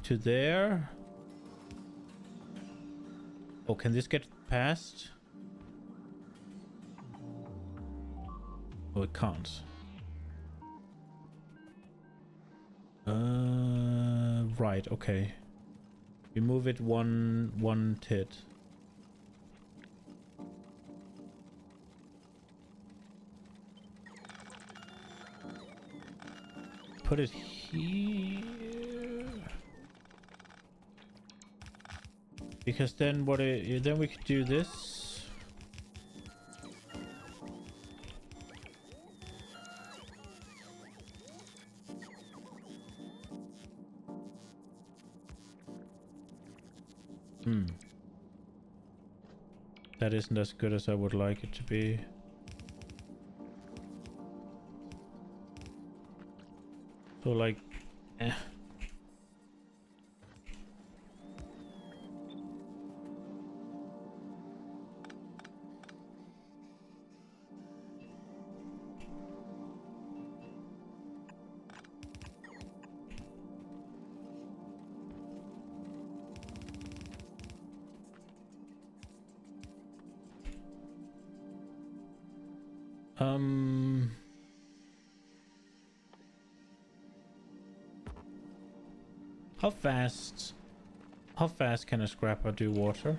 to there? Oh, can this get past? Oh, it can't. Right, okay. We move it one tit. put it here. Because then then we could do this. That isn't as good as I would like it to be. So like, eh. How fast can a scrapper do water?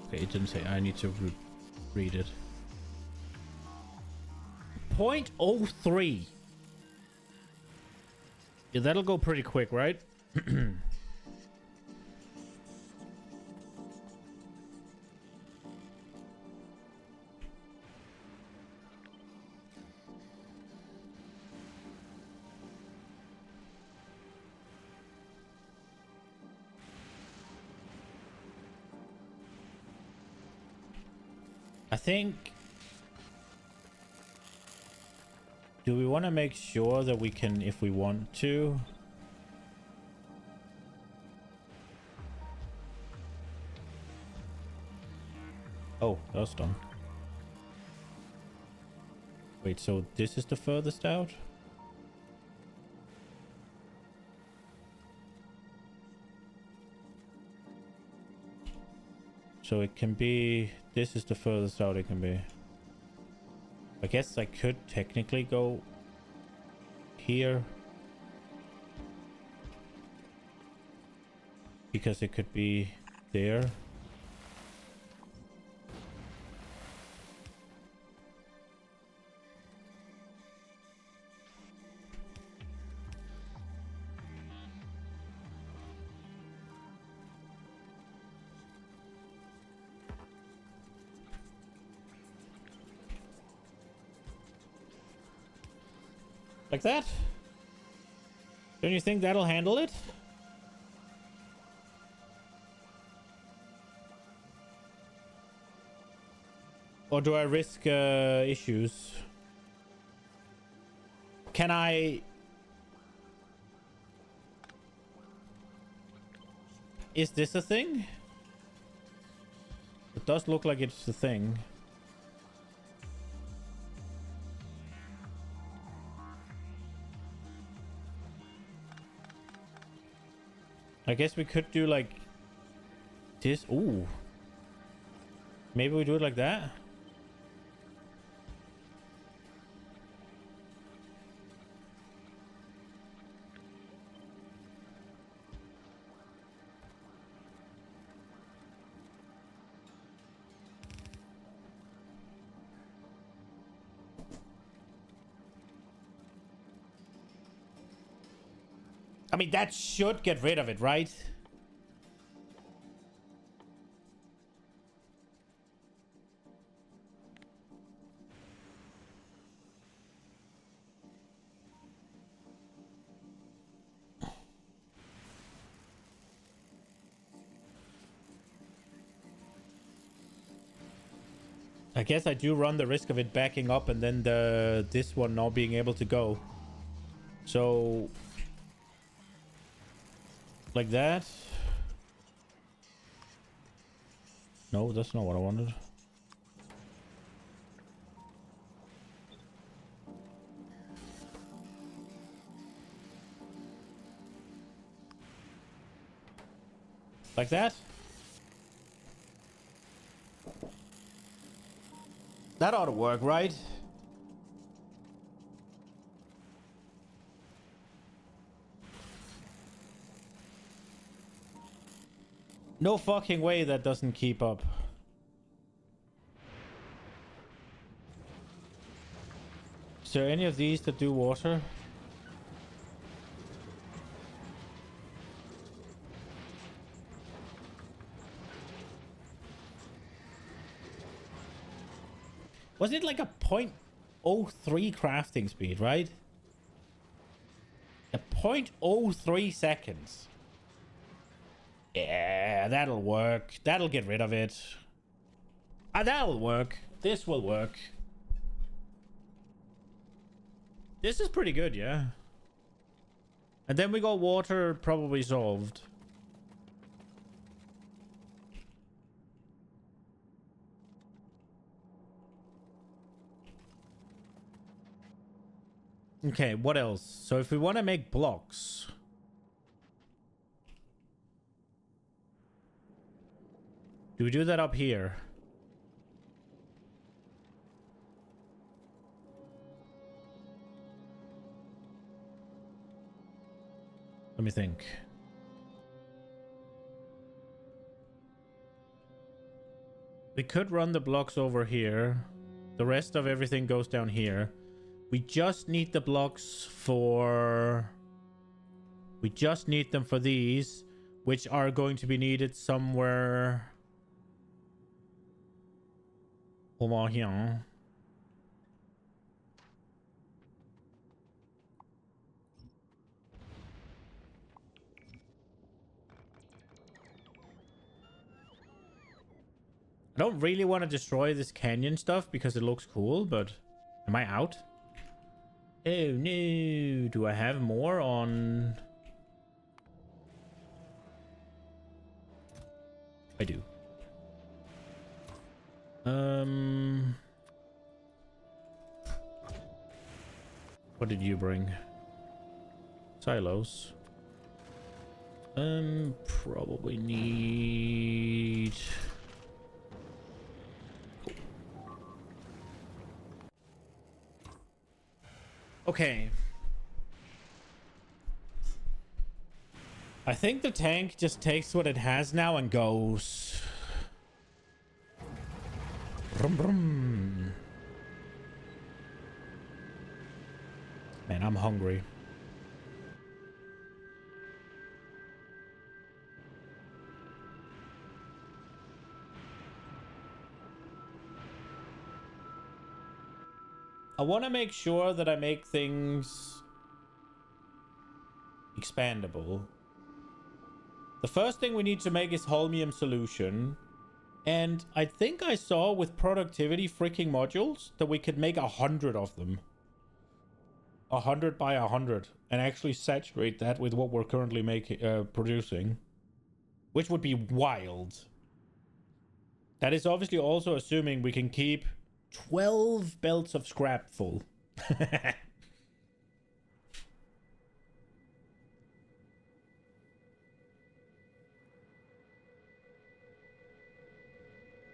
Okay, it didn't say. I need to read it. 0.03. Yeah, that'll go pretty quick, right? I think... Do we want to make sure that we can, if we want to... Oh, that's done. Wait, so this is the furthest out? So it can be... This is the furthest out it can be. I guess I could technically go here. Because it could be there. Like that? Don't you think that'll handle it? Or do I risk issues? Can I... Is this a thing? It does look like it's a thing. I guess we could do like this. Ooh. Maybe we do it like that. I mean, that should get rid of it, right? I guess I do run the risk of it backing up and then this one not being able to go. So... Like that? No, that's not what I wanted. Like that? That ought to work, right? No fucking way that doesn't keep up. Is there any of these that do water? Was it like a 0.03 crafting speed, right? A 0.03 seconds. Yeah, that'll work. That'll get rid of it. That'll work. This will work. This is pretty good, yeah. And then we got water probably solved. Okay, what else? So if we want to make blocks... do we do that up here? Let me think. We could run the blocks over here. The rest of everything goes down here. We just need the blocks for... we just need them for these, which are going to be needed somewhere... over here. I don't really want to destroy this canyon stuff because it looks cool, but... am I out? Oh no, do I have more on... I do. What did you bring? Silos. Probably need... okay. I think the tank just takes what it has now and goes. Brum, brum. Man, I'm hungry. I want to make sure that I make things expandable. The first thing we need to make is holmium solution. And I think I saw with productivity freaking modules that we could make 100 of them. 100 by 100. And actually saturate that with what we're currently producing. Which would be wild. That is obviously also assuming we can keep 12 belts of scrap full.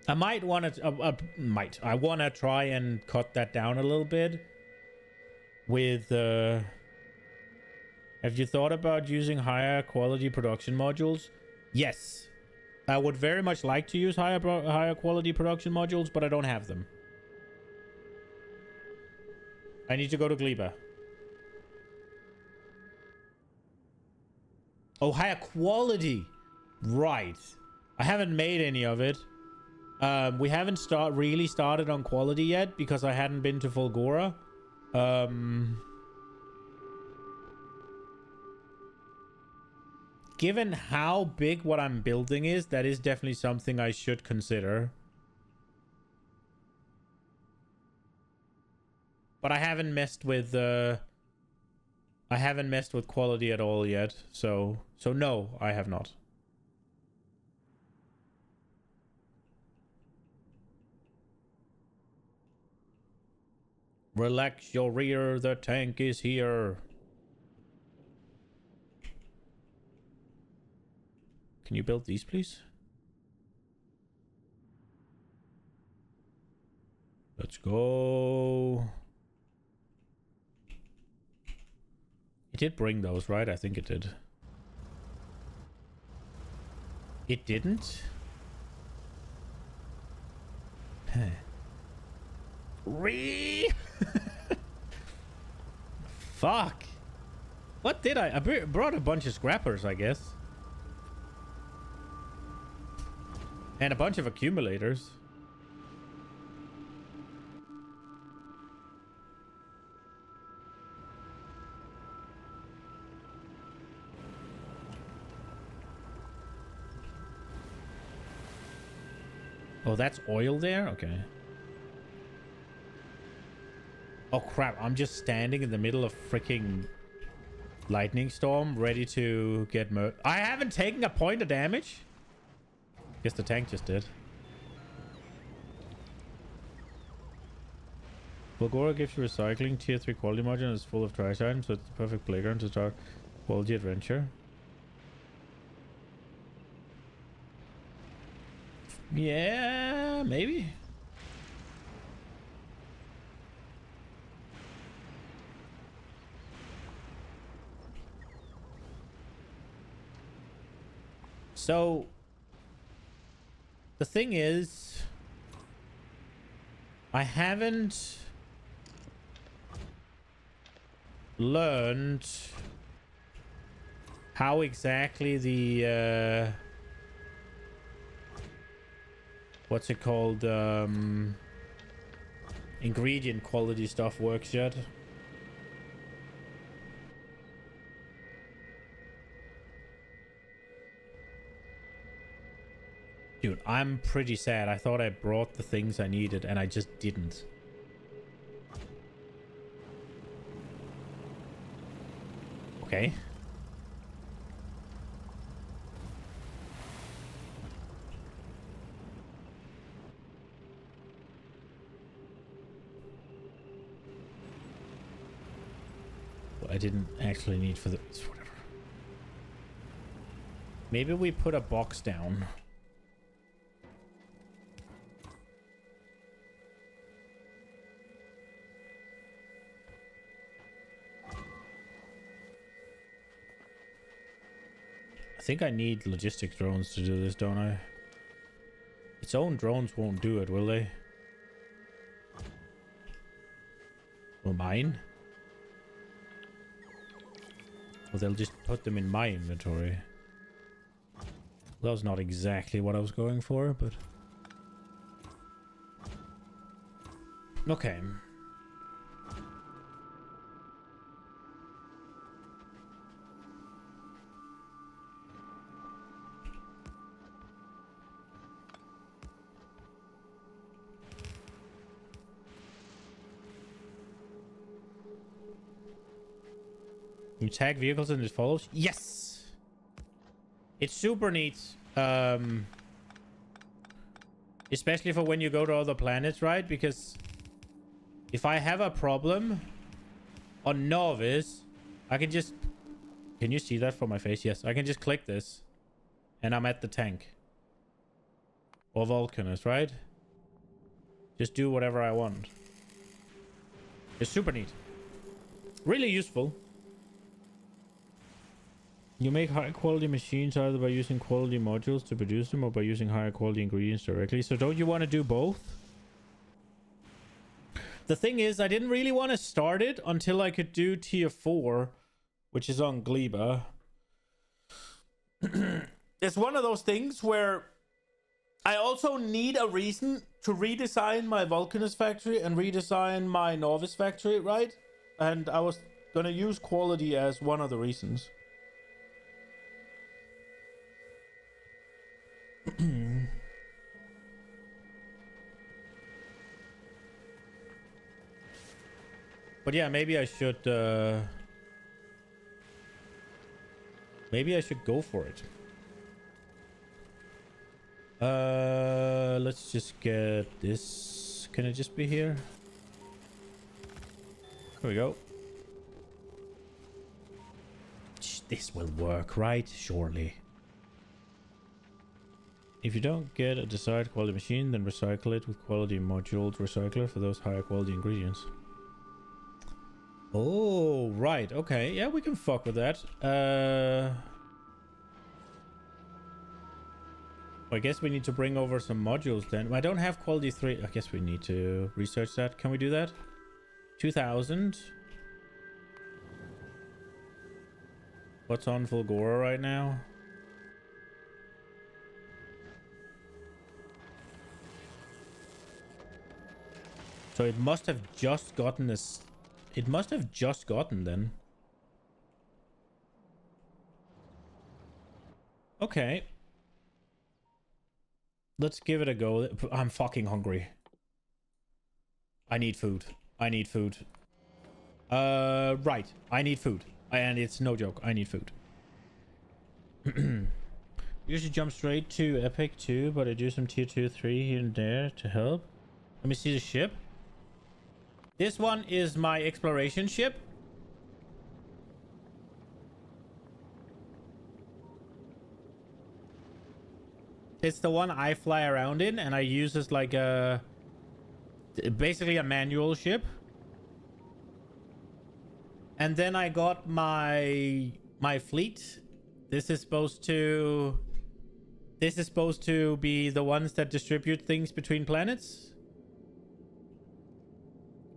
I might want to... I want to try and cut that down a little bit. With... have you thought about using higher quality production modules? Yes. I would very much like to use higher quality production modules, but I don't have them. I need to go to Gleba. Oh, higher quality. Right. I haven't made any of it. We haven't really started on quality yet because I hadn't been to Fulgora. Given how big what I'm building is, that is definitely something I should consider. But I haven't messed with quality at all yet, so no, I have not. Relax your rear, the tank is here. Can you build these, please? Let's go. It did bring those, right? I think it did. It didn't? Fuck. What did I brought a bunch of scrappers, I guess. And a bunch of accumulators. Oh, that's oil there? Okay. Oh, crap. I'm just standing in the middle of freaking lightning storm, ready to get murdered. I haven't taken a point of damage? Guess the tank just did. Bulgora gives you recycling. Tier 3 quality margin is full of trash items, so it's the perfect playground to start quality adventure. Yeah, maybe. So the thing is, I haven't learned how exactly the what's it called, ingredient quality stuff works yet. Dude, I'm pretty sad. I thought I brought the things I needed and I just didn't. Okay. Well, I didn't actually need for the... whatever. Maybe we put a box down. I think I need logistics drones to do this, don't I? Its own drones won't do it, will they? Or mine? Well, they'll just put them in my inventory. That was not exactly what I was going for, but... okay. You tag vehicles and it follows? Yes! It's super neat. Especially for when you go to other planets, right? Because if I have a problem on Novice, I can just... can you see that from my face? Yes. I can just click this and I'm at the tank. Or Vulcanus, right? Just do whatever I want. It's super neat. Really useful. You make high quality machines either by using quality modules to produce them or by using higher quality ingredients directly. So don't you want to do both? The thing is, I didn't really want to start it until I could do tier 4, which is on Gleba. It's one of those things where I also need a reason to redesign my Vulcanus factory and redesign my Novice factory, right? And I was going to use quality as one of the reasons. But yeah, maybe I should go for it. Let's just get this. Can it just be here? There we go. This will work, right? Surely. If you don't get a desired quality machine, then recycle it with quality moduled recycler for those higher quality ingredients. Oh, right. Okay. Yeah, we can fuck with that. I guess we need to bring over some modules then. I don't have quality 3. I guess we need to research that. Can we do that? 2000. What's on Fulgora right now? So it must have just gotten this. It must have just gotten then. Okay. Let's give it a go. I'm fucking hungry. I need food. I need food. Right. I need food. And it's no joke. I need food. Usually jump straight to Epic 2, but I do some tier 2, 3 here and there to help. Let me see the ship. This one is my exploration ship. It's the one I fly around in, and I use as like a... basically a manual ship. And then I got my fleet. This is supposed to be the ones that distribute things between planets.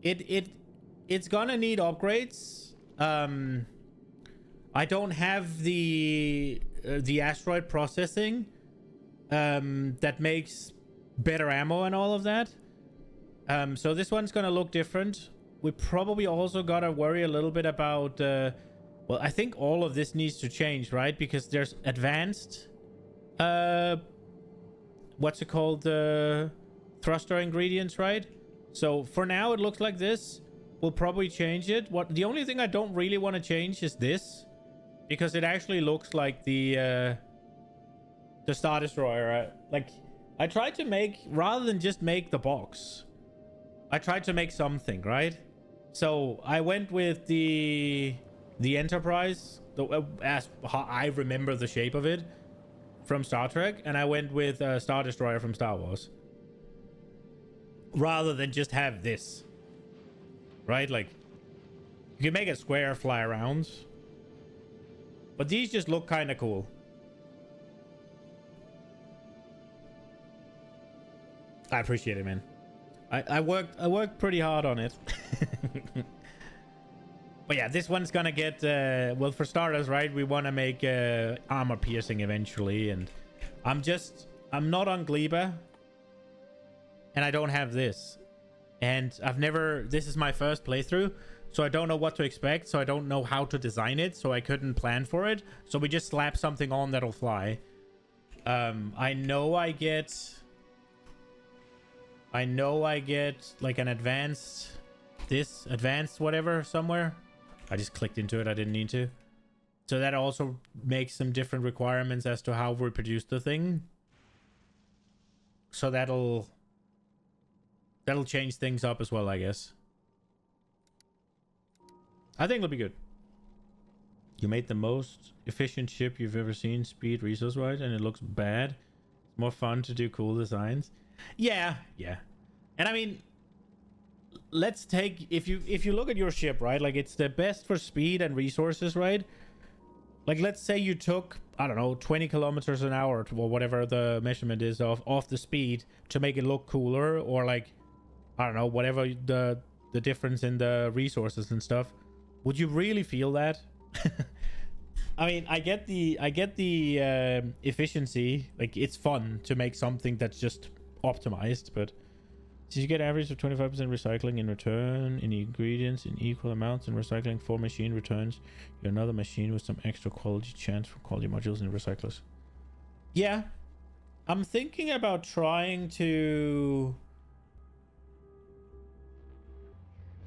It's gonna need upgrades. I don't have the asteroid processing that makes better ammo and all of that. So this one's gonna look different. We probably also gotta worry a little bit about well, I think all of this needs to change, right? Because there's advanced what's it called, thruster ingredients, right? So for now it looks like this. We'll probably change it. The only thing I don't really want to change is this, because it actually looks like the Star Destroyer, right? Like, I tried to make, rather than just make the box, I tried to make something, right? So I went with the Enterprise, as I remember the shape of it from Star Trek, and I went with Star Destroyer from Star Wars, rather than just have this, right? Like, you can make a square fly around, but these just look kind of cool. I appreciate it, man. I worked pretty hard on it. But yeah, this one's gonna get well, for starters, right? We want to make armor piercing eventually, and I'm not on Gleba, and I don't have this, and this is my first playthrough, so I don't know what to expect, so I don't know how to design it, so I couldn't plan for it, so we just slap something on that'll fly. I know I get like an advanced whatever somewhere. I just clicked into it. I didn't need to. So that also makes some different requirements as to how we produce the thing. So that'll change things up as well, I guess. I think it'll be good. You made the most efficient ship you've ever seen, speed, resource-wise, and it looks bad. It's more fun to do cool designs. Yeah. And I mean, let's take, if you look at your ship, right? Like, it's the best for speed and resources, right? Like, let's say you took, I don't know, 20 kilometers an hour, or whatever the measurement is off the speed to make it look cooler, or like, I don't know, whatever the difference in the resources and stuff. Would you really feel that? I mean, I get the efficiency. Like, it's fun to make something that's just optimized, but did you get average of 25% recycling in return in ingredients in equal amounts and recycling 4 machine returns? You're another machine with some extra quality chance for quality modules and recyclers. Yeah, I'm thinking about trying to...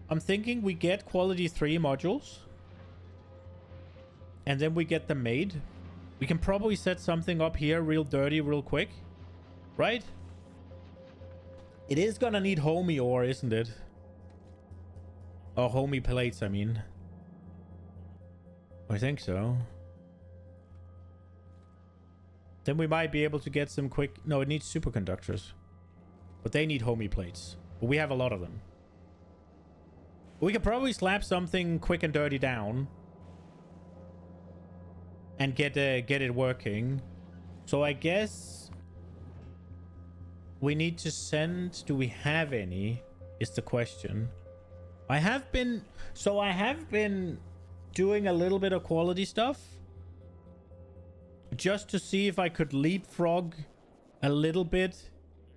I'm thinking we get quality 3 modules, and then we get them made. We can probably set something up here real dirty real quick, right? It is gonna need homie ore, isn't it? Oh, homie plates, I mean. I think so. Then we might be able to get some quick... No, it needs superconductors. But they need homie plates. But we have a lot of them. We could probably slap something quick and dirty down. And get it working. So I guess... we need to send. Do we have any? Is the question. I have been doing a little bit of quality stuff just to see if I could leapfrog a little bit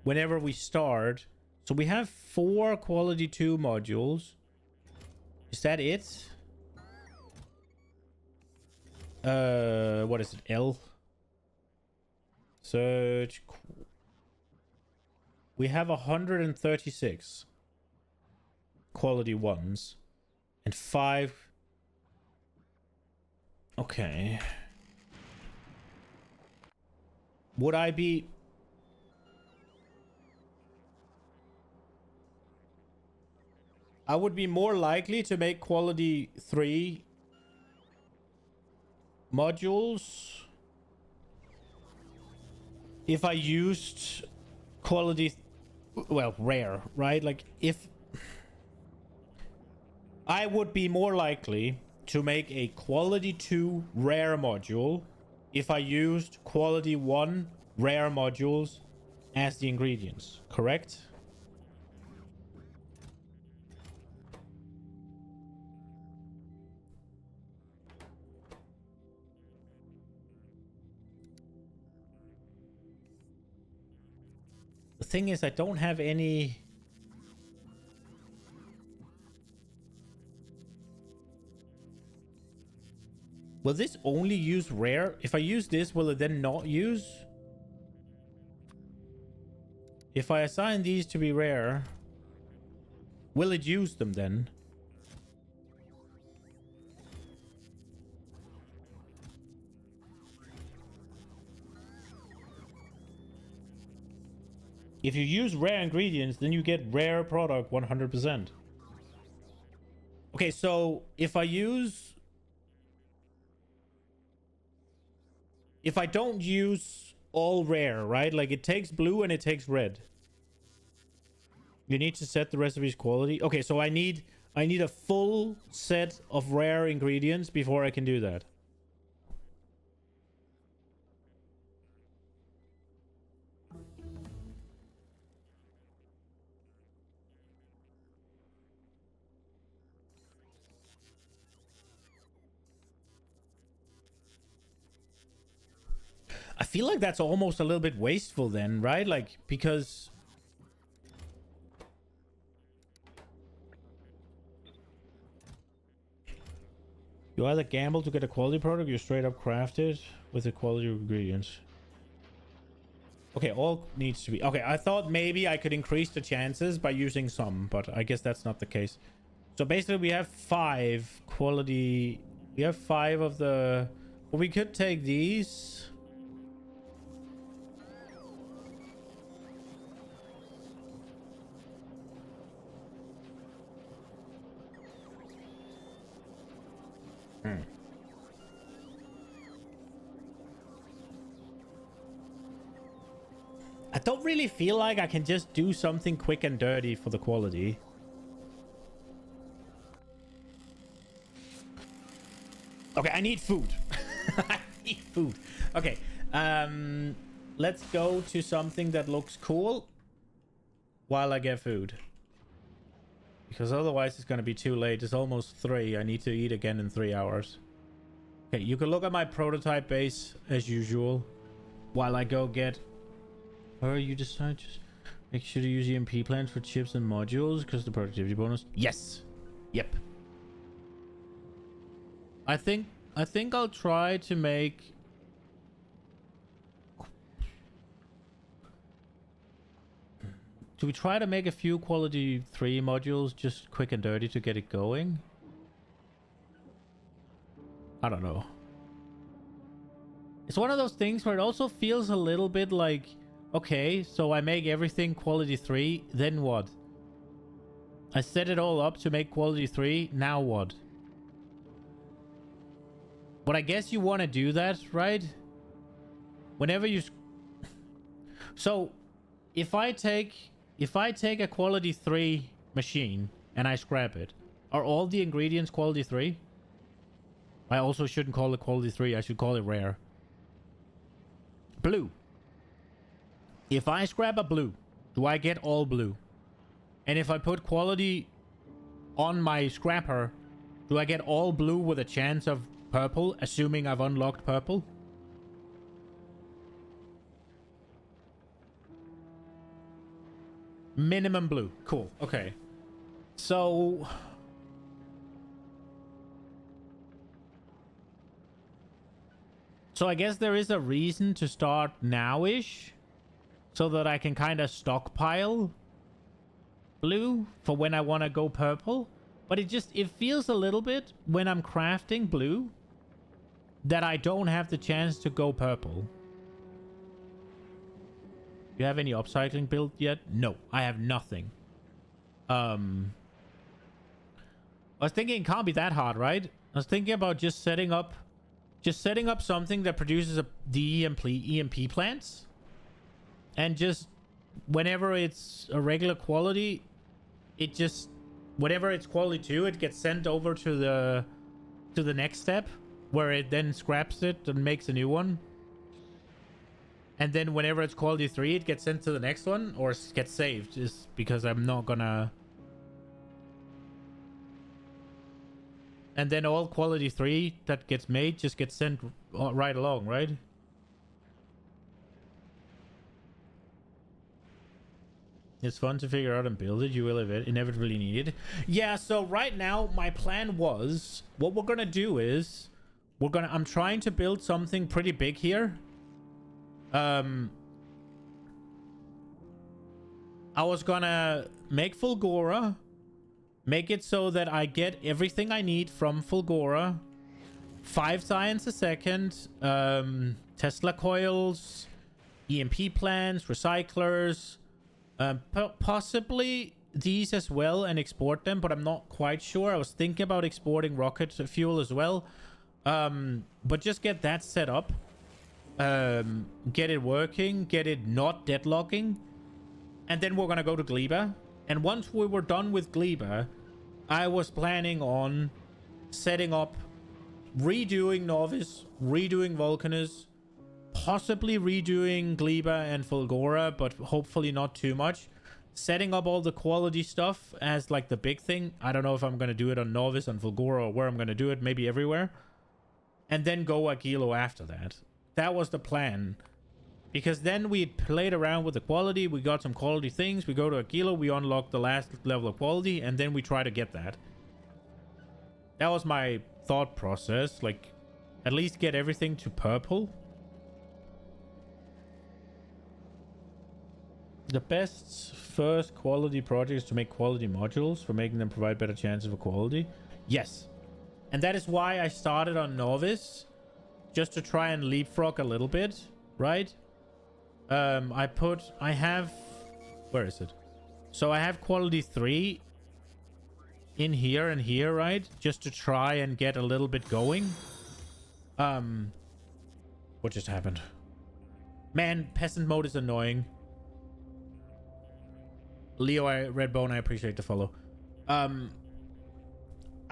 whenever we start. So we have 4 quality 2 modules. Is that it? What is it? L. Search. We have 136 quality 1s and 5. Okay. Would I be... I would be more likely to make quality 3 modules if I used quality, well, rare, right? Like, if I would be more likely to make a quality 2 rare module if I used quality 1 rare modules as the ingredients, correct? The thing is, I don't have any... Will this only use rare? If I use this, will it then not use? If I assign these to be rare, will it use them then? If you use rare ingredients, then you get rare product 100%. Okay, so if I use... If I don't use all rare, right? Like, it takes blue and it takes red. You need to set the recipe's quality. Okay, so I need a full set of rare ingredients before I can do that. I feel like that's almost a little bit wasteful then, right? Like, because... You either gamble to get a quality product, or you straight up craft it with the quality ingredients. Okay, all needs to be... Okay, I thought maybe I could increase the chances by using some, but I guess that's not the case. So basically we have 5 quality... We have 5 of the... Well, we could take these... I don't really feel like I can just do something quick and dirty for the quality. Okay, I need food. I need food. Okay, let's go to something that looks cool while I get food. Because otherwise it's going to be too late. It's almost 3. I need to eat again in 3 hours. Okay, you can look at my prototype base as usual while I go get... Or you decide just make sure to use EMP plans for chips and modules because the productivity bonus. Yes. Yep. I think I'll try to make... Do we try to make a few quality 3 modules just quick and dirty to get it going? I don't know. It's one of those things where it also feels a little bit like, okay, so I make everything quality 3, then what? I set it all up to make quality 3, now what? But I guess you want to do that, right? Whenever you... So, if I take a quality 3 machine and I scrap it, are all the ingredients quality 3? I also shouldn't call it quality 3, I should call it rare. Blue. If I scrap a blue do I get all blue? And if I put quality on my scrapper, do I get all blue with a chance of purple, assuming I've unlocked purple? Minimum blue. Cool. Okay. So I guess there is a reason to start now-ish, so that I can kind of stockpile blue for when I want to go purple. But it feels a little bit when I'm crafting blue that I don't have the chance to go purple. You have any upcycling built yet? No, I have nothing. I was thinking it can't be that hard, right? I was thinking about just setting up something that produces the EMP plants, and just whenever it's a regular quality, it just, whatever it's quality 2, it gets sent over to the next step, where it then scraps it and makes a new one. And then whenever it's quality 3, it gets sent to the next one, or gets saved, just because I'm not gonna. And then all quality 3 that gets made just gets sent right along, right? It's fun to figure out and build it. You will inevitably need it. Yeah, so right now my plan was, what we're gonna do is I'm trying to build something pretty big here. I was gonna make Fulgora, make it so that I get everything I need from Fulgora, 5 science a second, Tesla coils, EMP plants, recyclers, possibly these as well, and export them, but I'm not quite sure. I was thinking about exporting rocket fuel as well, but just get that set up, get it working, get it not deadlocking, and then we're gonna go to Gleba. And once we were done with Gleba, I was planning on setting up, redoing Novice, redoing Vulcanus, possibly redoing Gleba and Fulgora, but hopefully not too much. Setting up all the quality stuff as like the big thing. I don't know if I'm going to do it on Novice, on Fulgora, or where I'm going to do it, maybe everywhere. And then go Agilo after that. That was the plan. Because then we played around with the quality, we got some quality things, we go to Agilo, we unlock the last level of quality, and then we try to get that. That was my thought process, like, at least get everything to purple. The best first quality projects to make quality modules, for making them provide better chances of quality. Yes. And that is why I started on Novice, just to try and leapfrog a little bit, right? I have, where is it? So I have quality 3 in here and here, right? Just to try and get a little bit going. What just happened? Man, peasant mode is annoying. Leo, Redbone, I appreciate the follow. I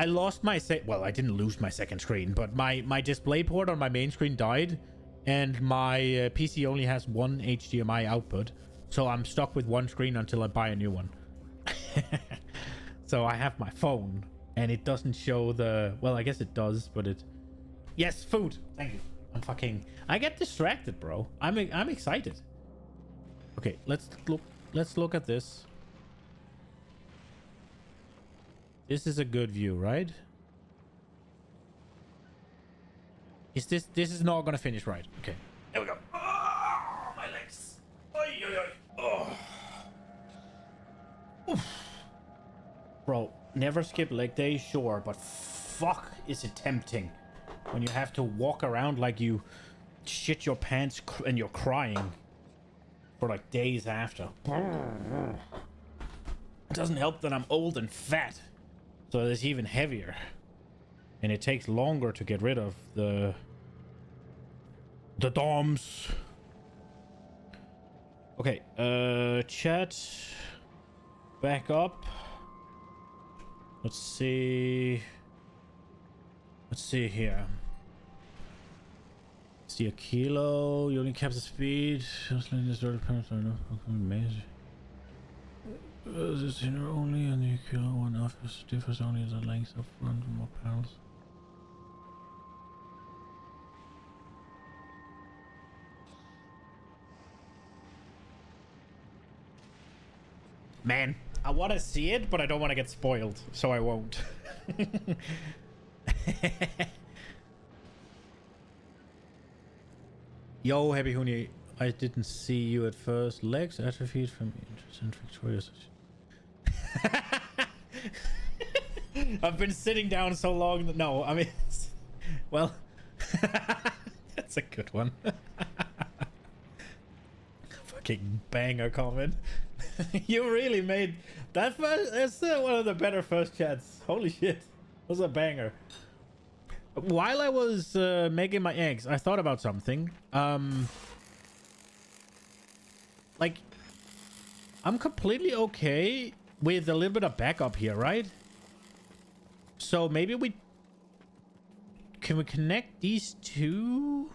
lost my well, I didn't lose my second screen, but my display port on my main screen died, and my PC only has one HDMI output, so I'm stuck with one screen until I buy a new one. So I have my phone, and it doesn't show the, well, I guess it does, but it, yes, food, thank you. I get distracted, bro. I'm excited. Okay, let's look at this. This is a good view, right? This is not gonna finish right. Okay, there we go. Oh, my legs. Oy, oy, oy. Oh. Oof. Bro, never skip leg day, sure, but fuck, is it tempting when you have to walk around like you shit your pants and you're crying for like days after. It doesn't help that I'm old and fat, so it's even heavier, and it takes longer to get rid of the DOMs. Okay, chat back up. Let's see here. See a kilo. You only cap the speed. Amazing. This is only a nuclear one office differs only the length of front and more panels. Man, I want to see it, but I don't want to get spoiled, so I won't. Yo, Happy Huni, I didn't see you at first. Legs atrophied from interest in Factorio. I've been sitting down so long that no, I mean, well, that's a good one. Fucking banger comment. You really made that first. That's one of the better first chats. Holy shit, that was a banger. While I was making my eggs, I thought about something. Like, I'm completely okay with a little bit of backup here, right? So maybe we connect these two?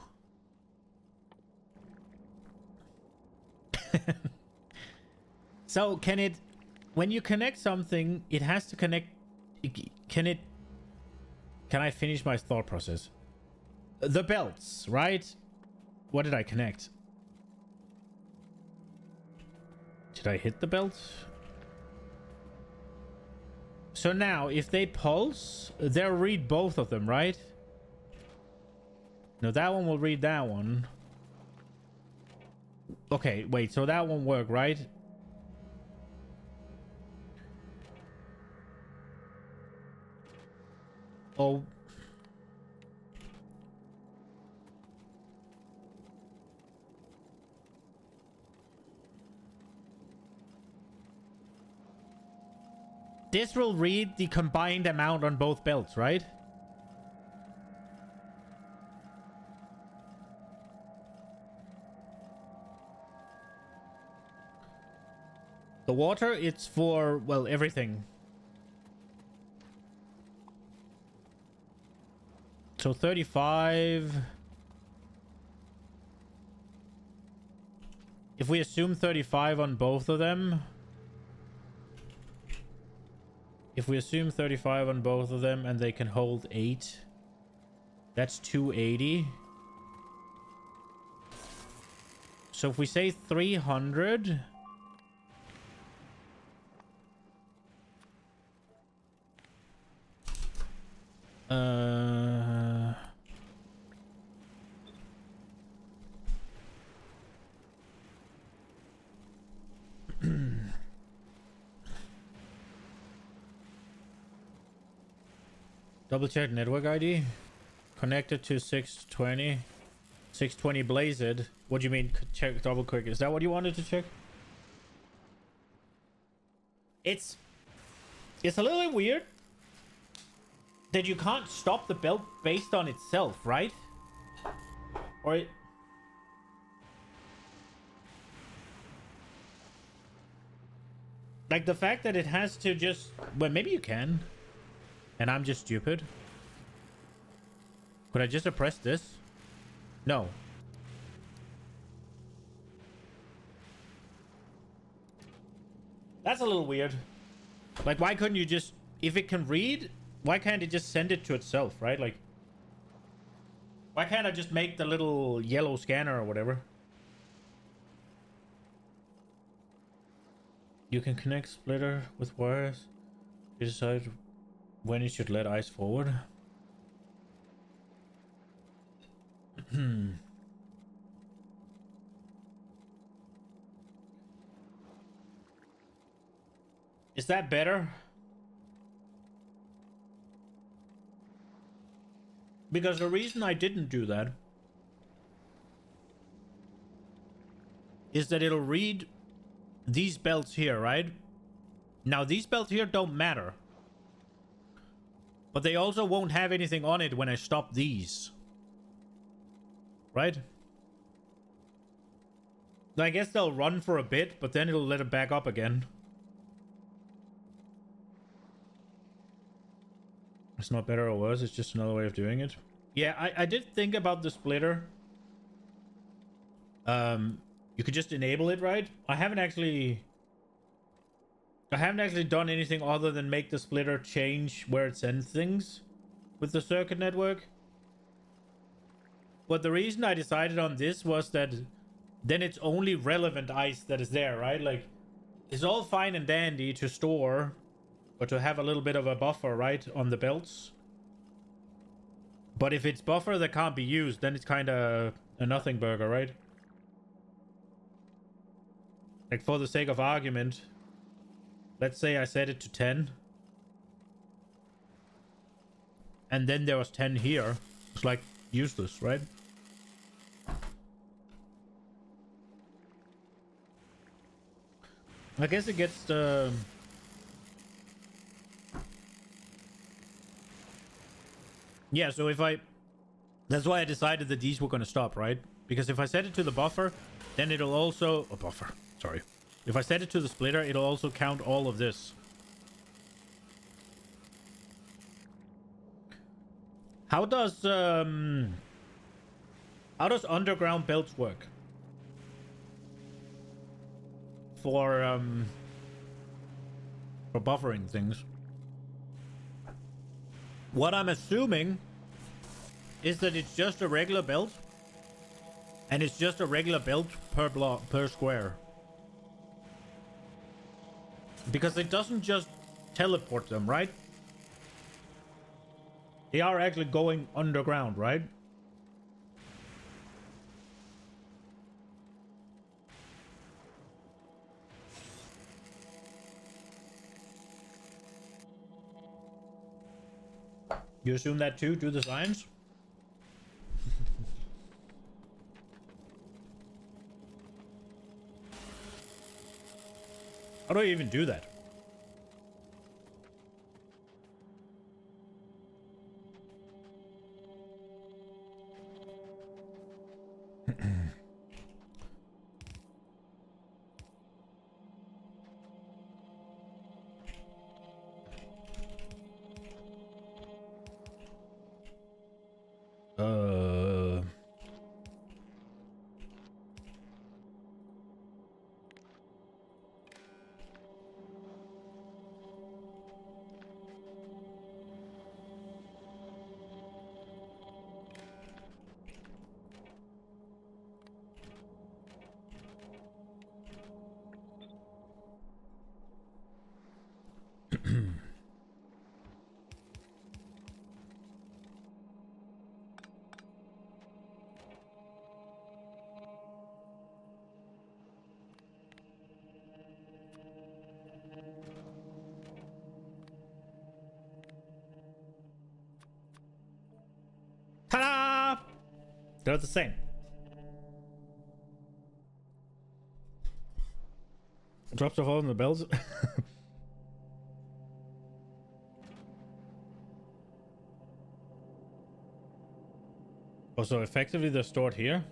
So can it, when you connect something, it has to connect, can I finish my thought process? The belts, right? What did I connect? Did I hit the belts? So now, if they pulse, they'll read both of them, right? No, that one will read that one. Okay, wait, so that won't work, right? Oh. This will read the combined amount on both belts, right? The water, it's for, well, everything. So 35. If we assume 35 on both of them. If we assume 35 on both of them and they can hold 8. That's 280. So if we say 300. Double check network ID. Connected to 620. 620 Blazed. What do you mean check double quick? Is that what you wanted to check? It's a little bit weird that you can't stop the belt based on itself, right? Or it... Like the fact that it has to just... Well, maybe you can. And I'm just stupid. Could I just press this? No. That's a little weird. Like, why couldn't you just... If it can read, why can't it just send it to itself, right? Like, why can't I just make the little yellow scanner or whatever? You can connect splitter with wires. You decide when you should let ice forward. Is that better? Because the reason I didn't do that is that it'll read these belts here, right? Now, these belts here don't matter. But they also won't have anything on it when I stop these. Right? I guess they'll run for a bit, but then it'll let it back up again. It's not better or worse, it's just another way of doing it. Yeah, I did think about the splitter. You could just enable it, right? I haven't actually I haven't actually done anything other than make the splitter change where it sends things with the circuit network. But the reason I decided on this was that then it's only relevant ice that is there, right? Like, it's all fine and dandy to store or to have a little bit of a buffer, right, on the belts. But if it's buffer that can't be used, then it's kind of a nothing burger, right? Like, for the sake of argument, let's say I set it to 10. And then there was 10 here. It's like useless, right? I guess it gets the... Yeah, so if I... That's why I decided that these were going to stop, right? Because if I set it to the buffer, then it'll also... Oh, buffer. Sorry. If I set it to the splitter, it'll also count all of this. How does underground belts work? For buffering things. What I'm assuming is that it's just a regular belt, and it's just a regular belt per block per square. Because it doesn't just teleport them, right? They are actually going underground, right? You assume that too? Do the science? How do I even do that? Ta-da! They're the same. Drops off all in the bells. Oh, so effectively they're stored here?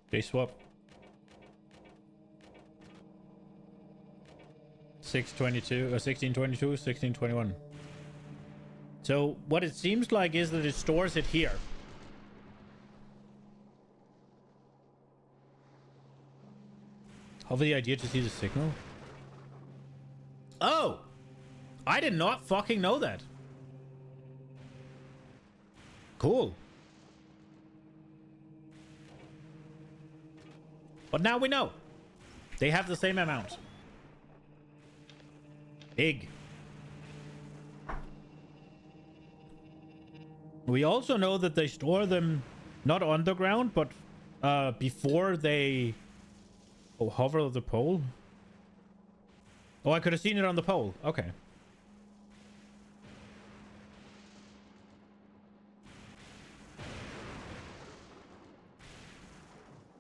They swap. 622, 1622, 1621. So what it seems like is that it stores it here. Hover the idea to see the signal. Oh! I did not fucking know that. Cool. But now we know. They have the same amount. Big. We also know that they store them not underground, but before they... Oh, hover the pole? Oh, I could have seen it on the pole. Okay.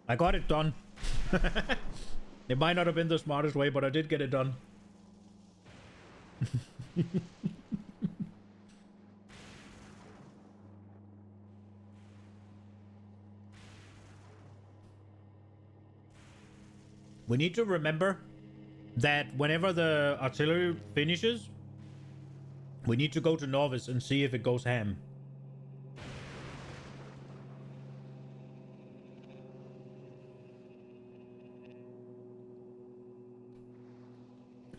I got it done. It might not have been the smartest way, but I did get it done. We need to remember that whenever the artillery finishes, we need to go to Novice and see if it goes ham.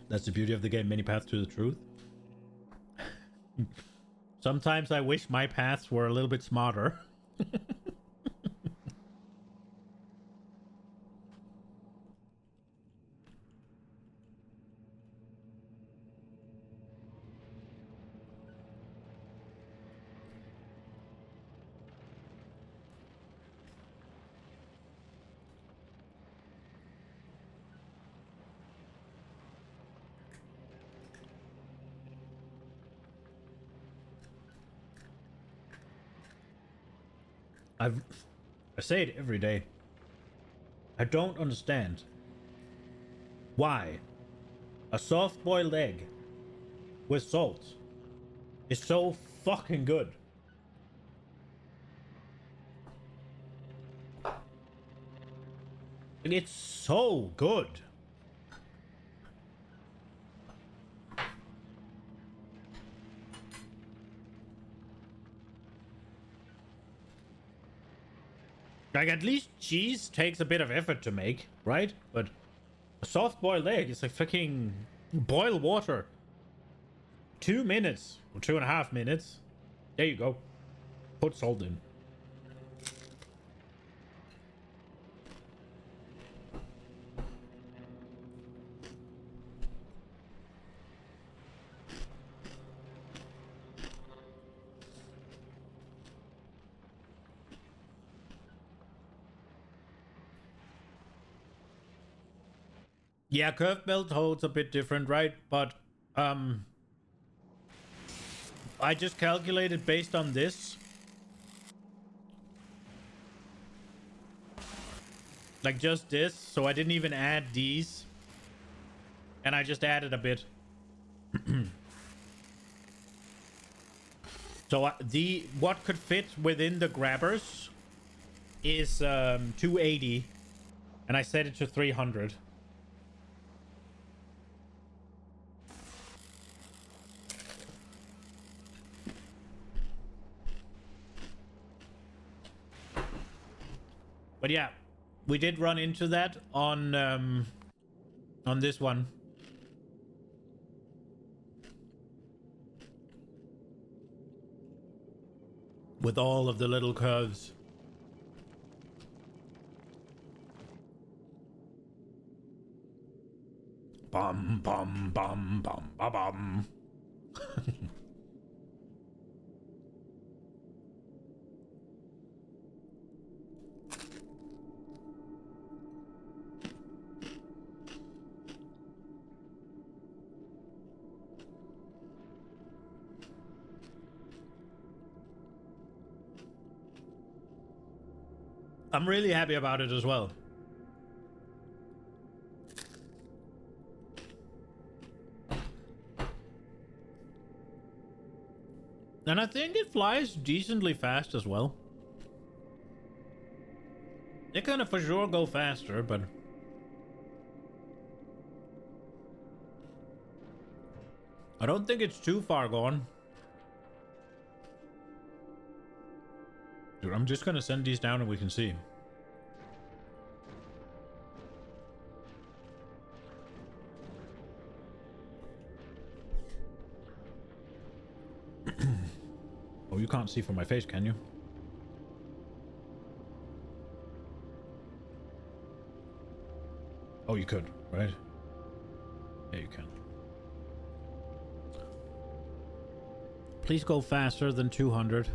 That's the beauty of the game, many paths to the truth. Sometimes I wish my paths were a little bit smarter. I say it every day. I don't understand why a soft-boiled egg with salt is so fucking good. And it's so good. Like, at least cheese takes a bit of effort to make, right? But a soft-boiled egg is like fucking boil water. 2 minutes or 2.5 minutes. There you go. Put salt in. Yeah, curved belt holds a bit different, right? But I just calculated based on this. Like just this, so I didn't even add these. And I just added a bit. So what could fit within the grabbers is 280, and I set it to 300. But yeah, we did run into that on this one. With all of the little curves. Bum bum bum bum bum bum. I'm really happy about it as well. And I think it flies decently fast as well. It can for sure go faster, but I don't think it's too far gone. Dude, I'm just gonna send these down and we can see. Oh, you can't see from my face, can you? Oh, you could, right? Yeah, you can. Please go faster than 200.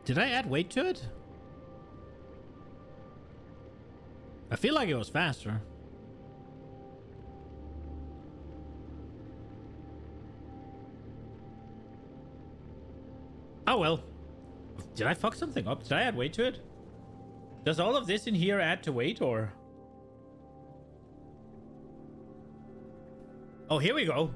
Did I add weight to it? I feel like it was faster. Oh well. Did I fuck something up? Did I add weight to it? Does all of this in here add to weight, or? Oh, here we go.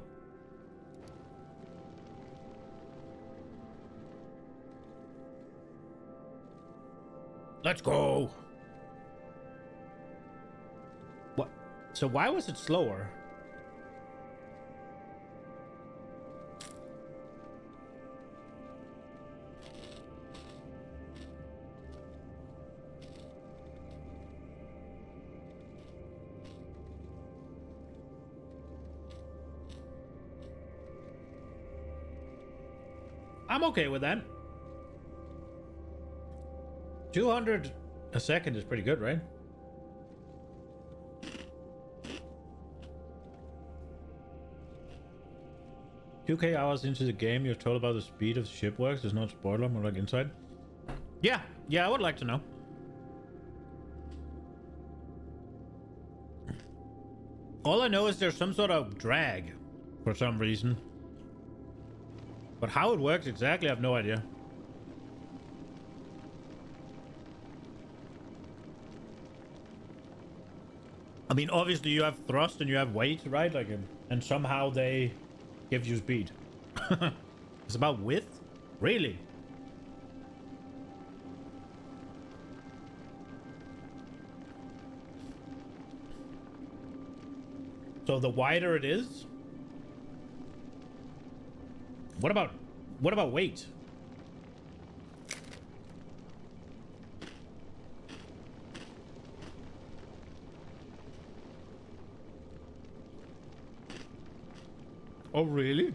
Let's go. What? So why was it slower? I'm okay with that. 200 a second is pretty good, right? "2K hours into the game, you're told about the speed of the ship works. There's no spoiler, more like inside." Yeah, I would like to know. All I know is there's some sort of drag for some reason. But how it works exactly, I have no idea. I mean, obviously you have thrust and you have weight, right? Like, and somehow they give you speed. It's about width? Really? So the wider it is? What about weight? Oh, really?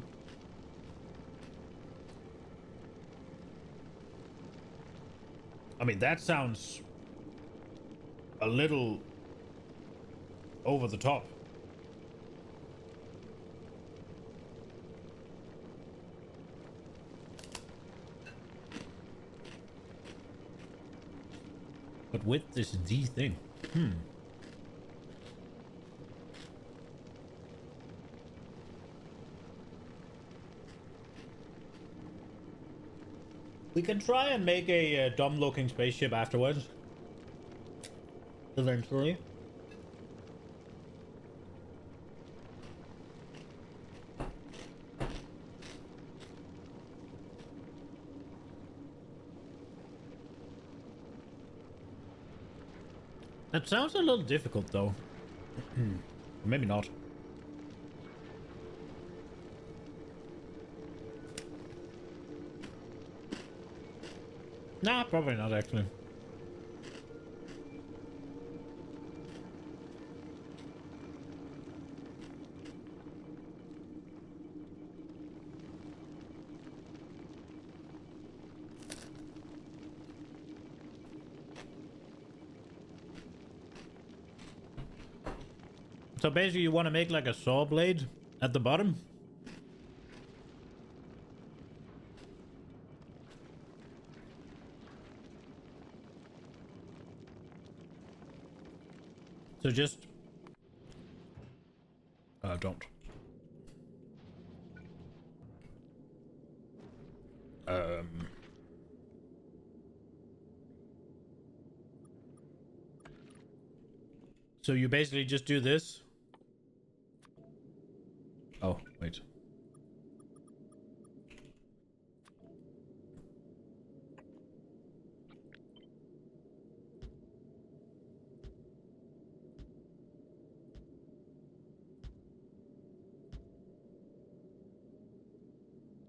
I mean, that sounds a little over the top. But width is the thing. We can try and make a dumb-looking spaceship afterwards. Eventually. That sounds a little difficult, though. Maybe not. Nah, probably not, actually. So basically you want to make like a saw blade at the bottom? So just... don't. So you basically just do this? Oh, wait.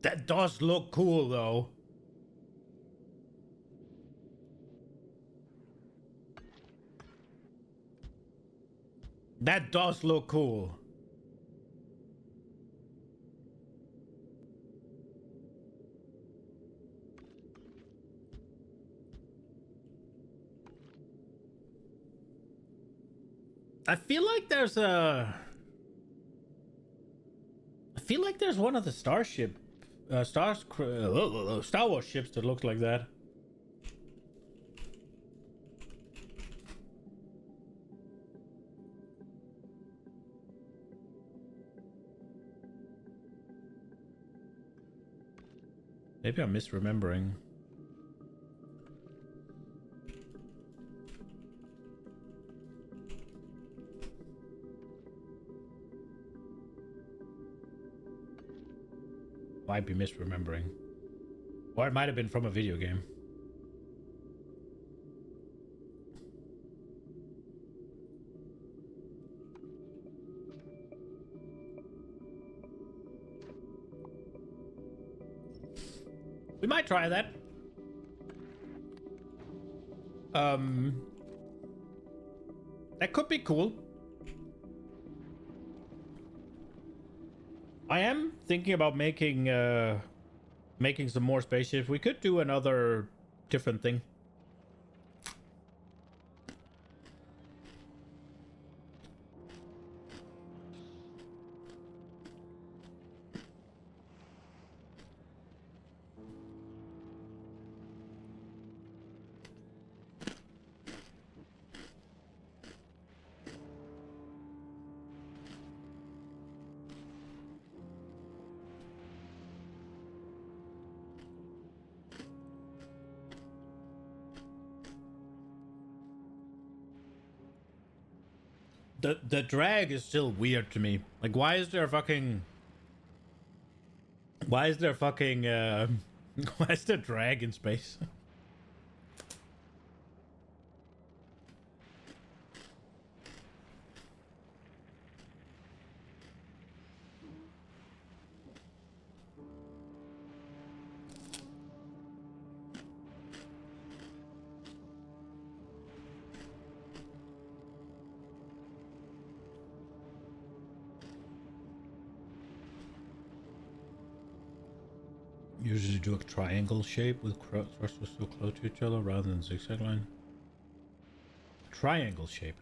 That does look cool, though. That does look cool. I feel like there's a... I feel like there's one of the Star Wars ships that looks like that. Maybe I'm misremembering. Might be misremembering. Or it might have been from a video game. We might try that. That could be cool. I am thinking about making making some more spaceships. We could do another different thing. The drag is still weird to me. Like, why is there fucking why is there drag in space? Usually do a triangle shape with thrusters so close to each other rather than zigzag line. Triangle shape.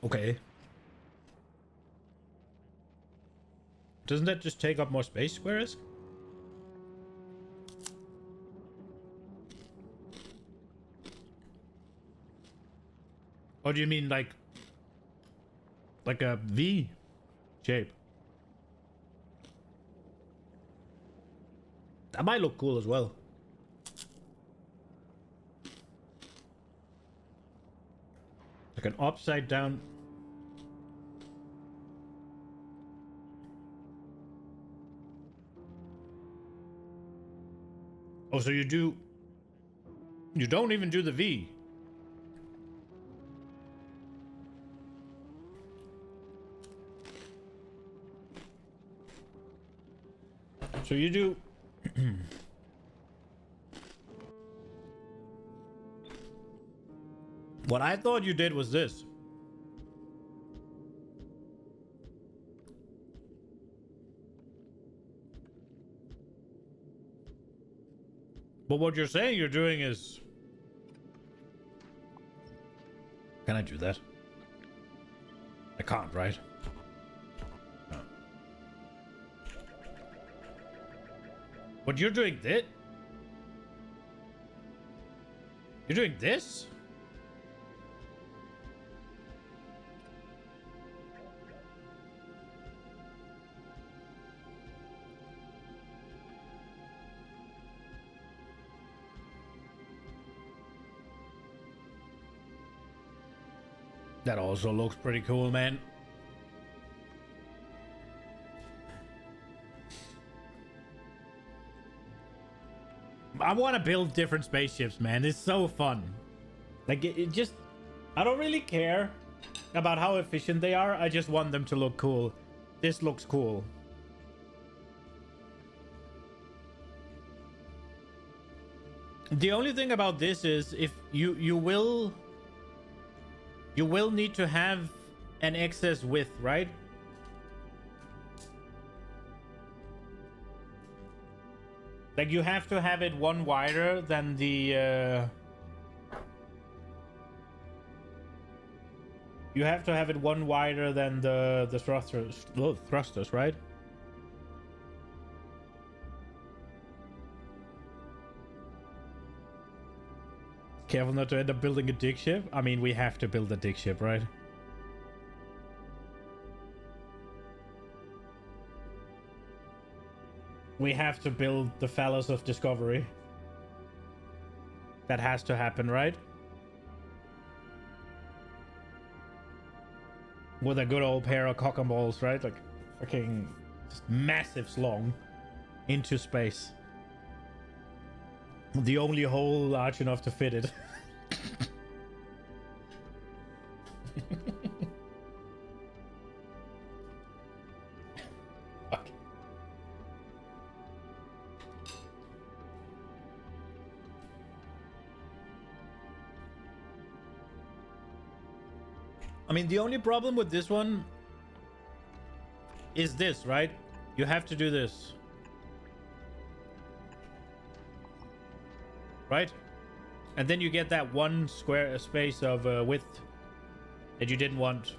Okay. Doesn't that just take up more space, Squares? Or do you mean like a V shape? That might look cool as well. Like an upside down. Oh, so you don't even do the V. So you do what I thought you did was this. But what you're saying you're doing is... Can I do that? I can't, right? No. But you're doing this? You're doing this? That also looks pretty cool, man. I want to build different spaceships, man. It's so fun. Like, it just... I don't really care about how efficient they are. I just want them to look cool. This looks cool. The only thing about this is if you will need to have an excess width, right? Like, you have to have it one wider than the you have to have it one wider than the thrusters, right? Careful not to end up building a dig ship. I mean, we have to build a dig ship, right? We have to build the phallus of discovery. That has to happen, right? With a good old pair of cock and balls, right? Like, fucking just massive slong into space. The only hole large enough to fit it. Fuck. I mean, the only problem with this one is this, right? You have to do this. Right? And then you get that one square space of width that you didn't want.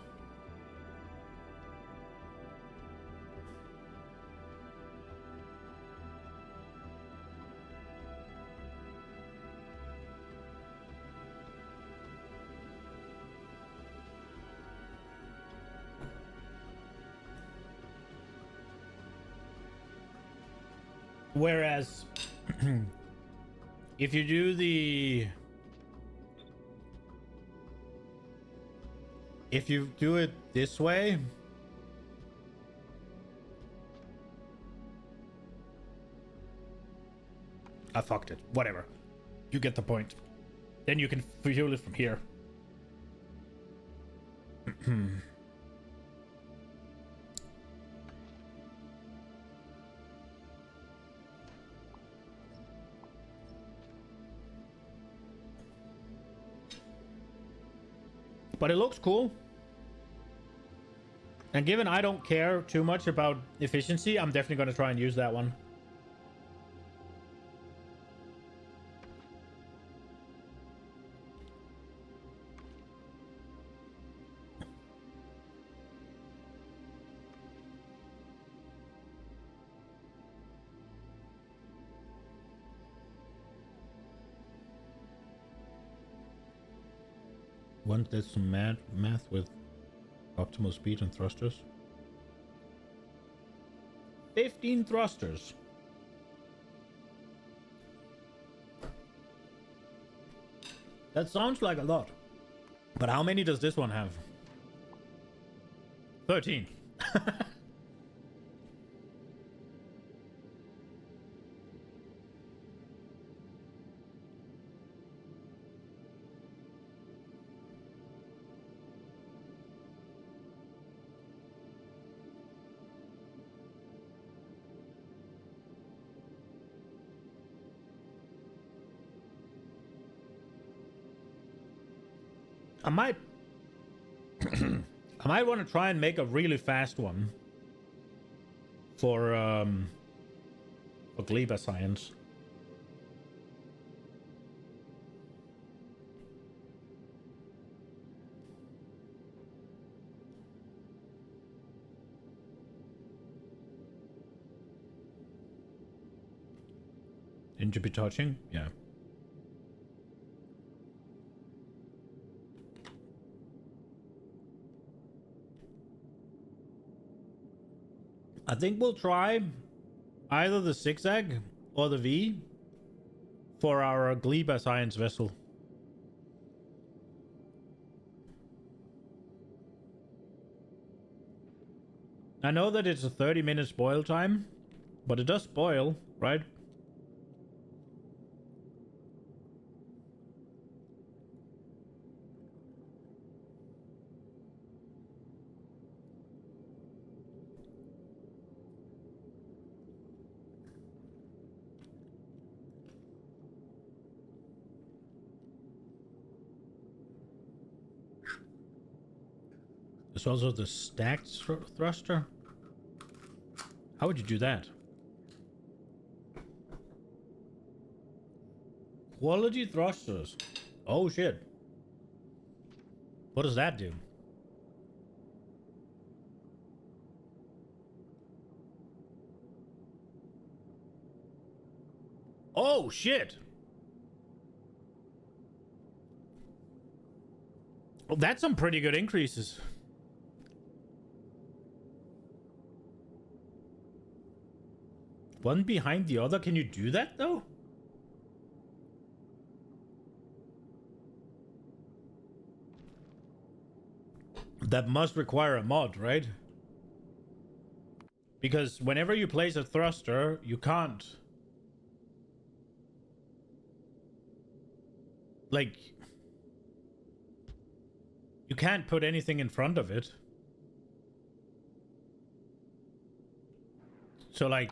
Whereas if you do it this way, I fucked it. Whatever. You get the point. Then you can fuel it from here. But it looks cool. And given I don't care too much about efficiency, I'm definitely going to try and use that one. One did some math with optimal speed and thrusters. 15 thrusters. That sounds like a lot. But how many does this one have? 13. I might want to try and make a really fast one for Gleba Science. Didn't you be touching? Yeah. I think we'll try either the zigzag or the V for our Gleba Science vessel. I know that it's a 30-minute boil time, but it does boil, right? There's also the stacked thruster. How would you do that? Quality thrusters. Oh shit. What does that do? Oh shit. Well, that's some pretty good increases. One behind the other. Can you do that though? That must require a mod, right? Because whenever you place a thruster, you can't... like... you can't put anything in front of it. So like...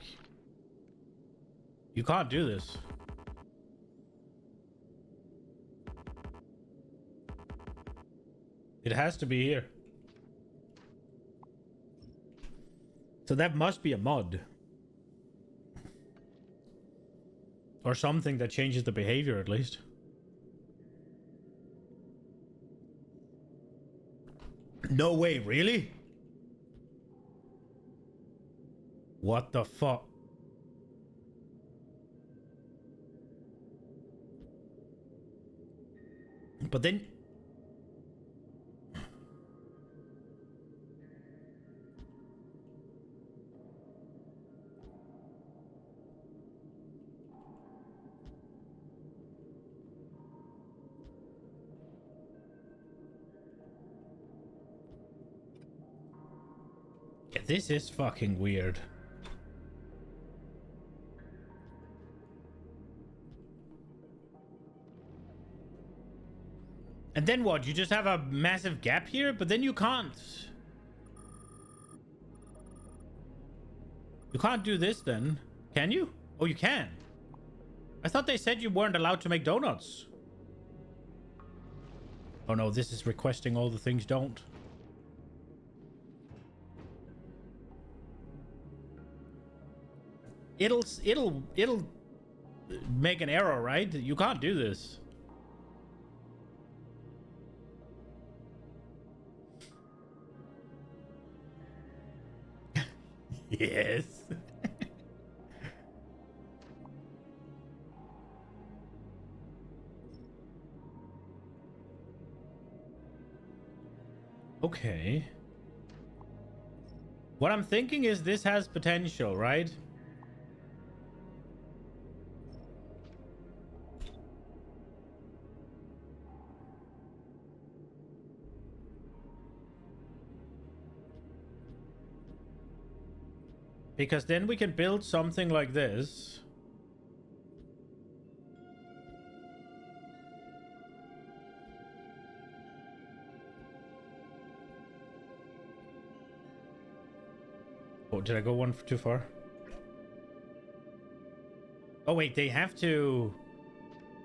you can't do this. It has to be here. So that must be a mod. Or something that changes the behavior, at least. No way, really? What the fuck? But then... Yeah, this is fucking weird. And then what? You just have a massive gap here, but then you can't. You can't do this then, can you? Oh, you can. I thought they said you weren't allowed to make donuts. Oh no, this is requesting all the things don't. It'll make an error, right? You can't do this. Yes. Okay. What I'm thinking is this has potential, right? Because then we can build something like this. Oh, did I go one too far? Oh wait, they have to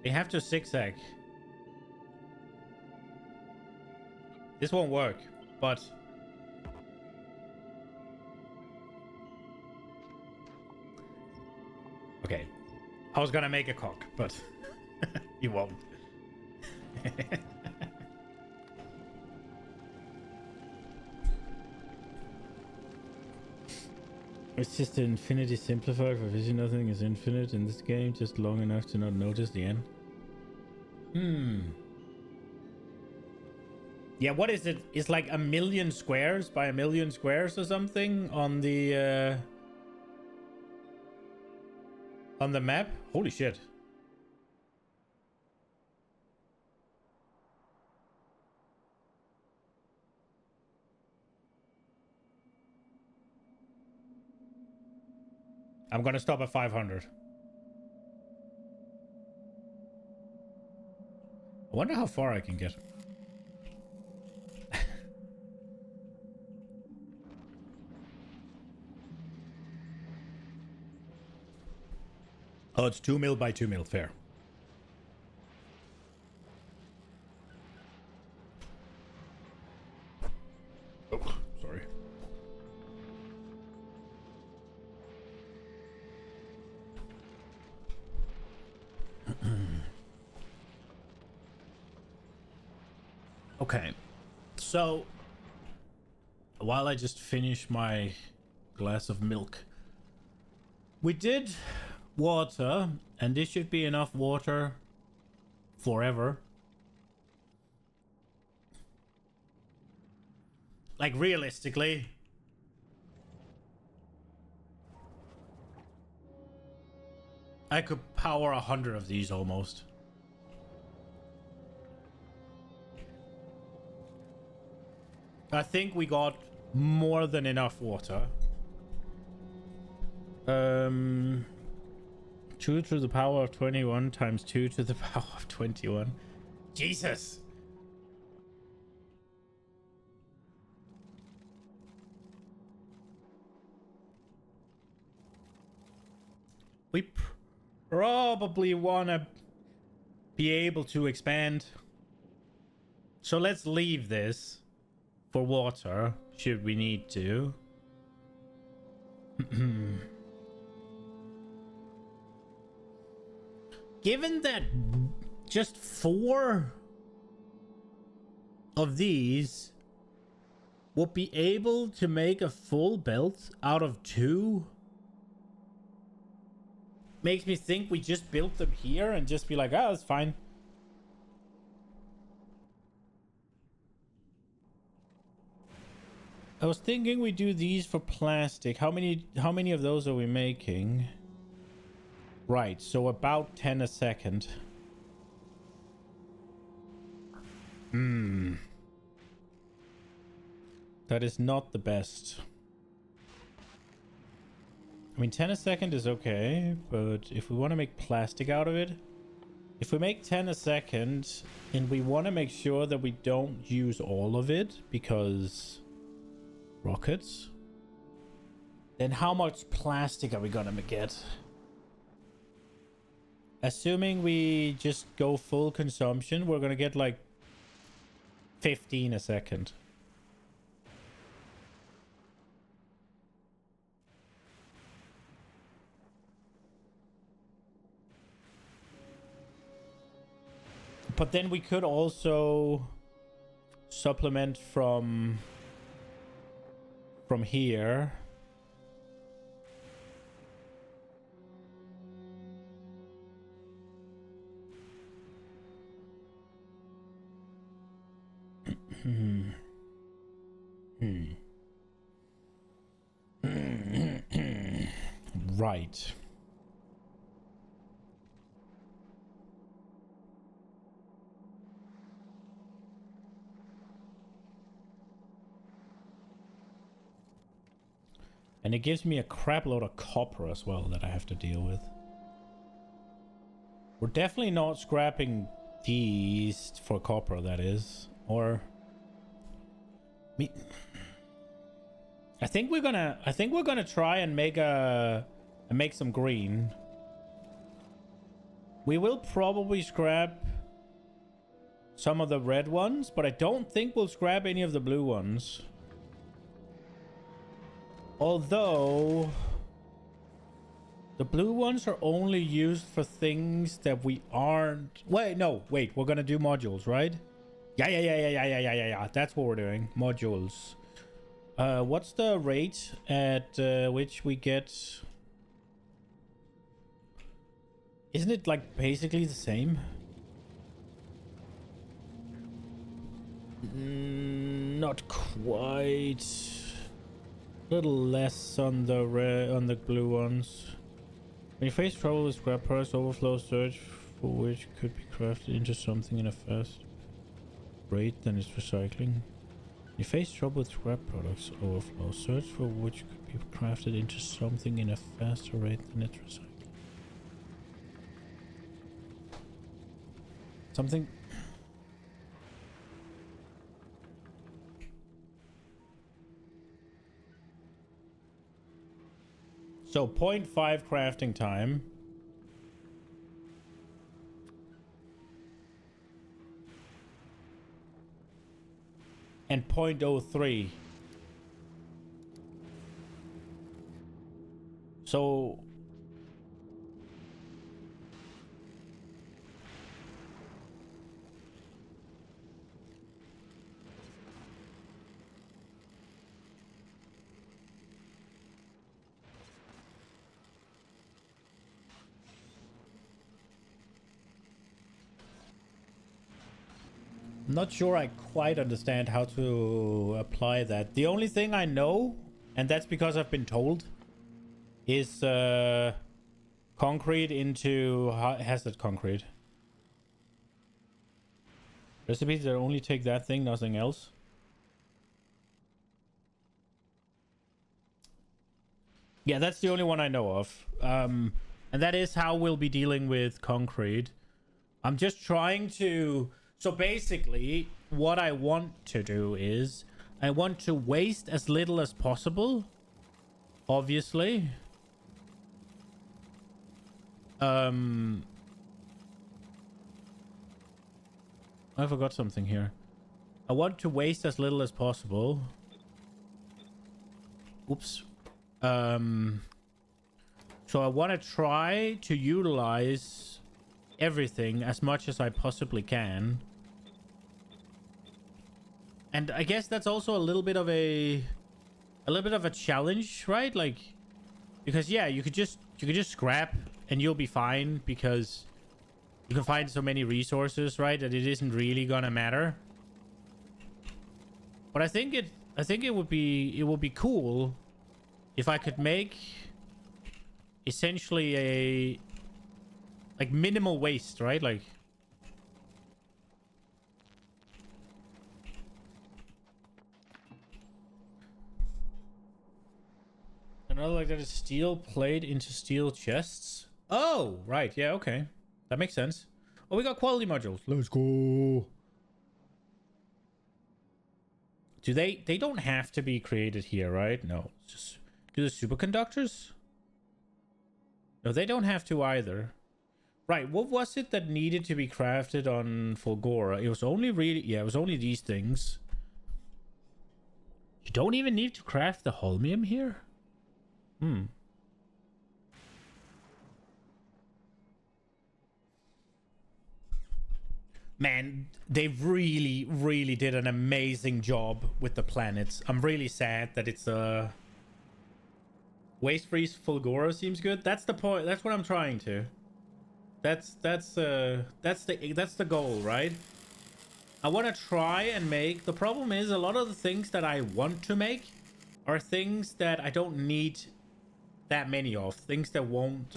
zigzag. This won't work, but okay. I was gonna make a cock, but you won't. It's just an infinity simplifier for vision. Nothing is infinite in this game, just long enough to not notice the end. Yeah, what is it? It's like 1,000,000 squares by 1,000,000 squares or something on the map. Holy shit. I'm gonna stop at 500. I wonder how far I can get. Oh, it's 2 mil by 2 mil. Fair. Oh, sorry. Okay. So, while I just finish my glass of milk, we did water, and this should be enough water forever. Like, realistically. I could power 100 of these almost. I think we got more than enough water. 2 to the power of 21 times 2 to the power of 21. Jesus! We probably want to be able to expand So let's leave this for water, should we need to. Given that just 4 of these would be able to make a full belt out of 2, makes me think we just built them here and just be like, oh, it's fine. I was thinking we do these for plastic. How many of those are we making? Right, so about 10 a second. That is not the best. I mean, 10 a second is okay, but if we want to make plastic out of it, if we make 10 a second and we want to make sure that we don't use all of it because rockets, then how much plastic are we gonna get? Assuming we just go full consumption, we're gonna get like 15 a second. But then we could also supplement from here. Right. And it gives me a crap load of copper as well that I have to deal with. We're definitely not scrapping these for copper, that is. Or me. I think we're gonna try and make some green. We will probably scrap some of the red ones, but I don't think we'll scrap any of the blue ones. Although the blue ones are only used for things that we aren't. Wait, we're gonna do modules, right? Yeah. That's what we're doing. Modules. What's the rate at which we get? Isn't it like basically the same? Not quite. A little less on the blue ones. When you face trouble with scrap products, overflow search for which could be crafted into something in a fast rate than its recycling. When you face trouble with scrap products, overflow search for which could be crafted into something in a faster rate than its recycling. Something. So 0.5 crafting time. And 0.03. So I'm not sure I quite understand how to apply that. The only thing I know, and that's because I've been told, is concrete into hazard concrete. Recipes that only take that thing, nothing else. Yeah, that's the only one I know of. And that is how we'll be dealing with concrete. I'm just trying to... So basically, what I want to do is I want to waste as little as possible. Obviously. I forgot something here. I want to waste as little as possible. Oops. So I want to try to utilize everything as much as I possibly can. And I guess that's also a little bit of a challenge, right? Like, because yeah, you could just scrap and you'll be fine because you can find so many resources, right? That it isn't really gonna matter. But I think it would be cool if I could make essentially a like minimal waste, right? Like another like that is steel plate into steel chests. Oh, right. Yeah, okay. That makes sense. Oh, we got quality modules. Let's go. Do they don't have to be created here, right? No. Just do the superconductors? No, they don't have to either. Right, what was it that needed to be crafted on Fulgora? It was only really... Yeah, it was only these things. You don't even need to craft the holmium here? Man, they really, really did an amazing job with the planets. I'm really sad that it's waste free Fulgora seems good. That's the point. That's what I'm trying to. That's the goal, right? I want to try and make... The problem is a lot of the things that I want to make are things that I don't need that many of. Things that won't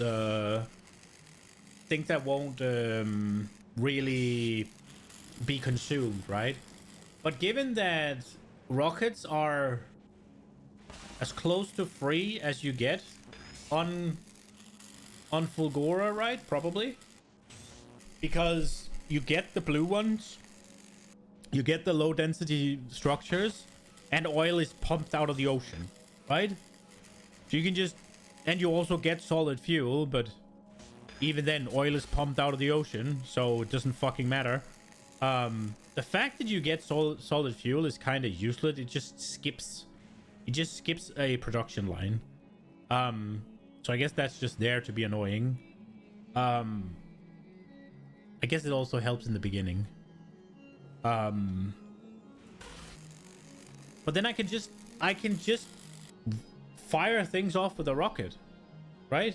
really be consumed, right? But given that rockets are as close to free as you get on Fulgora, right? Probably. Because you get the blue ones, you get the low density structures, and oil is pumped out of the ocean, right? So you can just... And you also get solid fuel, but even then, oil is pumped out of the ocean, so it doesn't fucking matter. The fact that you get solid fuel is kind of useless. It just skips a production line. So I guess that's just there to be annoying. I guess it also helps in the beginning. But then I can just fire things off with a rocket, right?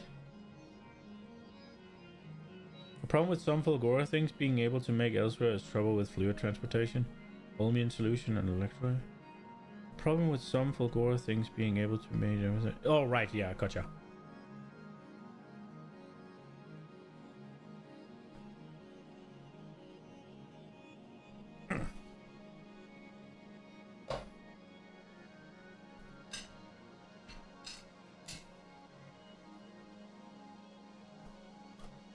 The problem with some Fulgora things being able to make elsewhere is trouble with fluid transportation, Olmian solution, and electrolyte. The problem with some Fulgora things being able to make everything... Oh, right, yeah, gotcha.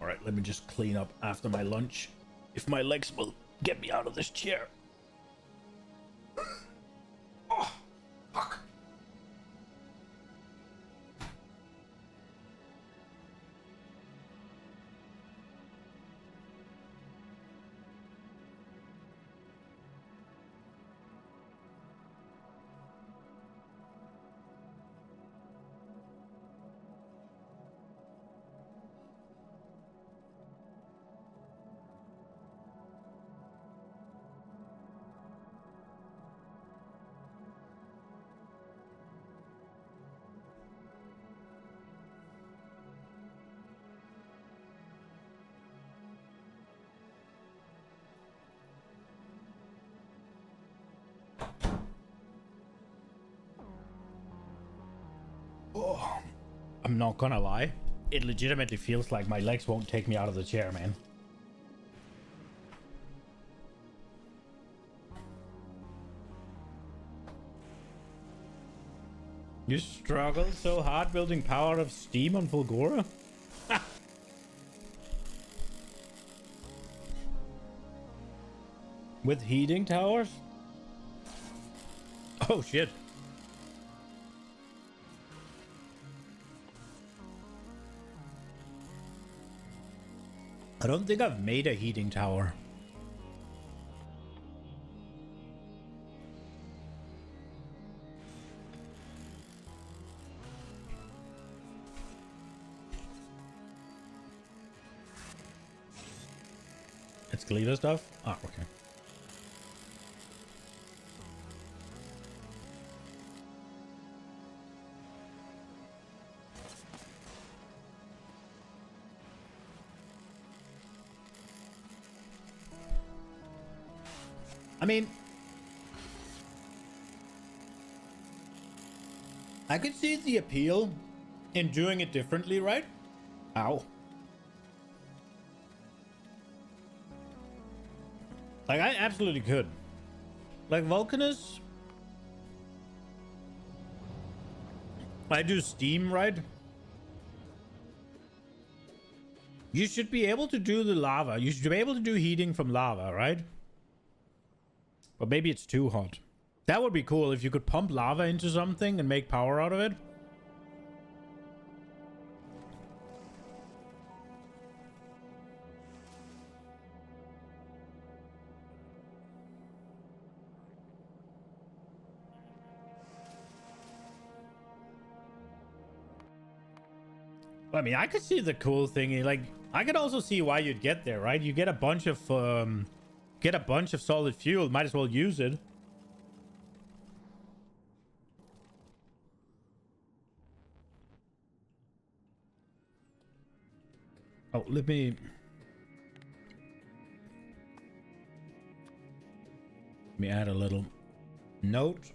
Alright, let me just clean up after my lunch. If my legs will get me out of this chair. Oh, fuck. Oh, I'm not gonna lie. It legitimately feels like my legs won't take me out of the chair, man. You struggled so hard building power of steam on Fulgora? With heating towers? Oh shit. I don't think I've made a heating tower. It's glider stuff? Ah, okay. I mean, I could see the appeal in doing it differently, right? Ow. Like, I absolutely could. Like, Vulcanus, I do steam, right? You should be able to do the lava. You should be able to do heating from lava, right? But maybe it's too hot. That would be cool if you could pump lava into something and make power out of it. I mean, I could see the cool thing. Like, I could also see why you'd get there, right? You get a bunch of solid fuel. Might as well use it. Oh, let me add a little note.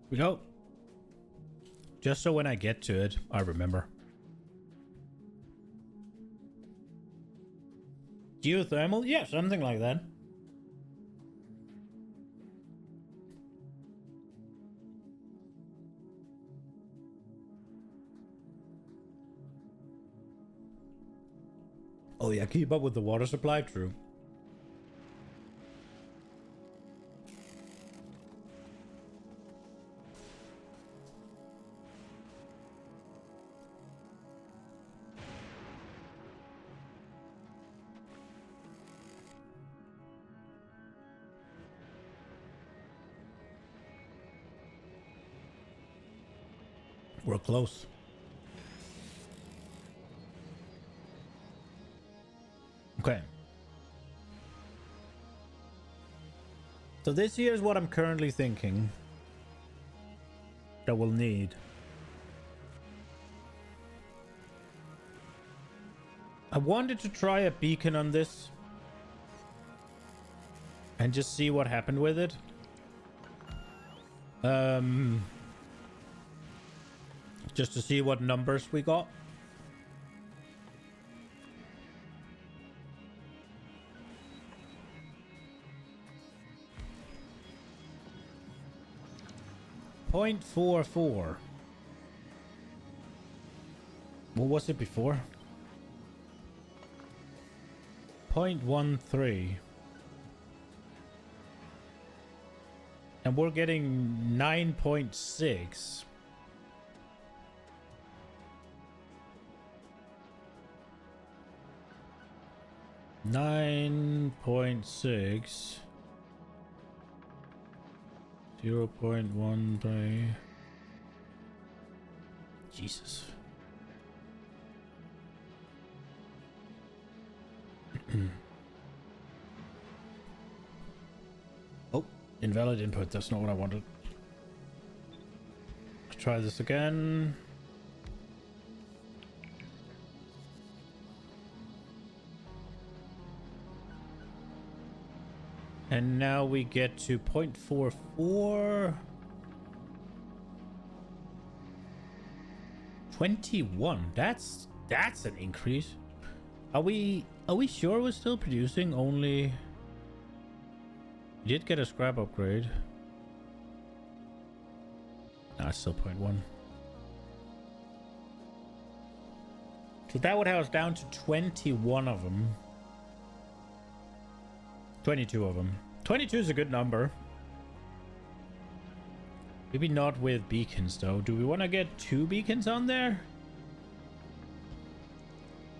We go. Just so when I get to it, I remember. Geothermal? Yeah, something like that. Oh yeah, keep up with the water supply, true. We're close. Okay. So this here is what I'm currently thinking that we'll need. I wanted to try a beacon on this and just see what happened with it. Just to see what numbers we got. .44. What was it before? 0.13. And we're getting 9.6. Nine 0.13. Jesus. Oh, invalid input. That's not what I wanted. Let's try this again. And now we get to 0.44. 21. That's an increase. Are we sure we're still producing only? We did get a scrap upgrade. No, it's still 0.1. So that would have us down to 21 of them. 22 of them. 22 is a good number. Maybe not with beacons though. Do we want to get 2 beacons on there?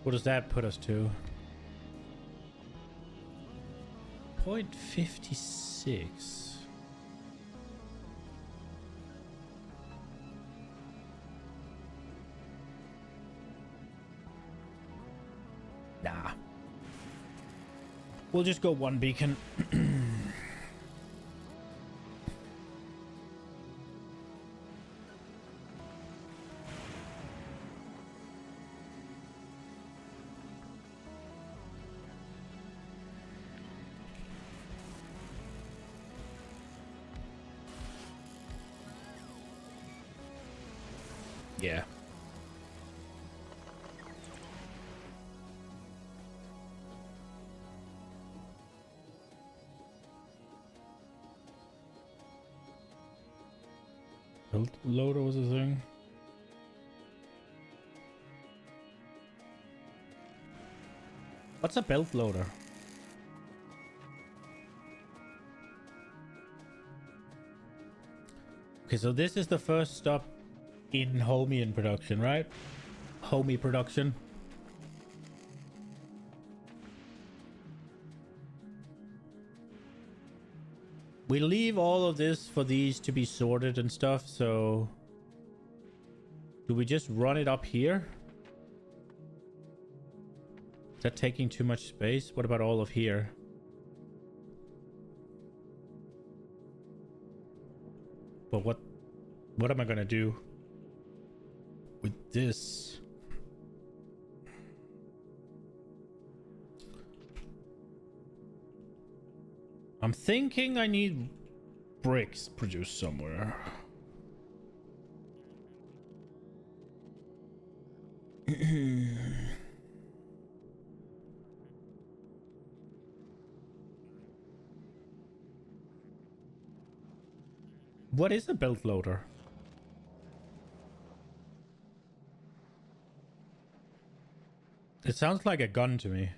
What does that put us to? 0.56. Nah. We'll just go one beacon. Yeah. Belt loader was a thing. What's a belt loader? Okay, so this is the first stop in homie in production, right? Homie production. We leave all of this for these to be sorted and stuff, so do we just run it up here? Is that taking too much space? What about all of here? But what am I gonna do with this? I'm thinking I need bricks produced somewhere. What is a belt loader? It sounds like a gun to me.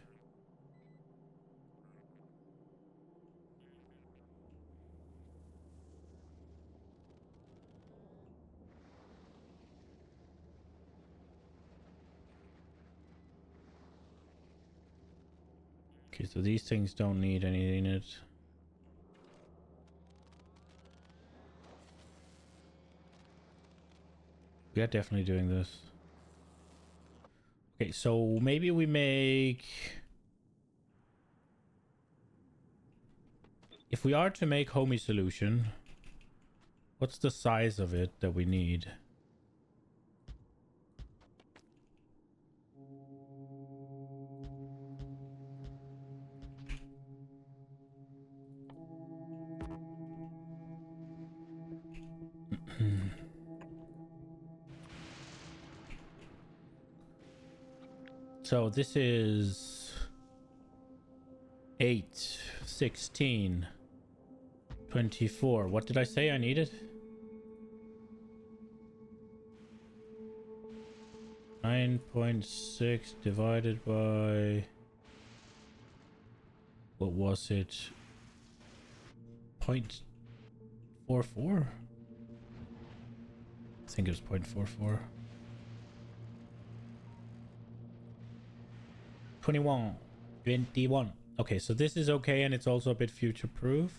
Okay, so these things don't need anything in it. We are definitely doing this. Okay, so maybe we make... If we are to make homie solution, what's the size of it that we need? So this is 8, 16, 24. What did I say I needed? 9.6 divided by... What was it? 0.44? I think it was 0.44. 21. Okay, so this is okay, and it's also a bit future-proof.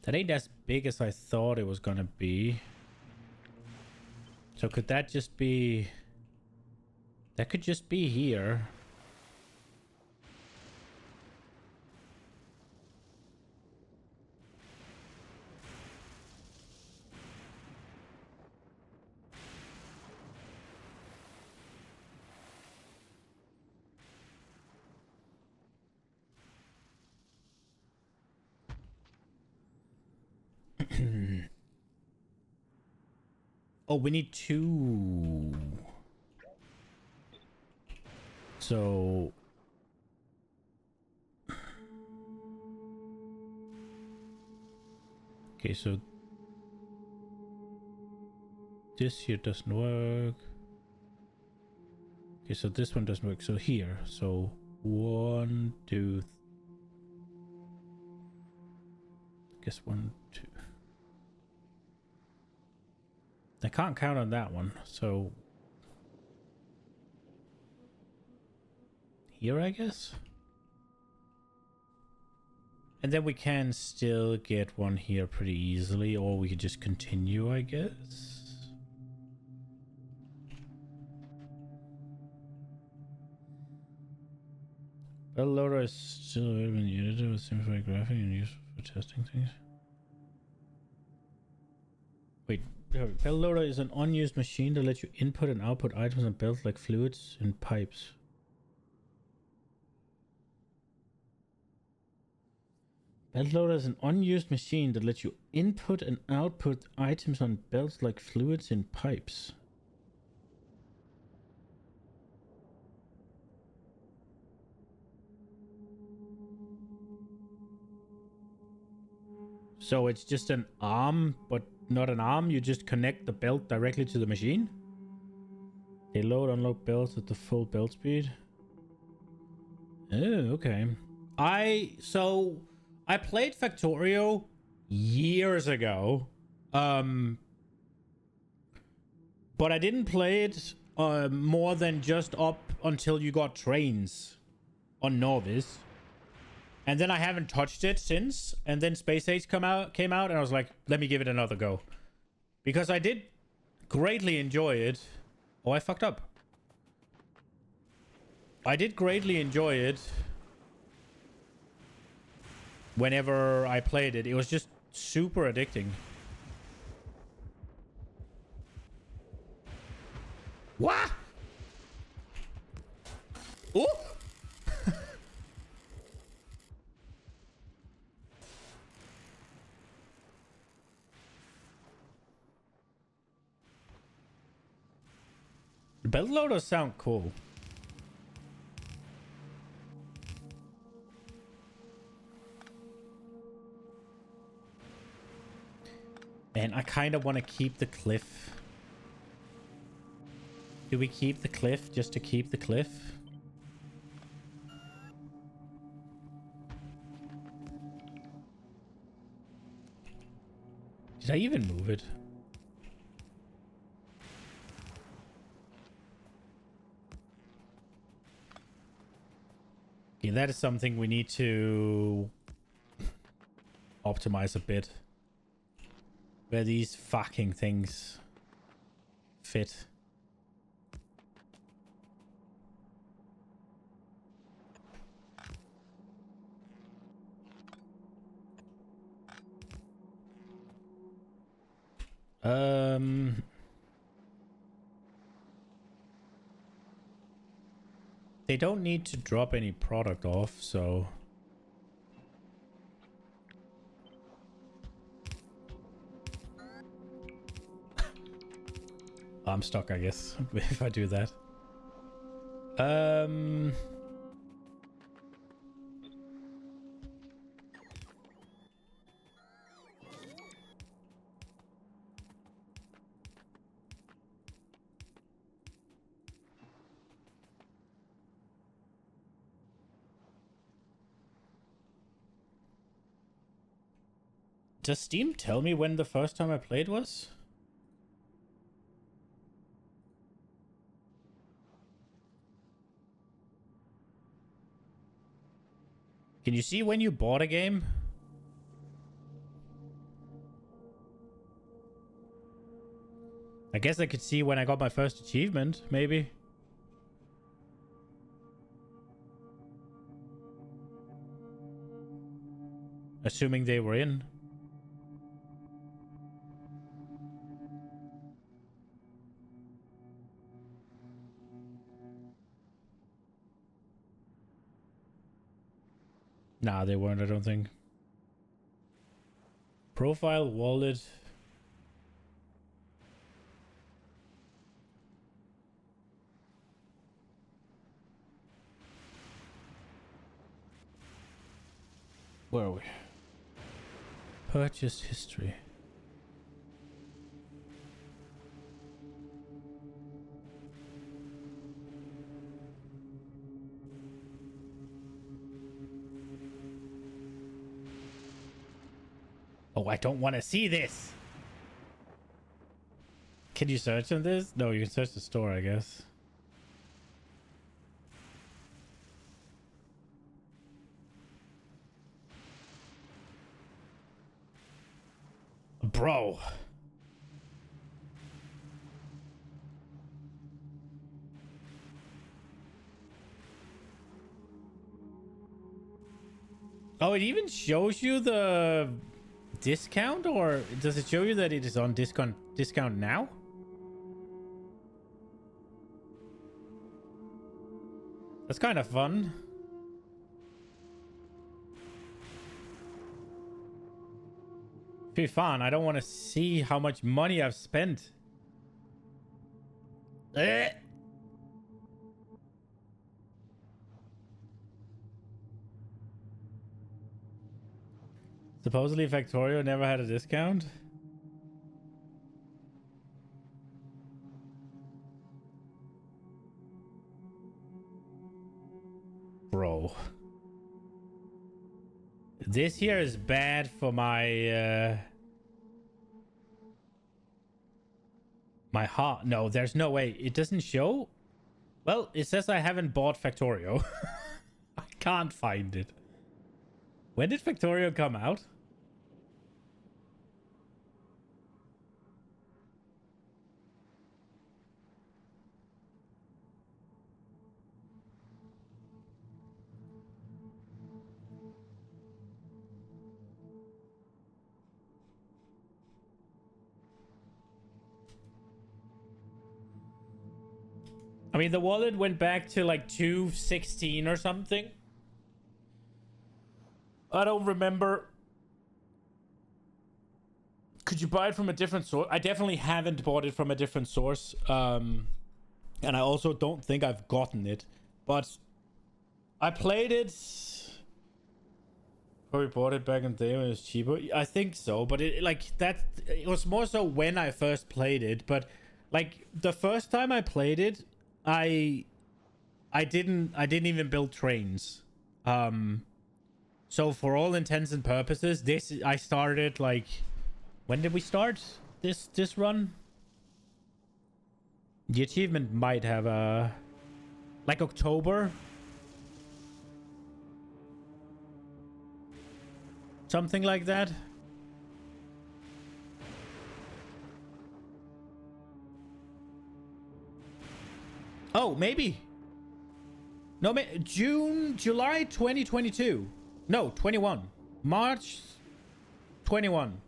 That ain't as big as I thought it was gonna be. So could that just be... That could just be here. Oh, we need 2. So... Okay, so... This here doesn't work. Okay, so this one doesn't work. So here. So 1, 2... I guess 1, 2... I can't count on that one, so... here, I guess. And then we can still get one here pretty easily, or we could just continue, I guess. Belt loader is still available in Unity with simplified graphics and used for testing things. Wait, belt loader is an unused machine that lets you input and output items and belts like fluids and pipes. Belt loader is an unused machine that lets you input and output items on belts like fluids and pipes. So it's just an arm, but not an arm. You just connect the belt directly to the machine. They load, unload belts at the full belt speed. Oh, okay. I played Factorio years ago. But I didn't play it more than just up until you got trains on Novice. And then I haven't touched it since. And then Space Age came out, and I was like, let me give it another go. Because I did greatly enjoy it. Oh, I fucked up. I did greatly enjoy it whenever I played it. It was just super addicting. What? Ooh! Belt loaders sound cool. Man, I kind of want to keep the cliff. Do we keep the cliff just to keep the cliff? Did I even move it? Okay, that is something we need to optimize a bit. Where these fucking things fit. They don't need to drop any product off, so I'm stuck, I guess, if I do that. Does Steam tell me when the first time I played was? Can you see when you bought a game? I guess I could see when I got my first achievement, maybe. Assuming they were in. Nah, they weren't, I don't think. Profile, wallet. Where are we? Purchase history. Oh, I don't want to see this. Can you search on this? No, you can search the store, I guess. Bro. Oh, it even shows you the discount, or does it show you that it is on discount now? That's kind of fun. Be fun. I don't want to see how much money I've spent. Supposedly Factorio never had a discount. Bro. This here is bad for my my heart. No, there's no way. It doesn't show. Well, it says I haven't bought Factorio. I can't find it. When did Factorio come out? I mean, the wallet went back to like 216 or something. I don't remember. Could you buy it from a different source? I definitely haven't bought it from a different source. And I also don't think I've gotten it. But I played it. Probably bought it back in the day when it was cheaper. I think so. But it was more so when I first played it. But like the first time I played it, I didn't even build trains. So for all intents and purposes, I started like, when did we start this run? The achievement might have like October, something like that. Oh, maybe. No, July 2022. No, 21. March 21.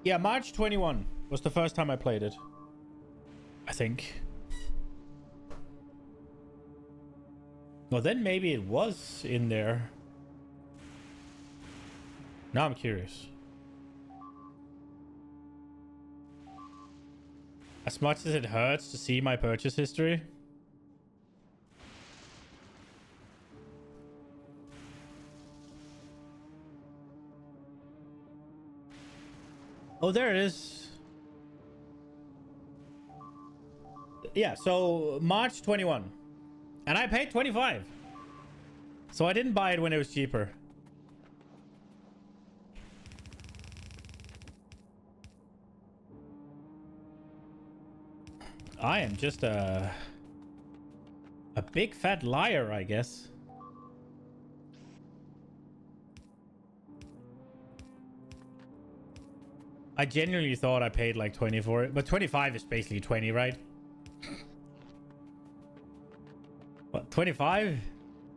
Yeah, March 21 was the first time I played it. I think. Well, then maybe it was in there. Now I'm curious. As much as it hurts to see my purchase history. Oh, there it is. Yeah, so March 21. And I paid 25. So I didn't buy it when it was cheaper. I am just a big fat liar, I guess. I genuinely thought I paid like 20 for it, but 25 is basically 20, right? What, 25?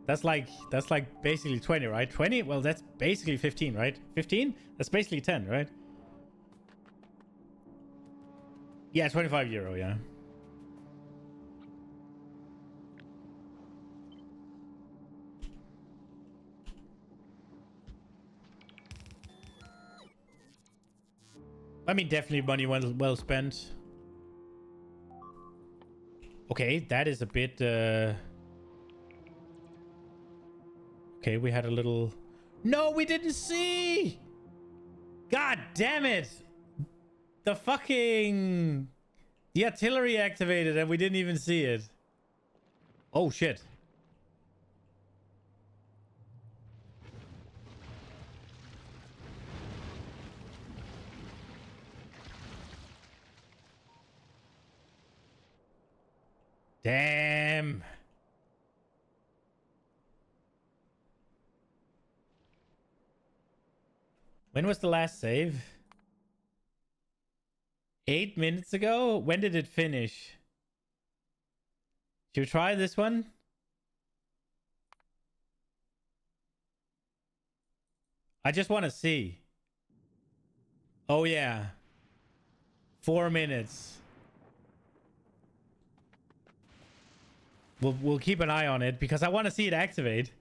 That's like basically 20, right? 20? Well, that's basically 15, right? 15? That's basically 10, right? Yeah, 25 euro, yeah. I mean, definitely money well spent. Okay, that is a bit... Okay, we had a little... No, we didn't see! God damn it! The fucking... The artillery activated and we didn't even see it. Oh, shit. Damn. When was the last save? 8 minutes ago? When did it finish? Should we try this one? I just want to see. Oh, yeah. 4 minutes. We'll keep an eye on it because I want to see it activate.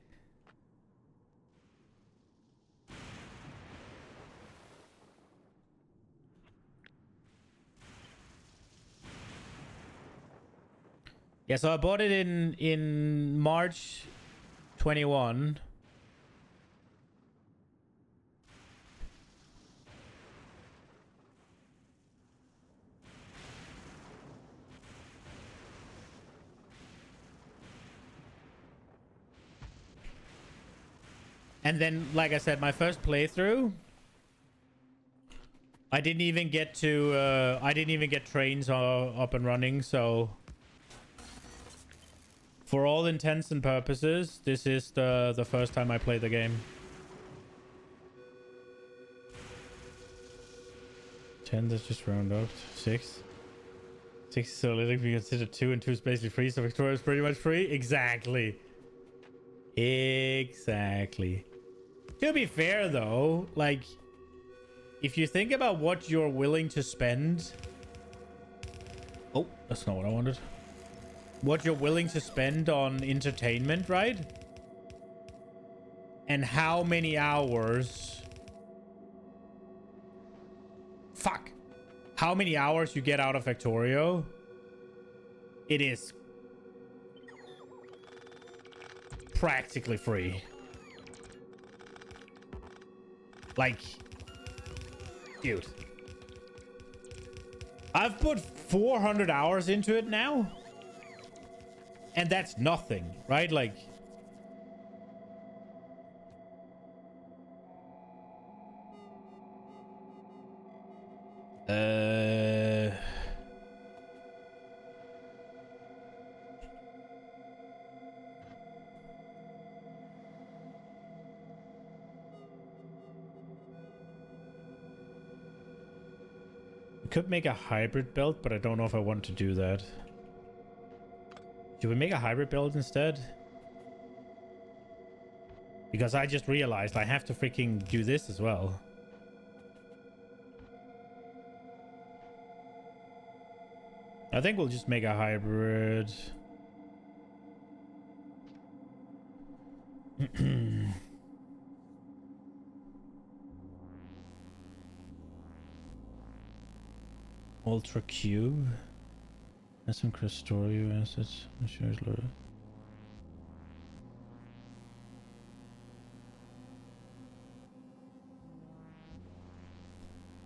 Yeah, so I bought it in March 21. And then, like I said, my first playthrough, I didn't even get to, I didn't even get trains up and running, so for all intents and purposes, this is the first time I played the game. 10, that's just round up. 6. 6 is so little if you consider 2 and 2 is basically free, so Victoria is pretty much free. Exactly. Exactly. To be fair, though, like, if you think about what you're willing to spend... Oh, that's not what I wanted. What you're willing to spend on entertainment, right? And how many hours... Fuck. How many hours you get out of Factorio? It is... practically free. Like, dude, I've put 400 hours into it now, and that's nothing, right? Like, could make a hybrid build, but I don't know if I want to do that. Should we make a hybrid build instead? Because I just realized I have to freaking do this as well. I think we'll just make a hybrid. Ultra Cube. That's some Crestorio assets. I'm sure it's loaded.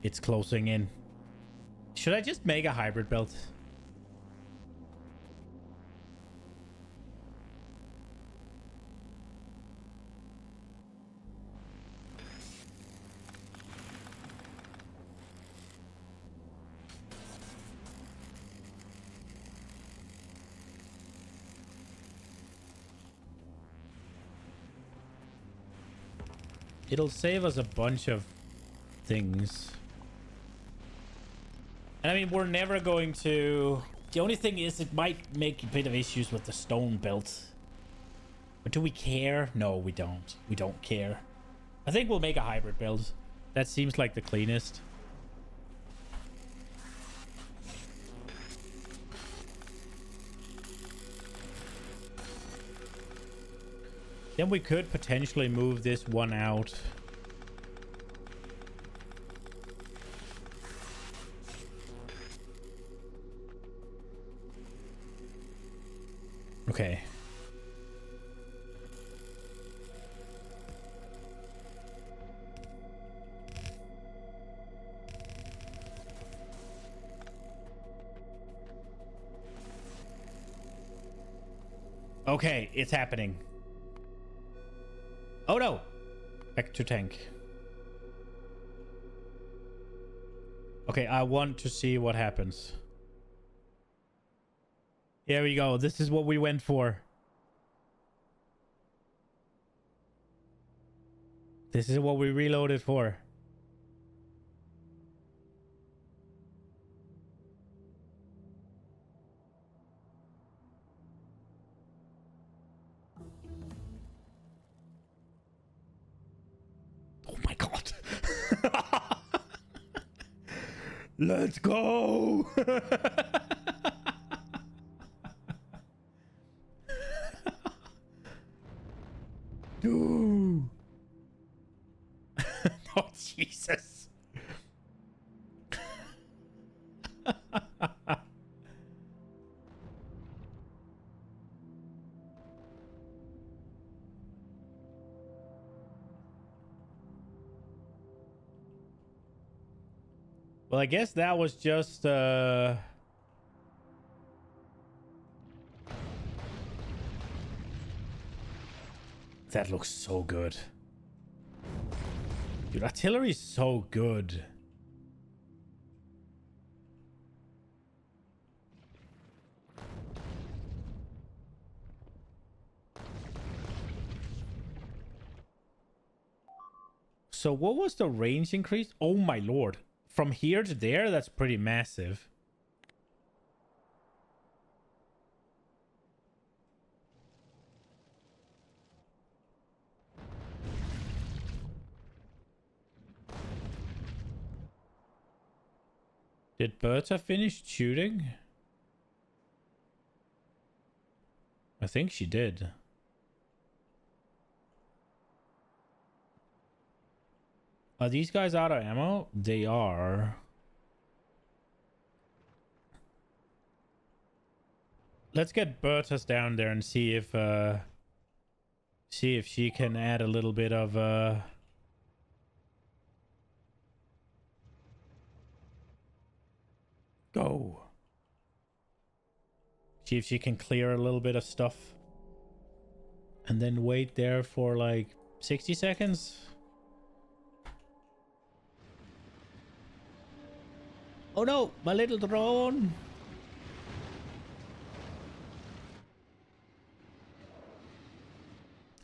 It's closing in. Should I just make a hybrid belt? It'll save us a bunch of things. And I mean, we're never going to... The only thing is it might make a bit of issues with the stone belt. But do we care? No, we don't. We don't care. I think we'll make a hybrid build. That seems like the cleanest. Then we could potentially move this one out. Okay. Okay, it's happening. Oh no! Back to tank. Okay, I want to see what happens. Here we go. This is what we went for. This is what we reloaded for. Let's go. Dude. Oh, Jesus. Well, I guess that was just, that looks so good. Dude, artillery's so good. So what was the range increase? Oh my lord. From here to there, that's pretty massive. Did Berta finish shooting? I think she did. Are these guys out of ammo? They are. Let's get Berta's down there and see if she can add a little bit of go. See if she can clear a little bit of stuff. And then wait there for like 60 seconds. Oh no, my little drone.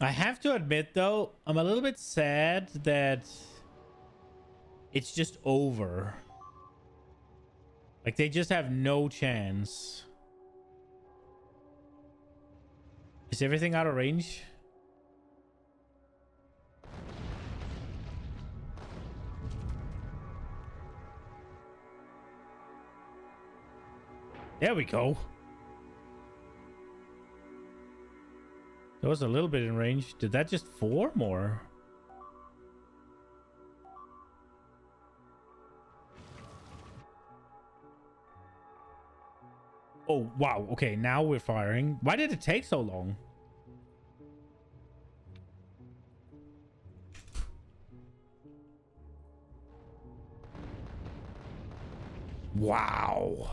I have to admit though, I'm a little bit sad that it's just over. Like they just have no chance. Is everything out of range? There we go. That was a little bit in range. Did that just form or? Oh, wow. Okay, now we're firing. Why did it take so long? Wow.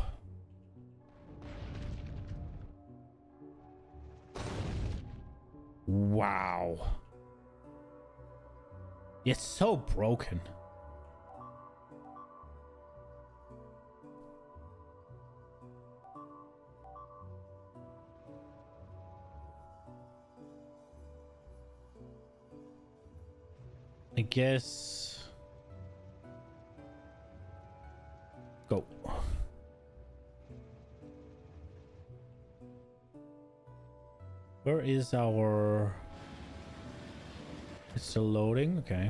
Wow. It's so broken. I guess. Go. Where is our... It's still loading? Okay.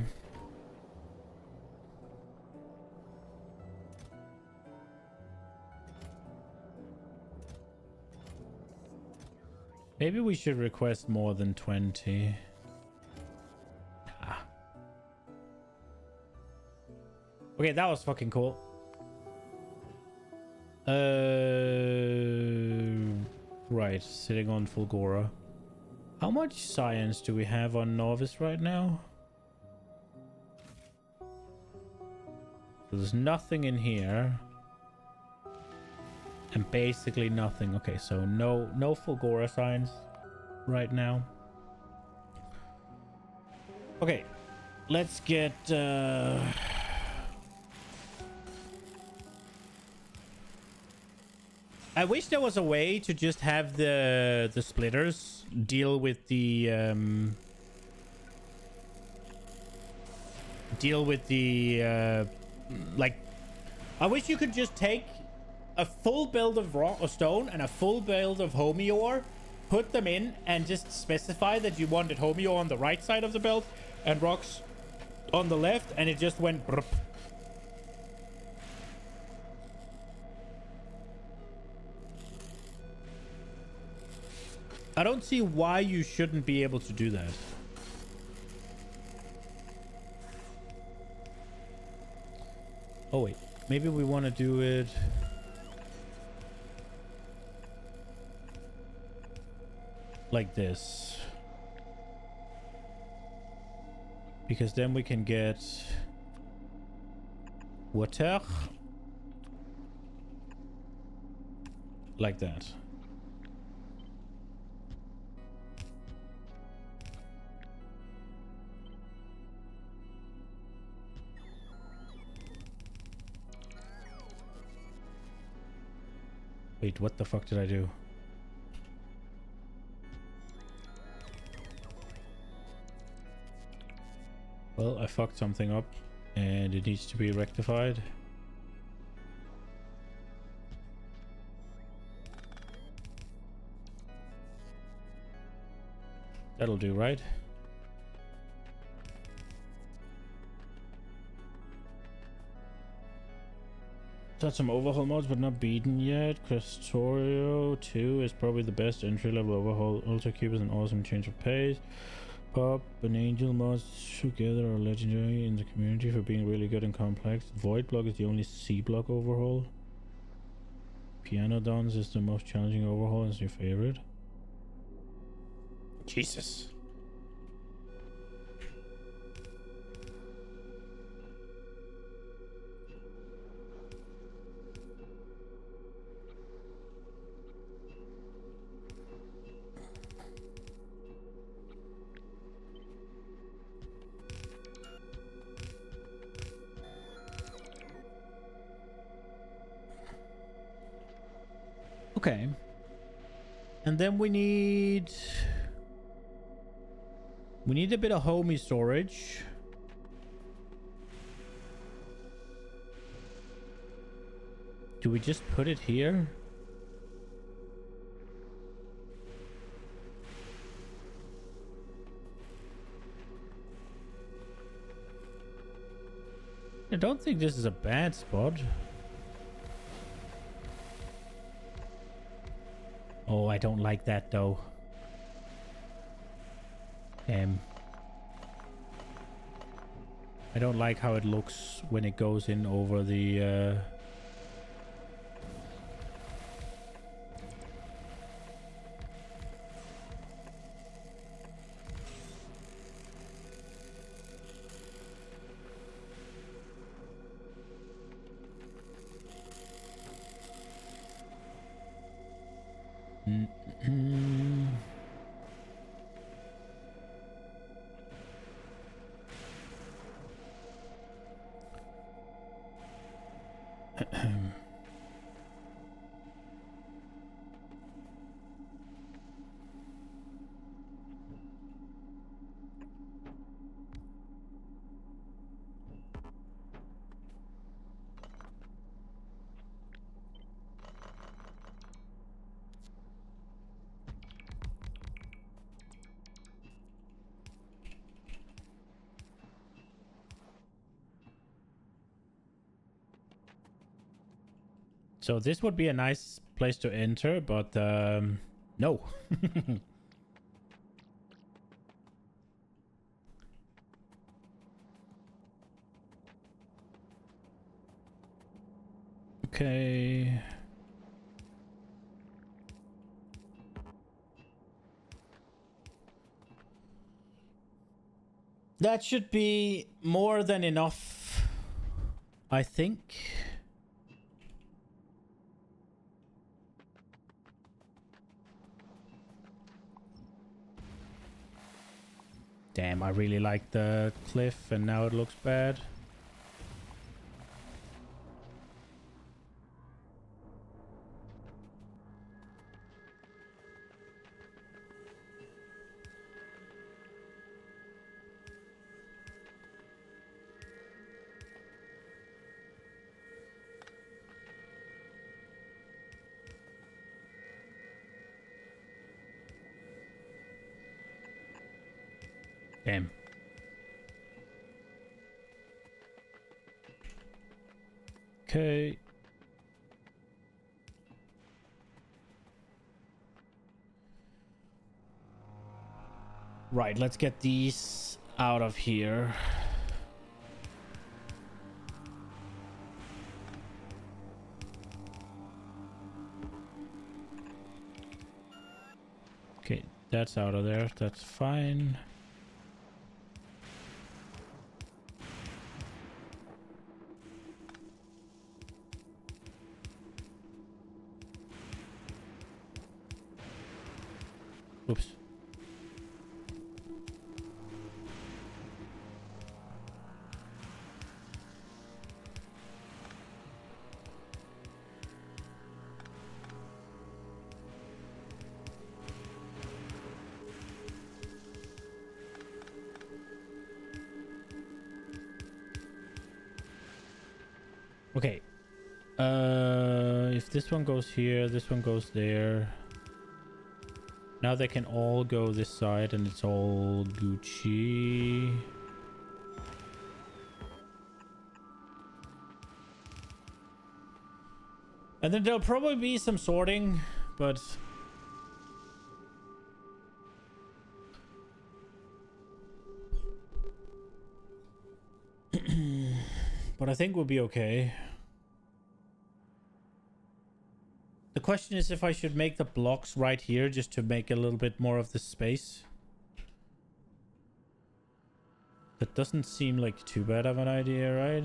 Maybe we should request more than 20. Ah. Okay, that was fucking cool. Right, sitting on Fulgora. How much science do we have on Novice right now? So there's nothing in here. And basically nothing. Okay, so no Fulgora science right now. Okay, let's get... I wish there was a way to just have the splitters deal with the like, I wish you could just take a full build of rock or stone and a full build of homie ore, put them in and just specify that you wanted homie ore on the right side of the build and rocks on the left, and it just went brrp. I don't see why you shouldn't be able to do that. Oh wait, maybe we want to do it like this, because then we can get water like that. Wait, what the fuck did I do? Well, I fucked something up and it needs to be rectified. That'll do, right? Got some overhaul mods, but not beaten yet. Factorio 2 is probably the best entry-level overhaul. Ultra Cube is an awesome change of pace. Pop and Angel mods together are legendary in the community for being really good and complex. Void Block is the only C block overhaul. Piano Dance is the most challenging overhaul. Is your favorite? Jesus. Okay. And then we need a bit of homey storage. Do we just put it here? I don't think this is a bad spot. Oh, I don't like that though. I don't like how it looks when it goes in over the So this would be a nice place to enter, but no. Okay. That should be more than enough, I think. Damn, I really like the cliff and now it looks bad. Damn. Okay. Right, let's get these out of here. Okay, that's out of there. That's fine. Oops. Okay. If this one goes here, this one goes there. Now they can all go this side and it's all Gucci. And then there'll probably be some sorting, but... but I think we'll be okay. The question is if I should make the blocks right here just to make a little bit more of the space. That doesn't seem like too bad of an idea, right?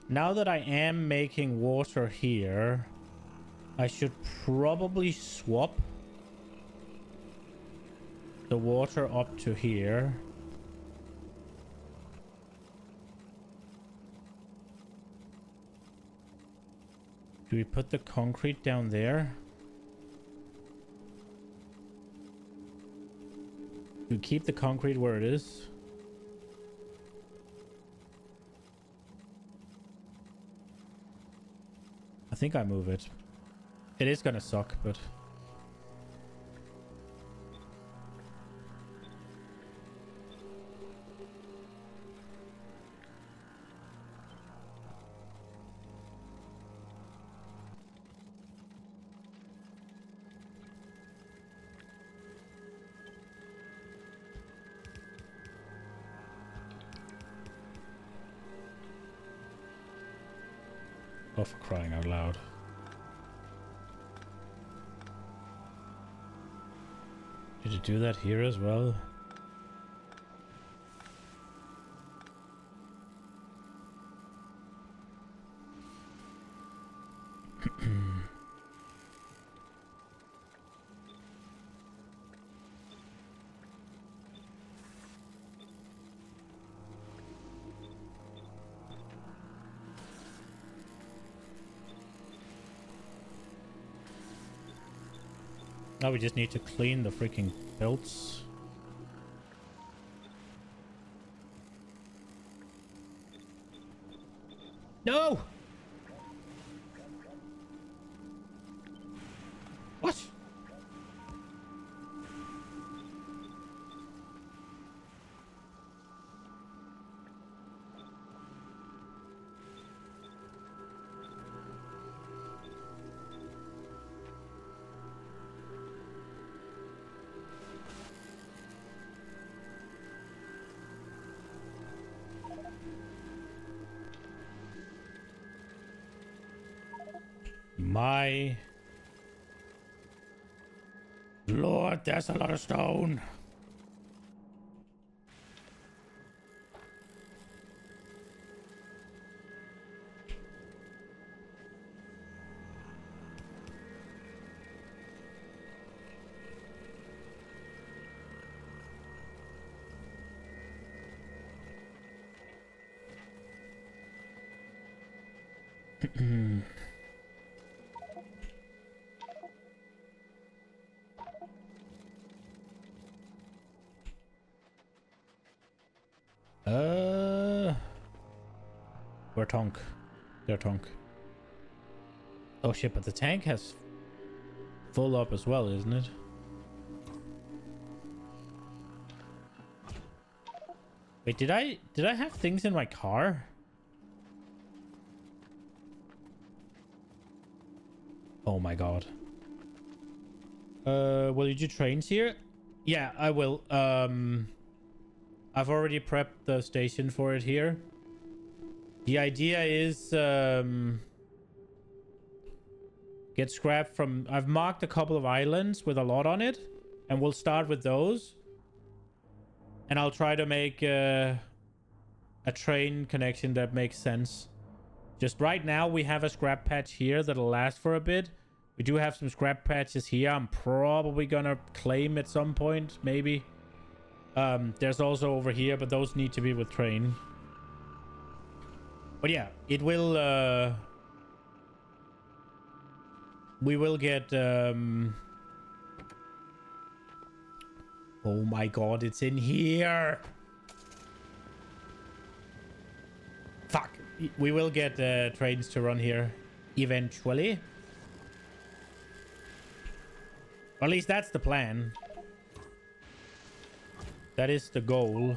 Now that I am making water here, I should probably swap the water up to here. Do we put the concrete down there? Do we keep the concrete where it is? I think I move it. It is gonna suck, but... oh, for crying out loud. Did you do that here as well? Now we just need to clean the freaking belts. No! What? My Lord, there's a lot of stone. Where Tonk? There, Tonk. Oh shit, but the tank has full up as well, isn't it? Wait, did I have things in my car? Oh my god. Will you do trains here? Yeah, I will. I've already prepped the station for it here. The idea is get scrap from... I've marked a couple of islands with a lot on it, and we'll start with those. And I'll try to make a train connection that makes sense. Just right now, we have a scrap patch here that'll last for a bit. We do have some scrap patches here. I'm probably gonna claim at some point, maybe. There's also over here, but those need to be with train. But yeah, it will... we will get... oh my god, it's in here! Fuck! We will get trains to run here eventually. Or at least that's the plan. That is the goal.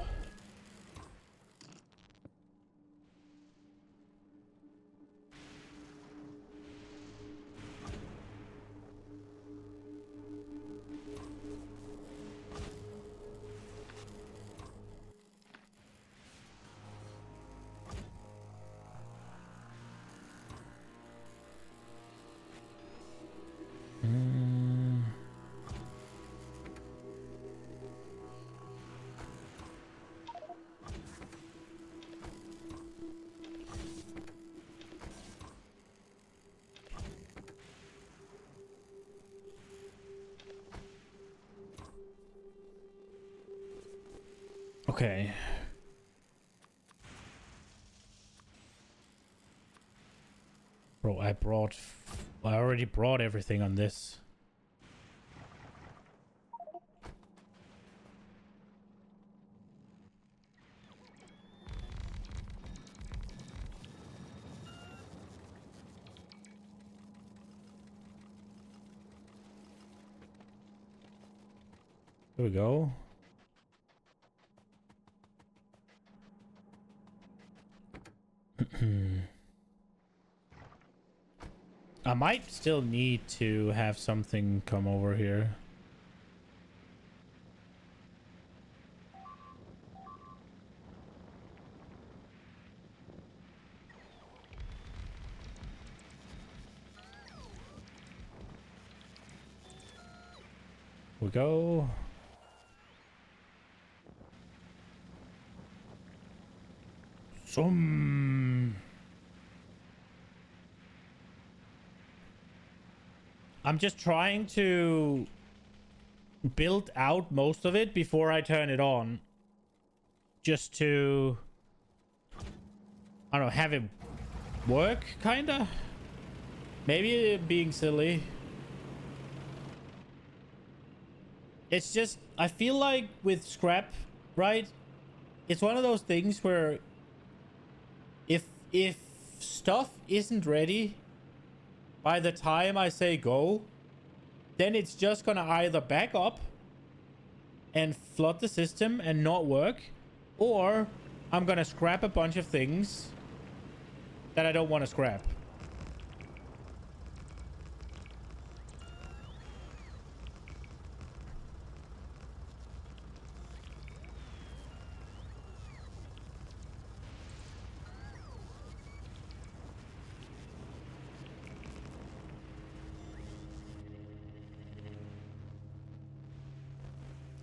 Okay. Bro, I already brought everything on this. Here we go. I might still need to have something come over here. We go. I'm just trying to build out most of it before I turn it on. Just to, I don't know, have it work, kinda? Maybe being silly. It's just, I feel like with scrap, right? It's one of those things where if stuff isn't ready by the time I say go, then it's just gonna either back up and flood the system and not work, or I'm gonna scrap a bunch of things that I don't want to scrap.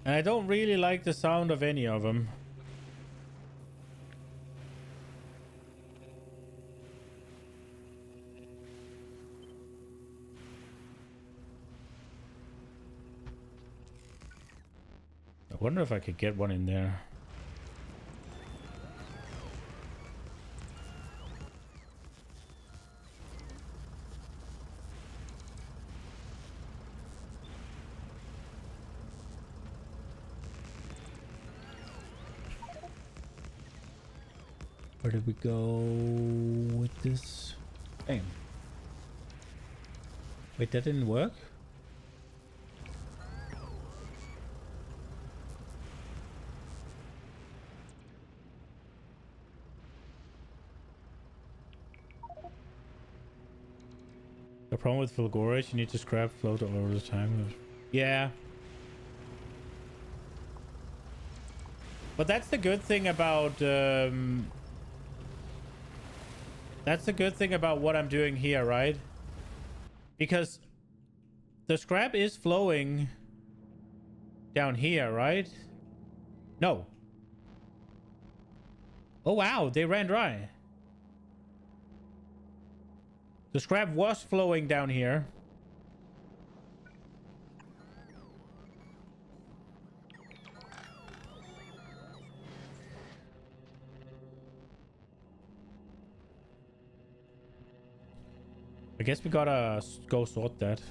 And I don't really like the sound of any of them. I wonder if I could get one in there. Where did we go with this? Damn. Wait, that didn't work? The problem with Fulgora is you need to scrap float over the time. Yeah. But that's the good thing about that's the good thing about what I'm doing here, right? Because the scrap is flowing down here, right? No. Oh wow, they ran dry. The scrap was flowing down here. I guess we gotta go sort that.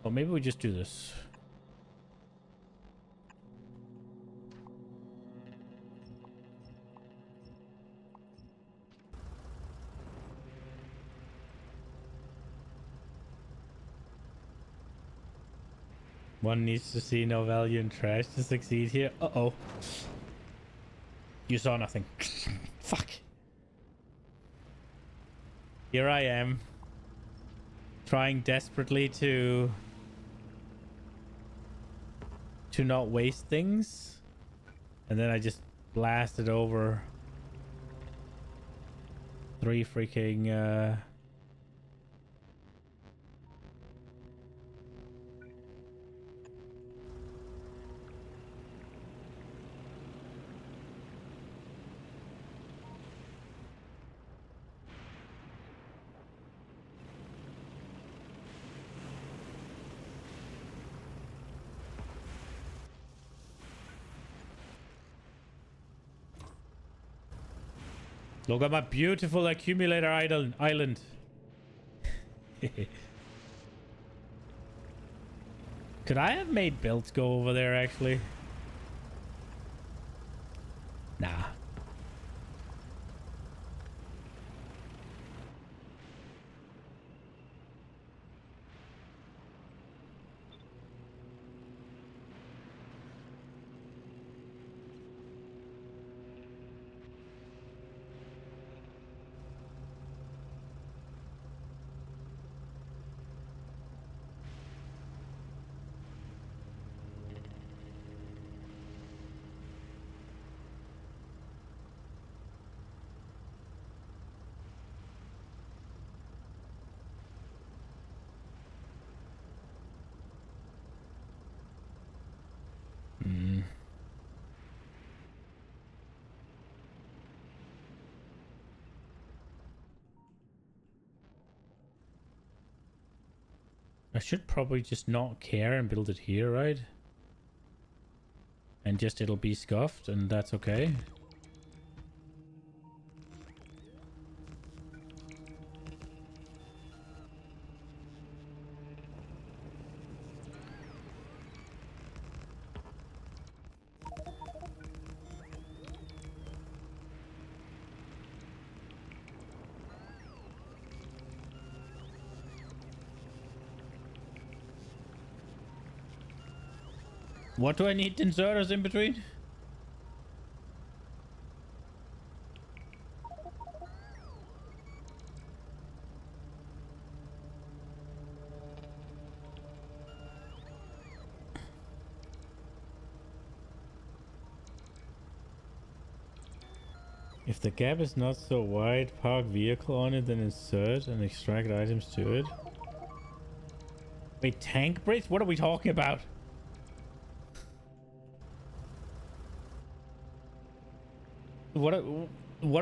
Or maybe we just do this. One needs to see no value in trash to succeed here. Uh-oh. You saw nothing. Fuck. Here I am. Trying desperately to not waste things. And then I just blasted over 3 freaking look at my beautiful accumulator island. Could I have made belts go over there, actually? Nah. I should probably just not care and build it here, right? And just it'll be scuffed and that's okay. What do I need inserters in between? If the gap is not so wide, park vehicle on it, then insert and extract items to it. Wait, tank bridge? What are we talking about? What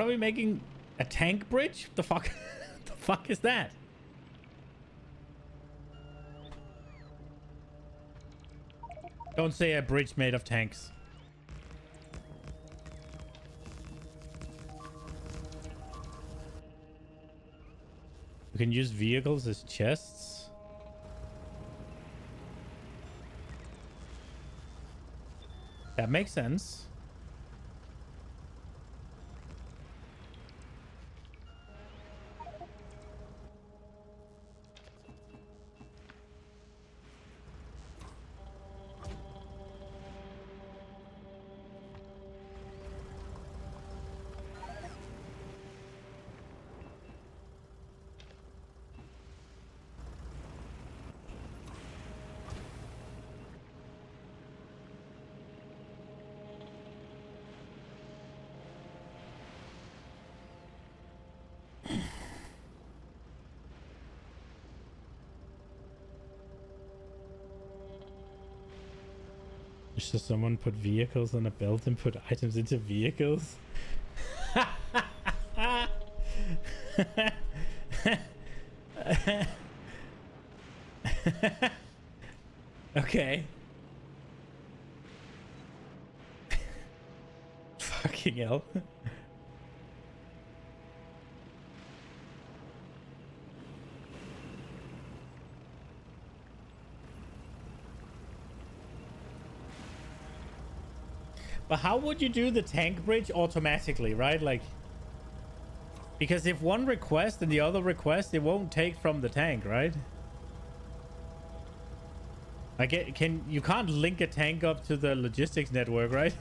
are we making? A tank bridge? The fuck? The fuck is that? Don't say a bridge made of tanks. We can use vehicles as chests. That makes sense. So someone put vehicles on a belt and put items into vehicles? Okay. Fucking hell. But how would you do the tank bridge automatically, right? Like, because if one request and the other request, it won't take from the tank, right? Like, you can't link a tank up to the logistics network, right?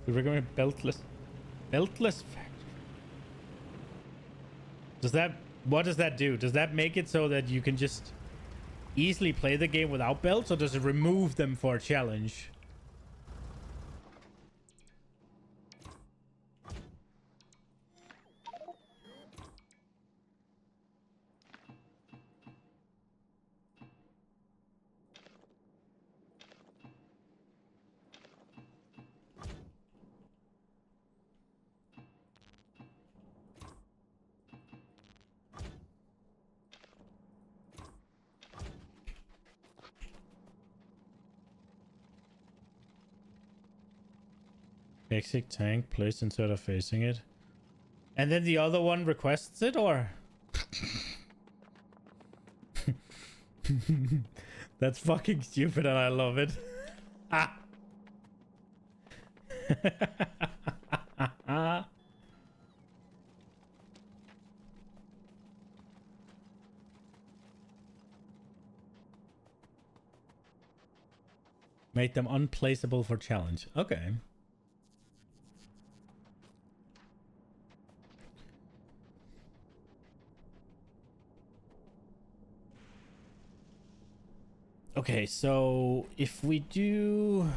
We're going beltless factory. What does that do? Does that make it so that you can just easily play the game without belts, or does it remove them for a challenge? Basic tank placed instead of facing it. And then the other one requests it, or? That's fucking stupid and I love it. Made them unplaceable for challenge. Okay. Okay, so if we do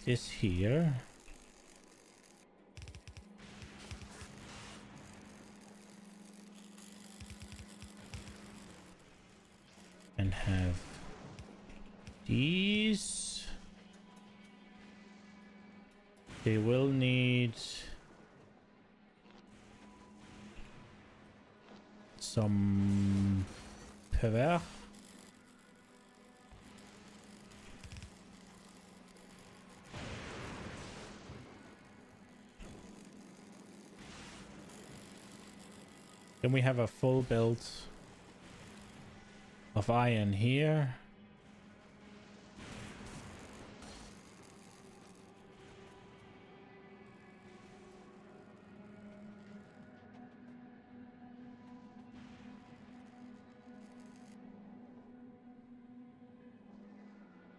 this here, and have these, they will need some power. Then we have a full build of iron here.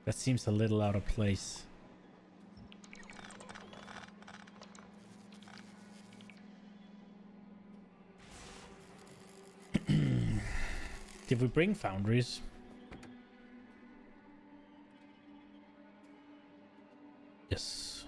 That seems a little out of place. Did we bring foundries? Yes.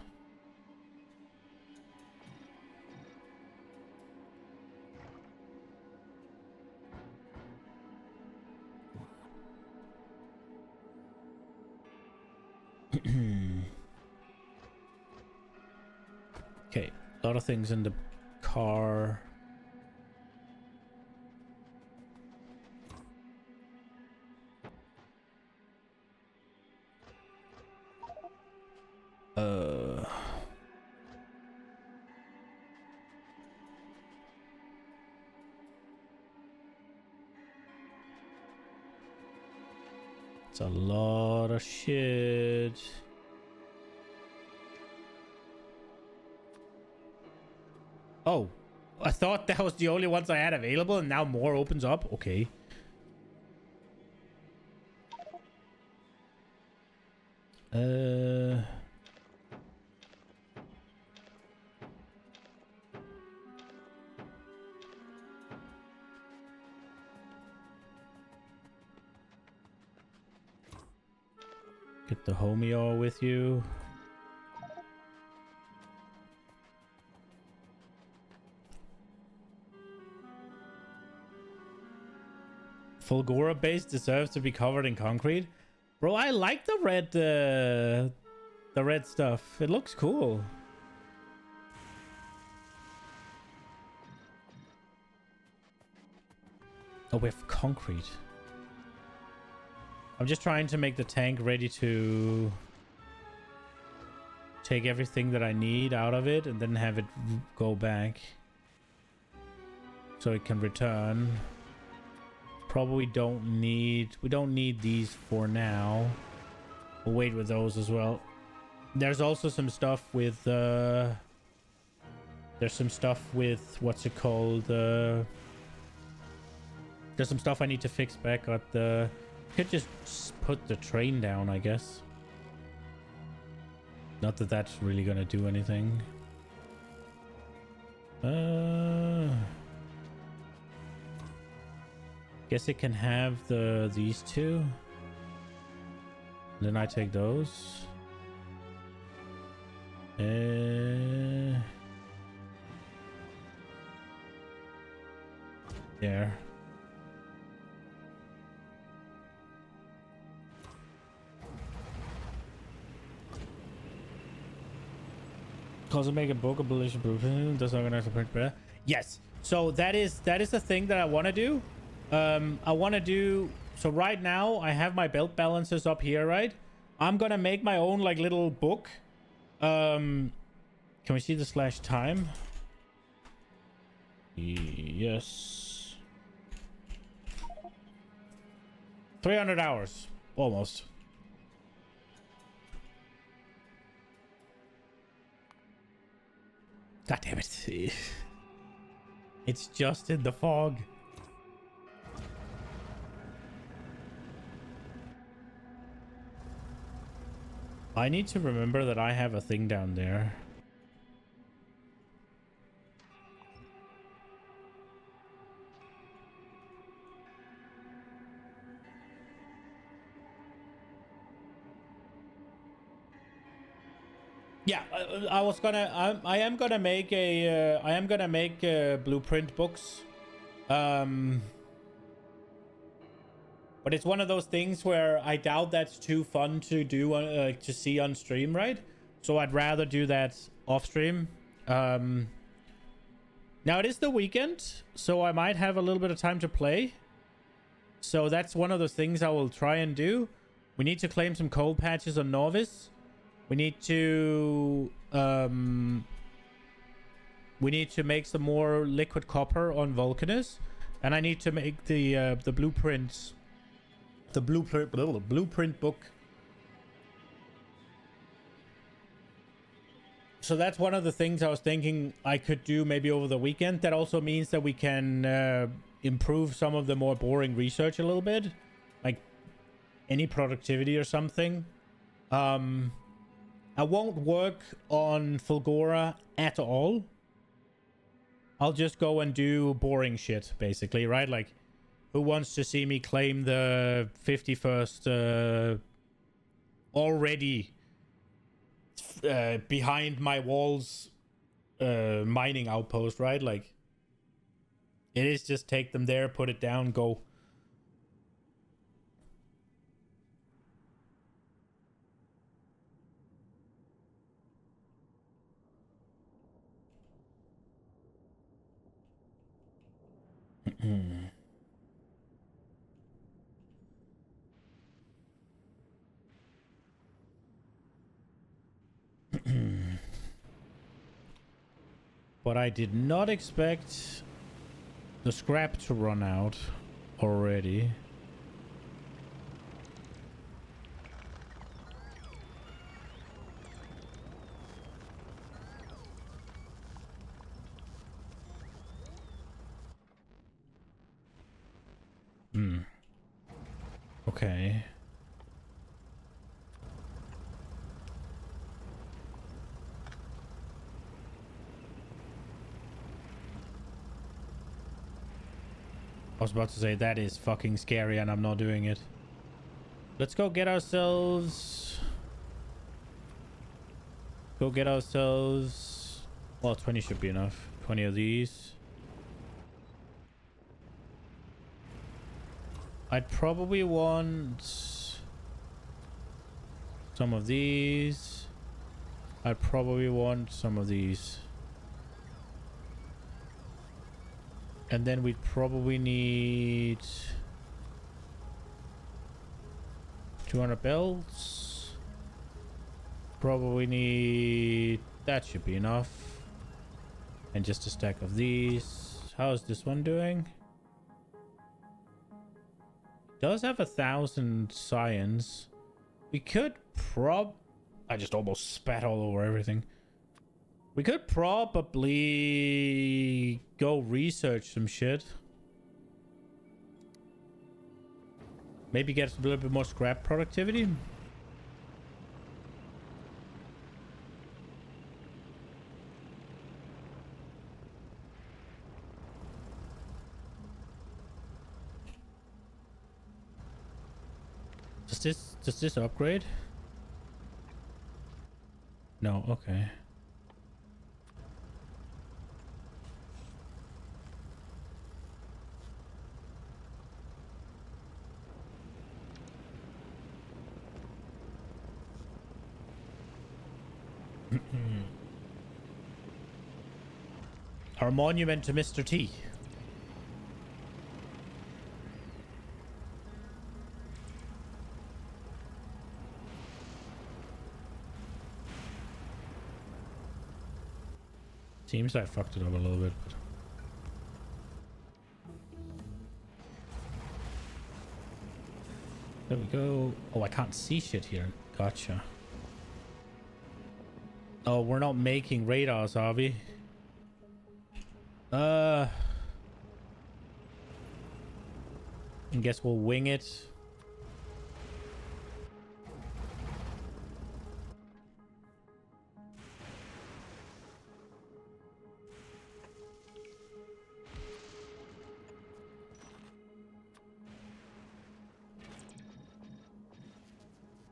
Okay, a lot of things in the car. It's a lot of shit. Oh, I thought that was the only ones I had available, and now more opens up. Okay. Get the homie all with you. Fulgora base deserves to be covered in concrete. Bro, I like the red stuff. It looks cool. Oh, we have concrete. I'm just trying to make the tank ready to take everything that I need out of it and then have it go back so it can return. Probably don't need... We don't need these for now. We'll wait with those as well. There's also some stuff with... There's some stuff with... What's it called? There's some stuff I need to fix back at the... Could just put the train down, I guess. Not that that's really gonna do anything. Guess it can have these two. Then I take those. There. Also make a book of bullish proof. Does organize a print better. Yes. So that is the thing that I want to do. I want to do... So right now I have my belt balancers up here, right? I'm gonna make my own like little book. Can we see the /time? Yes. 300 hours. Almost. God damn it. It's just in the fog. I need to remember that I have a thing down there. Yeah, I am gonna make blueprint books. But it's one of those things where I doubt that's too fun to do to see on stream, right? So I'd rather do that off stream. Now it is the weekend, so I might have a little bit of time to play. So that's one of those things I will try and do. We need to claim some coal patches on Novice. We need to make some more liquid copper on Vulcanus, and I need to make the blueprints. The blueprint book. So that's one of the things I was thinking I could do maybe over the weekend. That also means that we can improve some of the more boring research a little bit, like any productivity or something. I won't work on Fulgora at all. I'll just go and do boring shit, basically, right? Like, who wants to see me claim the 51st already behind my walls mining outpost, right? Like, it is just take them there, put it down, go. But I did not expect the scrap to run out already. Okay. I was about to say that is fucking scary and I'm not doing it. Let's go get ourselves... Well, 20 should be enough. 20 of these. I'd probably want some of these. I'd probably want some of these. And then we'd probably need 200 belts. Probably need... That should be enough. And just a stack of these. How's this one doing? Does have 1,000 science. We could I just almost spat all over everything. We could probably go research some shit. Maybe get a little bit more scrap productivity. Does this upgrade? No, okay. Our monument to Mr. T. Seems I fucked it up a little bit, but... There we go. Oh, I can't see shit here. Gotcha. Oh, we're not making radars, are we? I guess we'll wing it.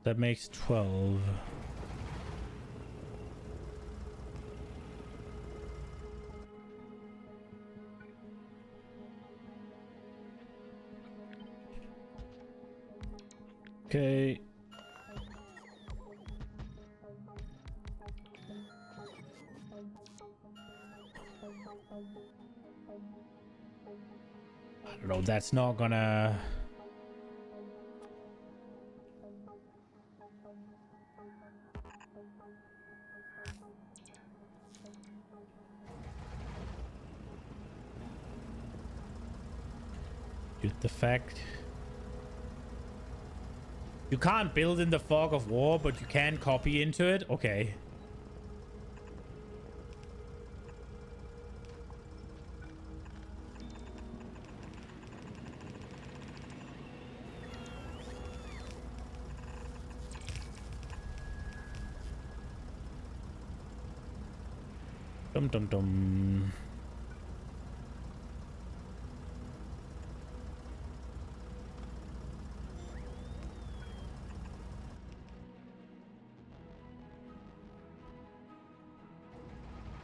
That makes 12. Okay. I don't know, that's not gonna... Dude, the fact... You can't build in the fog of war, but you can copy into it? Okay. Dum dum dum.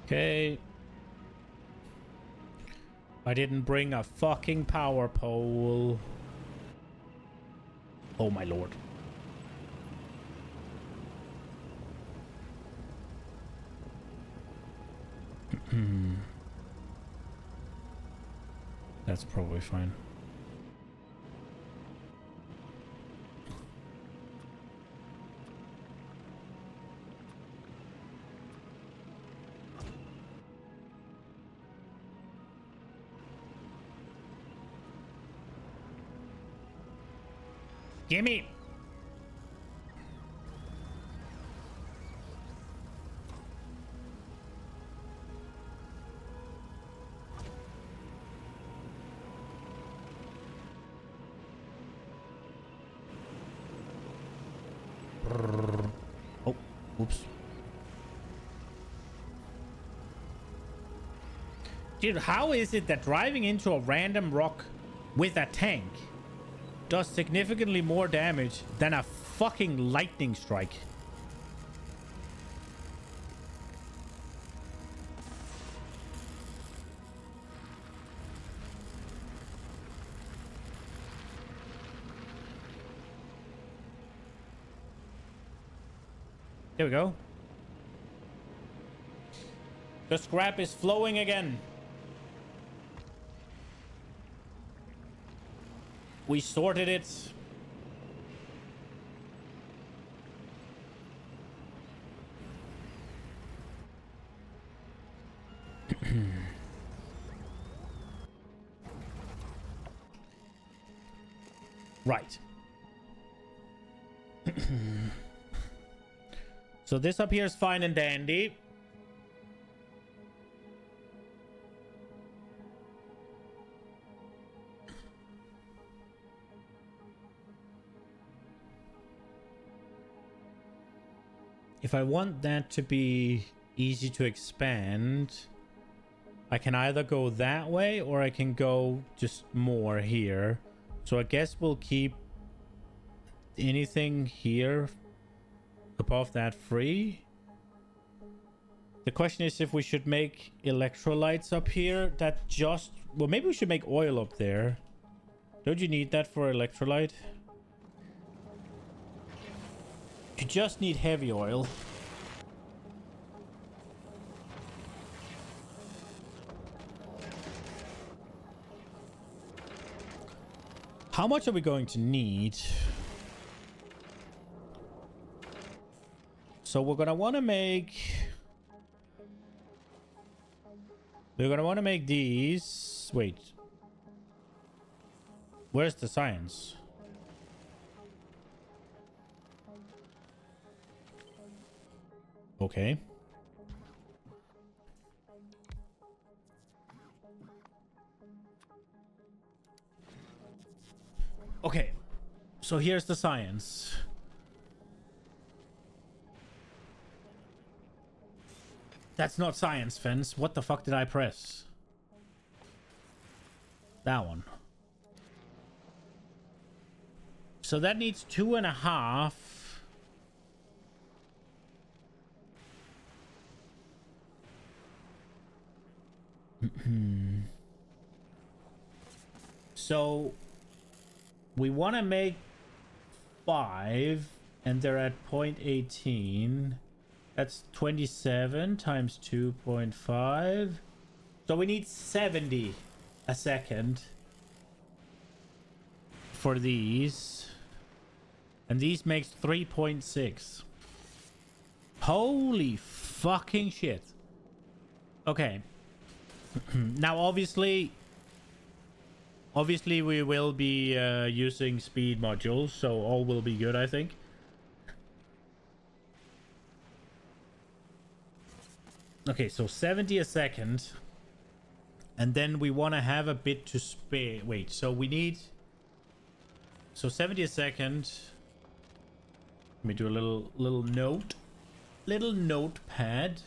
Okay. I didn't bring a fucking power pole. Oh my lord. That's probably fine. Gimme! Oh, oops. Dude, how is it that driving into a random rock with a tank does significantly more damage than a fucking lightning strike? There we go. The scrap is flowing again. We sorted it. Right. So this up here is fine and dandy. If I want that to be easy to expand, I can either go that way or I can go just more here. So I guess we'll keep anything here above that free. The question is if we should make electrolytes up here that just... Well, maybe we should make oil up there. Don't you need that for electrolyte? You just need heavy oil. How much are we going to need? So we're gonna want to make... We're gonna want to make these... Wait. Where's the science? Okay. Okay. So here's the science. That's not science, Fence. What the fuck did I press? That one. So that needs 2.5. So we want to make 5 and they're at 0.18. That's 27 times 2.5. So we need 70 a second for these. And these makes 3.6. Holy fucking shit. Okay. Now, obviously we will be using speed modules, so all will be good, I think. Okay, so 70 a second. And then we want to have a bit to spare. Wait, so we need... So 70 a second. Let me do a little note. Little notepad.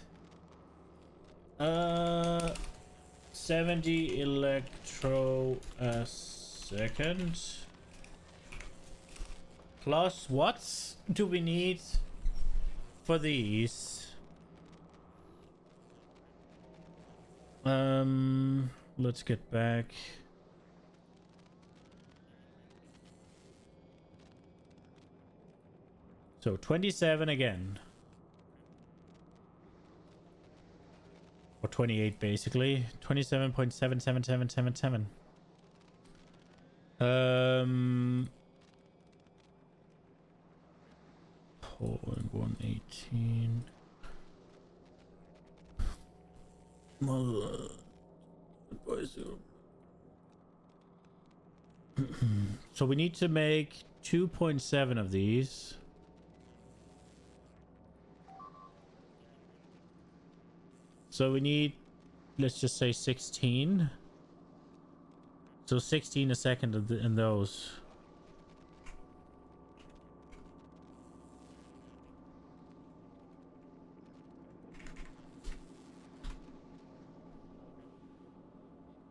70 electro a second. Plus what do we need for these? Let's get back. So 27 again. Or 28 basically. 27.77777. 118. So we need to make 2.7 of these. So we need, let's just say 16. So 16 a second in those.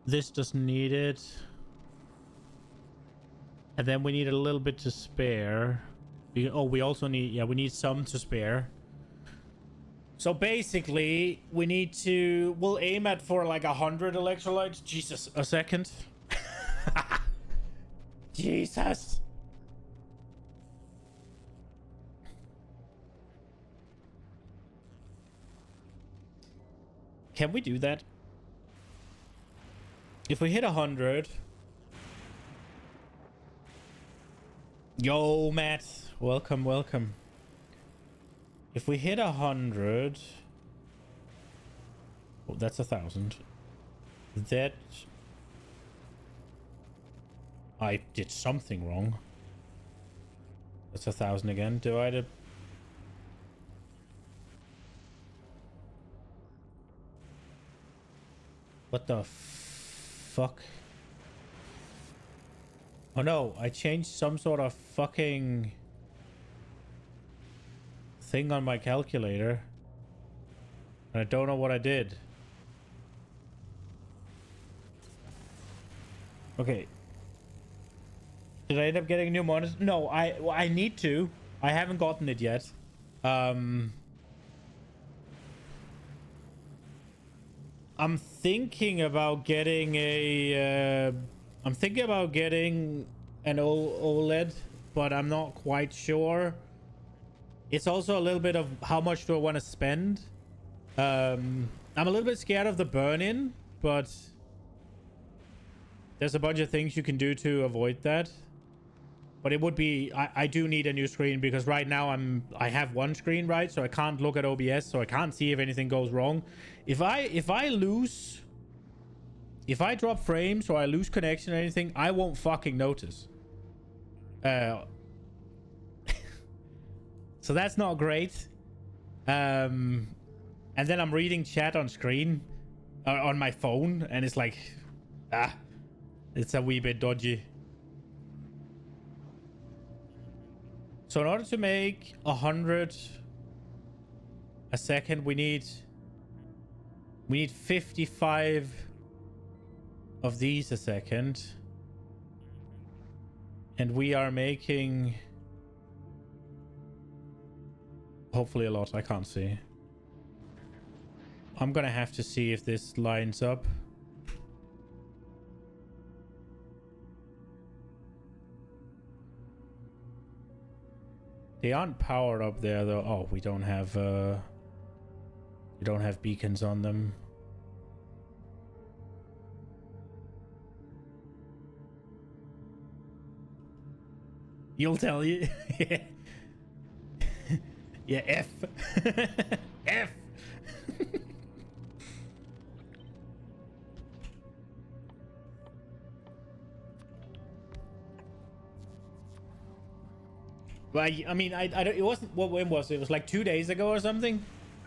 This doesn't need it. And then we need a little bit to spare. We also need, yeah, we need some to spare. So basically, we need to, we'll aim at for like 100 electrolytes. Jesus, a second. Jesus. Can we do that? If we hit 100... Yo, Matt. Welcome, welcome. If we hit 100... Oh, that's 1,000. That... I did something wrong. That's 1,000 again, divided... What the fuck? Oh no, I changed some sort of fucking thing on my calculator. And I don't know what I did. Okay. Did I end up getting a new monitor? No, I need to. I haven't gotten it yet. I'm thinking about getting a... I'm thinking about getting an OLED, but I'm not quite sure. It's also a little bit of how much do I want to spend. I'm a little bit scared of the burn-in, but there's a bunch of things you can do to avoid that. But it would be... I do need a new screen because right now I have one screen, right? So I can't look at OBS, so I can't see if anything goes wrong. If I lose... If I drop frames or I lose connection or anything, I won't fucking notice. So that's not great. And then I'm reading chat on screen, on my phone, and it's like, it's a wee bit dodgy. So in order to make 100 a second, we need 55 of these a second, and we are making hopefully a lot. I can't see. I'm gonna have to see if this lines up. They aren't powered up there though. Oh, we don't have beacons on them. You'll tell you. Yeah, F. F. Well, I mean, I don't, it wasn't, when was it? It was like 2 days ago or something.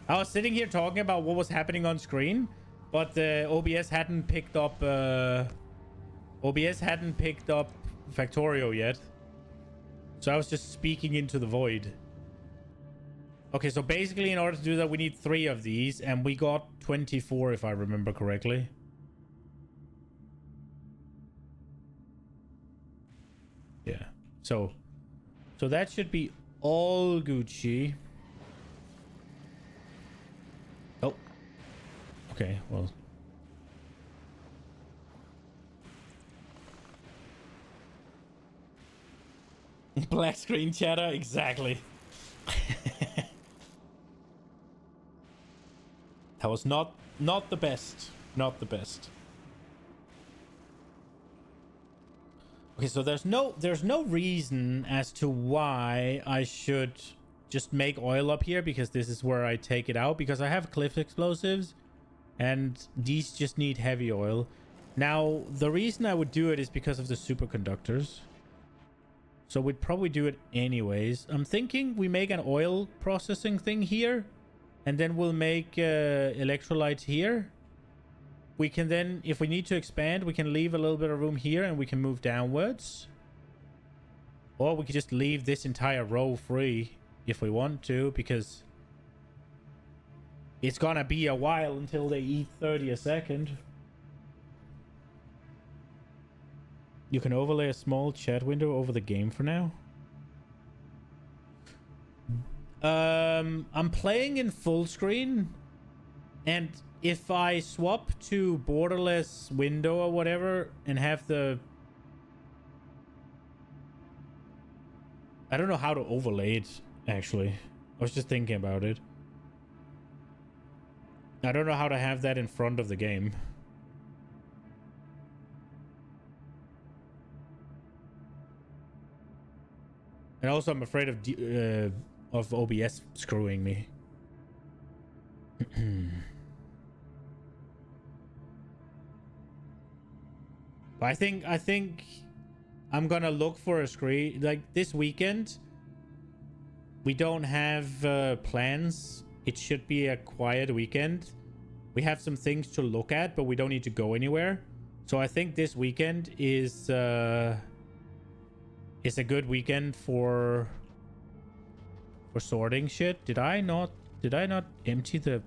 I was sitting here talking about what was happening on screen, but OBS hadn't picked up Factorio yet. So I was just speaking into the void. Okay, so basically in order to do that, we need 3 of these, and we got 24 if I remember correctly. Yeah. So that should be all Gucci. Oh. Okay, well. Black screen chatter, exactly. That was not the best. Not the best. Okay, so there's no reason as to why I should just make oil up here, because this is where I take it out, because I have cliff explosives and these just need heavy oil. Now, the reason I would do it is because of the superconductors. So we'd probably do it anyways. I'm thinking we make an oil processing thing here, and then we'll make electrolytes here. We can then, if we need to expand, we can leave a little bit of room here and we can move downwards. Or we could just leave this entire row free if we want to, because it's gonna be a while until they eat 30 a second. You can overlay a small chat window over the game for now. I'm playing in full screen, and if I swap to borderless window or whatever and have the... I don't know how to overlay it, actually. I was just thinking about it. I don't know how to have that in front of the game. And also, I'm afraid of OBS screwing me. I think I'm gonna look for a screen like this weekend. We don't have plans. It should be a quiet weekend. We have some things to look at, but we don't need to go anywhere. So I think this weekend is a good weekend for sorting shit. Did I not empty the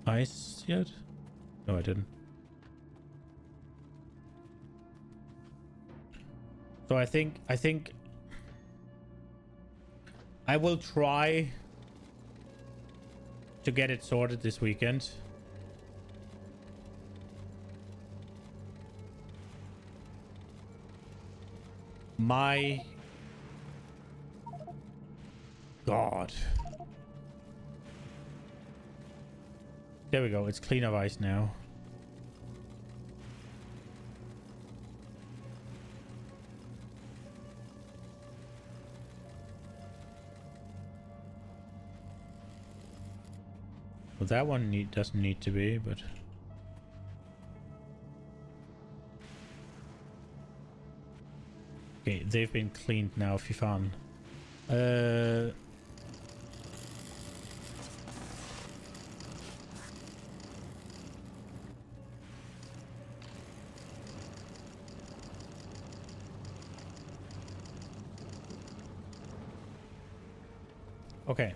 ice yet? No, I didn't. So I think I will try to get it sorted this weekend. My God. There we go. It's clean of ice now. Well, that one doesn't need to be, but... Okay, they've been cleaned now, Fifan. Okay.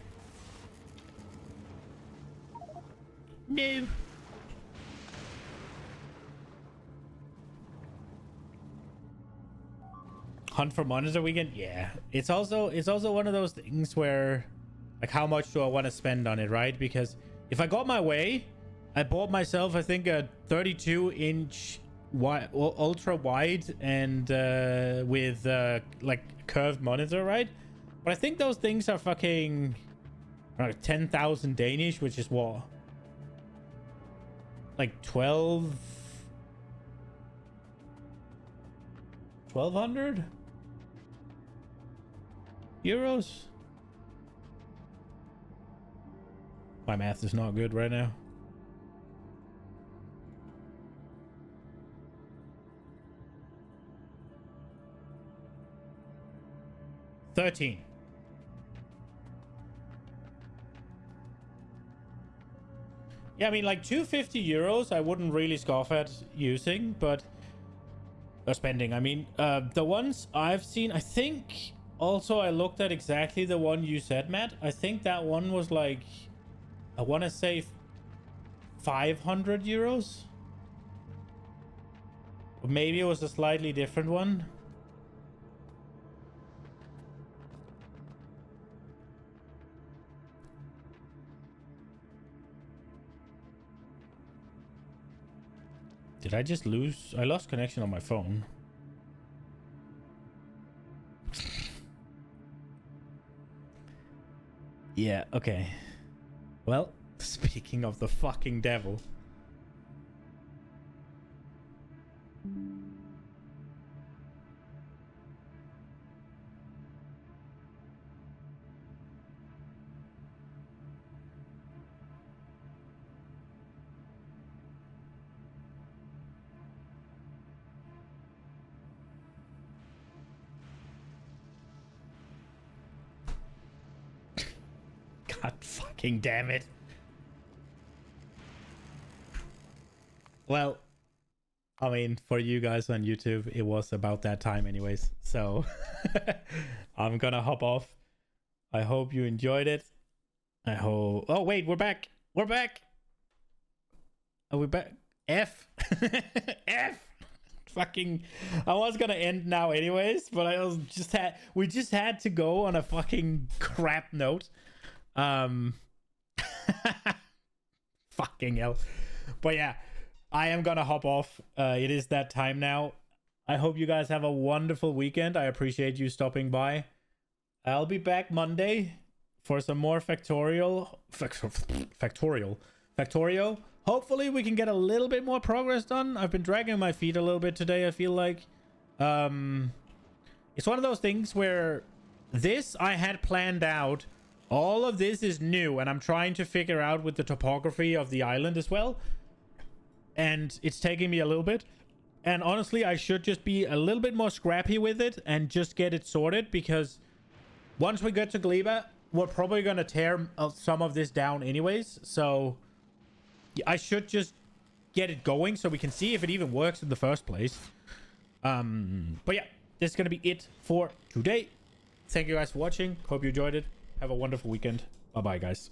No. Hunt for monitor weekend? Yeah. It's also one of those things where, like, how much do I want to spend on it, right? Because if I got my way, I bought myself, I think, a 32-inch ultra wide and with like curved monitor, right? But I think those things are fucking 10,000 Danish, which is what, like 1,200 euros. My math is not good right now. $13. Yeah, I mean, like 250 euros, I wouldn't really scoff at using, but spending. I mean, the ones I've seen, I think also I looked at exactly the one you said, Matt. I think that one was like, I want to say 500 euros. Or maybe it was a slightly different one. Did I just lose? I lost connection on my phone. Yeah, okay. Well, speaking of the fucking devil. God fucking damn it. Well, I mean, for you guys on YouTube, it was about that time anyways. So I'm gonna hop off. I hope you enjoyed it. I hope... Oh, wait, we're back. We're back. Are we back? F. F. Fucking... I was gonna end now anyways, but we just had to go on a fucking crap note. Fucking hell. But yeah, I am gonna hop off. It is that time now. I hope you guys have a wonderful weekend. I appreciate you stopping by. I'll be back Monday for some more Factorio. Hopefully we can get a little bit more progress done. I've been dragging my feet a little bit today, I feel like. It's one of those things where this I had planned out. All of this is new, and I'm trying to figure out with the topography of the island as well. And it's taking me a little bit. And honestly, I should just be a little bit more scrappy with it and just get it sorted, because once we get to Gleba, we're probably going to tear some of this down anyways. So I should just get it going so we can see if it even works in the first place. But yeah, this is going to be it for today. Thank you guys for watching. Hope you enjoyed it. Have a wonderful weekend. Bye-bye, guys.